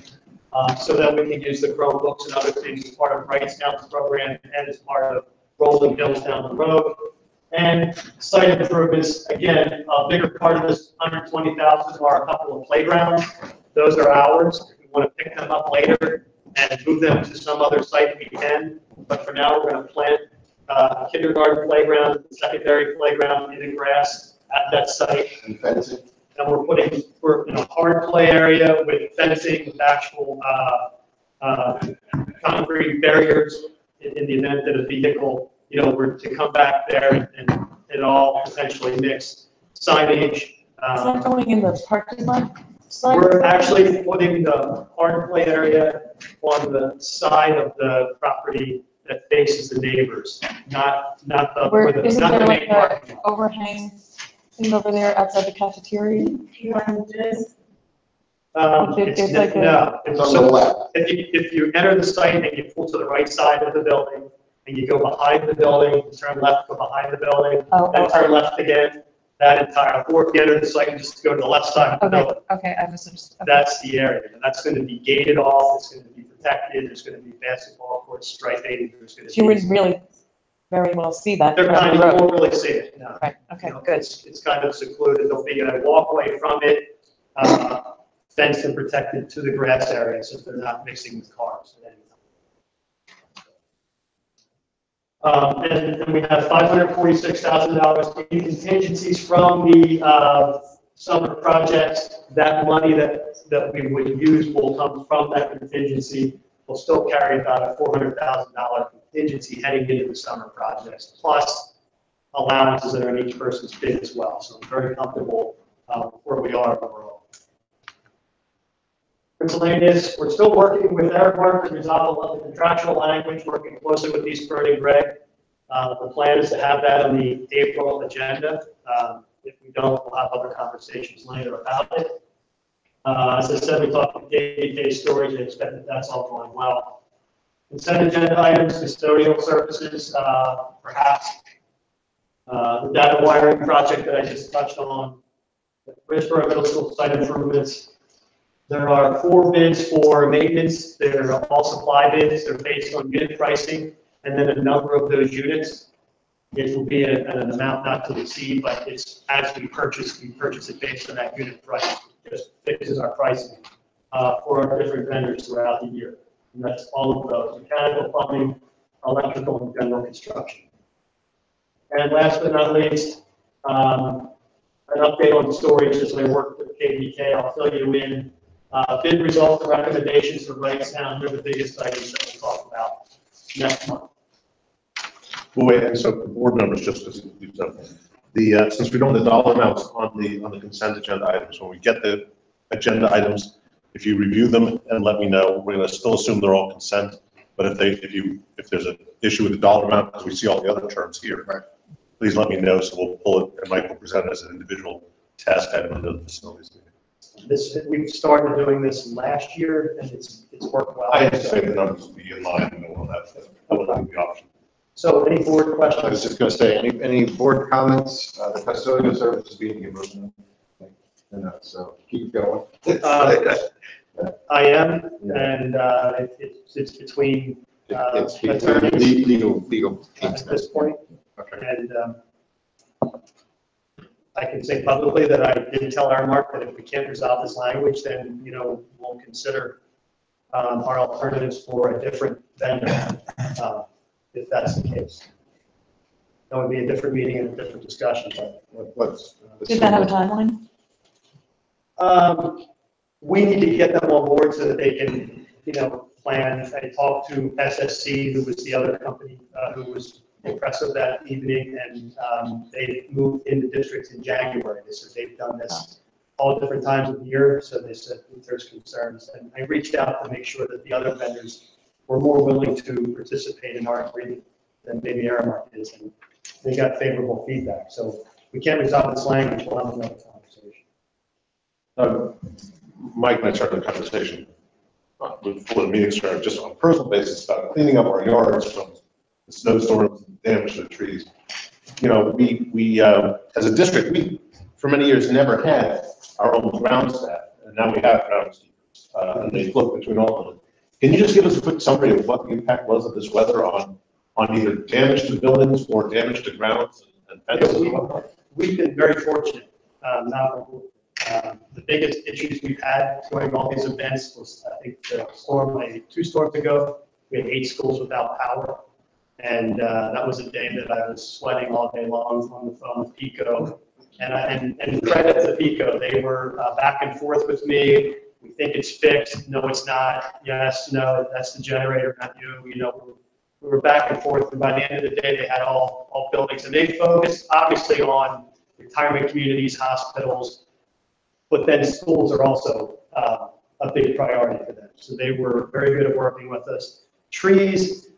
so that we can use the Chromebooks and other things as part of Wrightstown's program and as part of Rolling Hills down the road. And site improvements, again, a bigger part of this 120,000 are a couple of playgrounds. Those are ours. If we want to pick them up later and move them to some other site, we can. But for now, we're going to plant a kindergarten playground, secondary playground in the grass at that site. And fencing. And we're in a hard play area with fencing, with actual concrete barriers in the event that a vehicle were to come back there and it all potentially mix. Signage. Is that going in the parking lot? We're actually putting the hard play area on the side of the property that faces the neighbors, not the Isn't not there the like main a parking lot. overhang thing over there outside the cafeteria? It's like a- no, It's on the left. if you enter the site and you pull to the right side of the building and you go behind the building, turn left, go behind the building, then turn left again, that entire, or if you enter the site and just go to the left side of the building. Okay, I misunderstood. Okay. That's the area, and that's going to be gated off, it's going to be protected, there's going to be basketball courts, striping, there's going to be. So you wouldn't really very well see that They're from kind the of, you road. won't really see it, no. Right, okay, You know, good. It's kind of secluded, there'll be a walkway from it, fenced and protected to the grass area, so they're not mixing with cars at any time. And we have $546,000 in contingencies from the summer projects. That money that we would use will come from that contingency. We'll still carry about a $400,000 contingency heading into the summer projects, plus allowances that are in each person's bid as well. So I'm very comfortable where we are overall. Miscellaneous, we're still working with Eric Mark to resolve a lot of the contractual language, working closely with Eastburn and Greg. The plan is to have that on the April agenda. If we don't, we'll have other conversations later about it. As I said, we talked about day-to-day storage and expect that that's all going well. Consent agenda items, custodial services, perhaps. The data wiring project that I just touched on, the Richborough Middle School site improvements. There are 4 bids for maintenance. They're all supply bids. They're based on unit pricing, and then a number of those units. It will be an amount not to exceed, but it's as we purchase it based on that unit price. It just fixes our pricing for our different vendors throughout the year. And that's all of those: mechanical, plumbing, electrical, and general construction. And last but not least, an update on storage as I work with KVK. I'll fill you in. Bid results and recommendations for Wrightstown. They're the biggest items that we'll talk about next month. Well, wait, and so board members, just as you said, since we don't have the dollar amounts on the consent agenda items, when we get the agenda items, if you review them and let me know, we're going to still assume they're all consent. But if there's an issue with the dollar amount, because we see all the other terms here, right, please let me know, so we'll pull it and Mike will present it as an individual task item under the facilities meeting. We've started doing this last year, and it's worked well. I anticipate the numbers will be in line, and we'll have the option. So any board I was questions? just gonna say, any board comments? The custodial service is being given. So keep going. I am, Yeah. and it's between It's attorneys legal. at this point. Okay. And I can say publicly that I did tell Aramark that if we can't resolve this language, then, we'll consider our alternatives for a different vendor, if that's the case. That would be a different meeting and a different discussion, but. Did that have a timeline? We need to get them on board so that they can, plan. I talked to SSC, who was the other company, who was impressive that evening, and they moved into districts in January. They said they've done this all different times of the year, so they said if there's concerns. And I reached out to make sure that the other vendors were more willing to participate in our agreement than maybe Aramark is, and they got favorable feedback. So we can't resolve this language, we'll have another conversation. Mike and I started a conversation before the meeting started, just on a personal basis, about cleaning up our yards from the snowstorms and damage to the trees. We as a district, we for many years never had our own ground staff, and now we have ground keepers, and they float between all of them. Can you just give us a quick summary of what the impact was of this weather on either damage to buildings or damage to grounds and fences and whatnot? We've been very fortunate. The biggest issues we've had during all these events was, I think, the storm, like 2 storms ago, we had 8 schools without power. And that was a day that I was sweating all day long on the phone with PECO. And credit to PECO, they were back and forth with me. We think it's fixed. No, it's not. Yes, no, that's the generator, not you. We were back and forth. And by the end of the day, they had all buildings. And they focused, obviously, on retirement communities, hospitals, but then schools are also a big priority for them. So they were very good at working with us. Trees,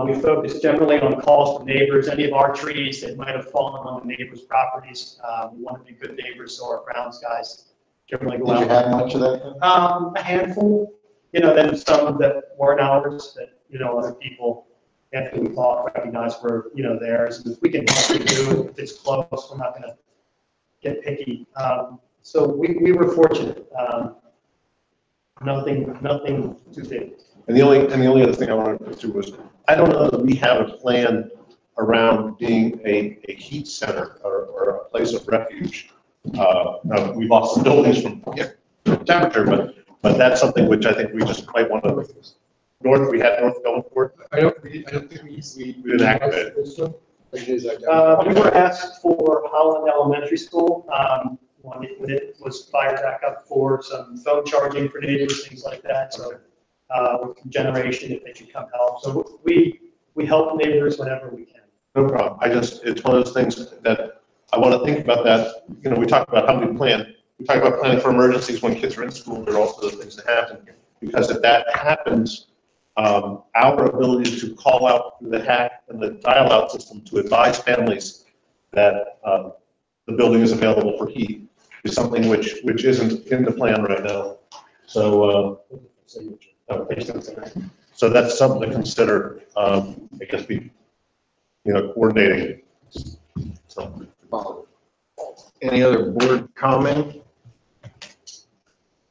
we focused generally on calls from neighbors. Any of our trees that might have fallen on the neighbors' properties, we want to be good neighbors, so our grounds guys generally go out. Did you have much of that? A handful, then some that weren't ours, that, other people, after we thought, recognized were, theirs. And if we can help you do it, if it's close, we're not going to get picky. So we were fortunate. Nothing too big. And the only other thing I wanted to put through was, I don't know that we have a plan around being a heat center or a place of refuge. We've lost some buildings from temperature, but that's something which I think we just might want to. We had North going for it. I don't think we didn't activate it. We were asked for Holland Elementary School, when it was fired back up for some phone charging for neighbors, things like that. So, with generation, if they could come help. So we help neighbors whenever we can. No problem. It's one of those things that I want to think about that. We talk about how we plan. We talk about planning for emergencies when kids are in school. There are also the things that happen. Because if that happens, our ability to call out through the hack and the dial-out system to advise families that the building is available for heat is something which isn't in the plan right now. So, so that's something to consider. I guess coordinating. So. Any other board comment?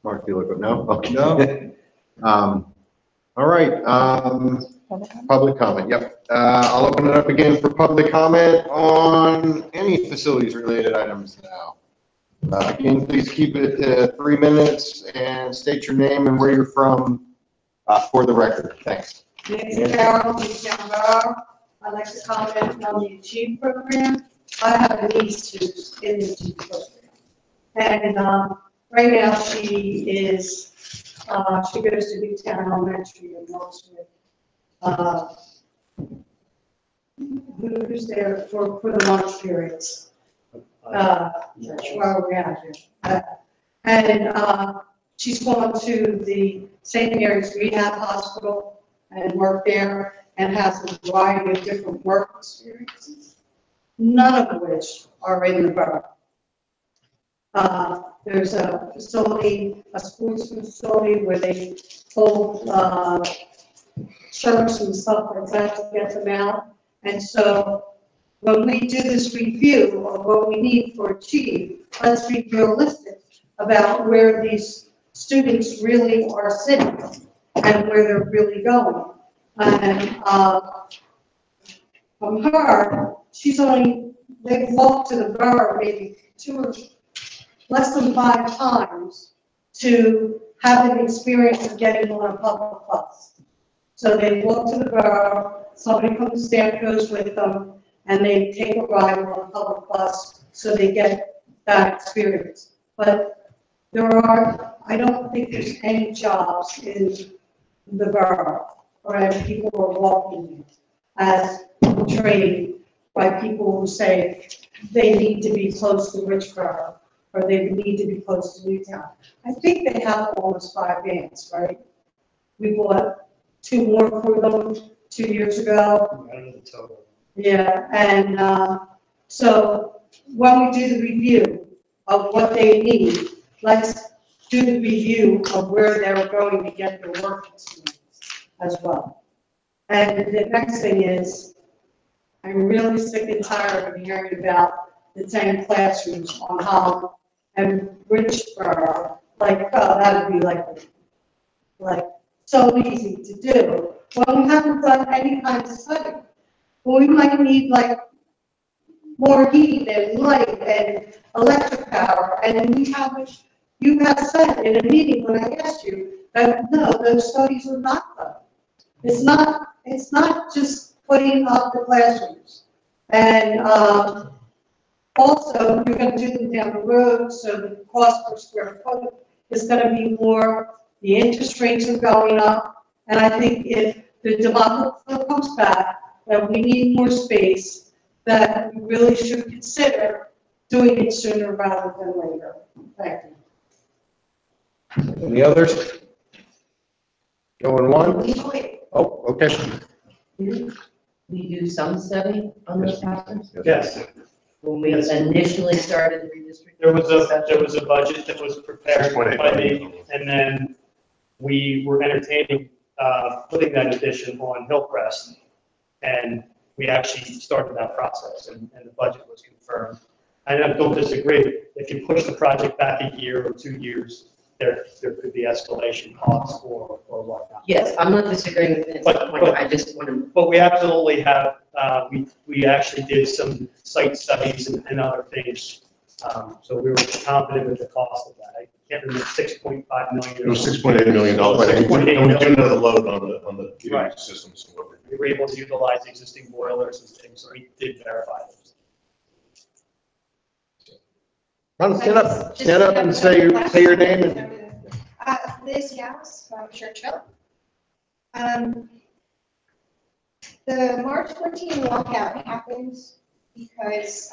Mark, you look, no? Okay. No. All right, public comment, yep. I'll open it up again for public comment on any facilities-related items now. Again, please keep it 3 minutes and state your name and where you're from for the record. Thanks. Nancy Carroll, I'd like to comment on the Achieve program. I have a niece who's in the Achieve program. And right now she goes to Newtown Elementary and works with, who's there for the lunch periods. While we're out here. And she's gone to the St. Mary's Rehab Hospital and worked there and has a variety of different work experiences, none of which are in the borough. There's a facility, a sports facility where they hold shirts and stuff like that to get them out. And so when we do this review of what we need for Achieve, let's be realistic about where these students really are sitting and where they're really going. And from her, they've walked to the borough maybe less than 5 times to have an experience of getting on a public bus. So they walk to the borough, somebody from the staff goes with them, and they take a ride on a public bus, so they get that experience. But I don't think there's any jobs in the borough where people are walking as trained by people who say they need to be close to Richborough, or they need to be close to Newtown. I think they have almost 5 vans, right? We bought 2 more for them 2 years ago. Yeah, and so when we do the review of what they need, let's do the review of where they're going to get their work experience as well. And the next thing is, I'm really sick and tired of hearing about the 10 classrooms on Holland and Richborough. Like, that would be like so easy to do. Well, we haven't done any kind of study. Well, we might need like more heat and light and electric power. And you have said in a meeting when I asked you that no, those studies are not done. It's not just putting up the classrooms. And also, you're going to do them down the road, so the cost per square foot is going to be more. The interest rates are going up. And I think if the developer comes back, that we need more space, that we really should consider doing it sooner rather than later. Thank you. Any others? Going once? Oh, okay. We do some study on those patterns? Yes. When we initially started the redistricting? There was a budget that was prepared by me, and then we were entertaining putting that addition on Hillcrest, and we actually started that process, and the budget was confirmed. And I don't disagree. If you push the project back a year or 2 years, there could be escalation costs or whatnot. Yes, I'm not disagreeing with it. I just want to. But we absolutely have, we actually did some site studies and other things. So we were confident with the cost of that. I can't remember, 6.5 million. It was $6.8 million. And we do know the load on the heating systems. And what we were able to utilize existing boilers and things, so we did verify those. Stand up and say your name. And Liz Yaus from Churchill. The March 14 walkout happened because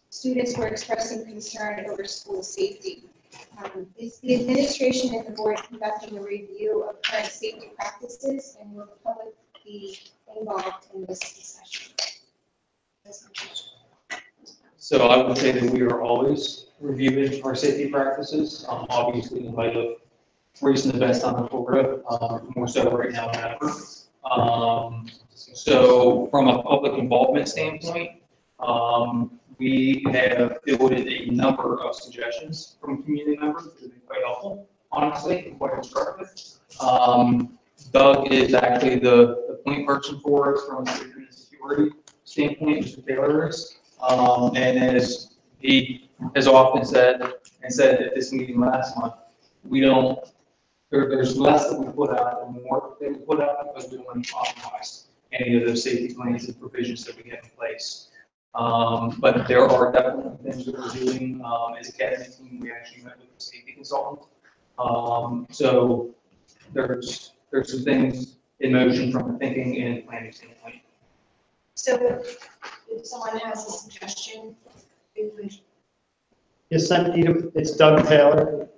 students were expressing concern over school safety. Is the administration and the board conducting a review of current safety practices, and will the public be involved in this discussion? So I would say that we are always reviewing our safety practices, obviously in light of recent events on the Florida, more so right now than ever. So from a public involvement standpoint, we have fielded a number of suggestions from community members that have been quite helpful, honestly, and quite instructive. Doug is actually the point person for us from a safety and security standpoint, Mr. Taylor is. And as he has often said, and said at this meeting last month, there's less that we put out and more that we put out because we don't want to compromise any of those safety plans and provisions that we have in place. But there are definitely things that we're doing. As a cabinet team, we actually met with the safety consultant. So there's some things in motion from a thinking and planning standpoint. So if someone has a suggestion, It's Doug Taylor.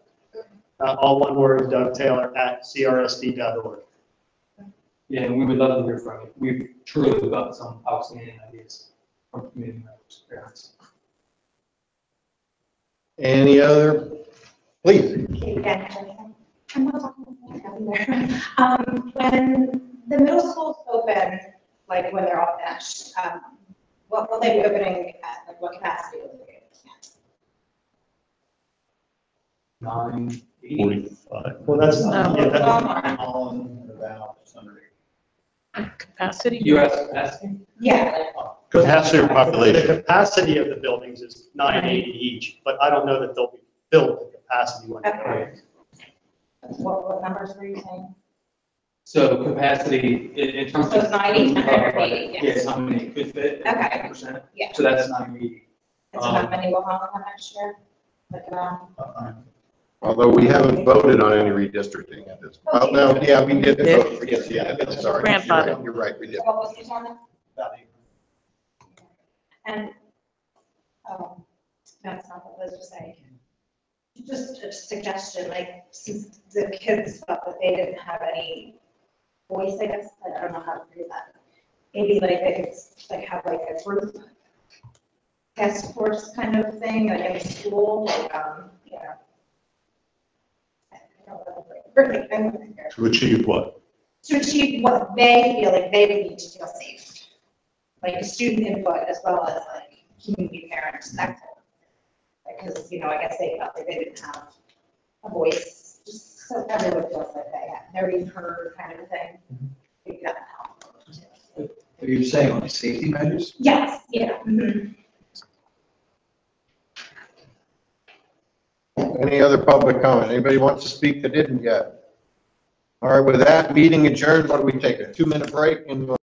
All one word, Doug Taylor @crsd.org. Yeah, and we would love to hear from you. We've truly got some outstanding ideas from community members, parents. Any other, please? I'm not talking about when the middle schools open, like when they're all finished? What will they be opening at, like what capacity will they be opening at? 9, 8. 45. Well, that's, No. yeah, that's. About, just under Capacity? US capacity? Yeah, Capacity or The population? capacity of the buildings is 980 each, but I don't know that they'll be filled to capacity when they're Okay. ready. what numbers were you saying? So capacity in terms So of. 90 to 180, yes. Yes, how many could fit? Okay. 10%. Yeah. So that's 980. And so how many will have next year? Like around? Although we haven't voted on any redistricting at this. Well, no, yeah, we did vote for, yes, yeah, sorry. Grandfather. You're right, we did. What was the time? about And, that's not what I was just saying. Just a suggestion, like, since the kids felt that they didn't have any voice, I guess, I don't know how to do that. Maybe like they could like have like a group task force kind of thing, like in the school, like, you know. I don't know, like, perfect thing. To achieve what? To achieve what they feel like they would need to feel safe. Like student input as well as like community parents, that kind of thing. Because, you know, I guess they felt like they didn't have a voice, just so everyone feels like they're being heard kind of thing. Maybe that would help. Are you saying on the safety measures? Yes, yeah. Mhm. Any other public comment? Anybody wants to speak that didn't yet? All right, with that, meeting adjourned. What do we take, a 2-minute break and we'll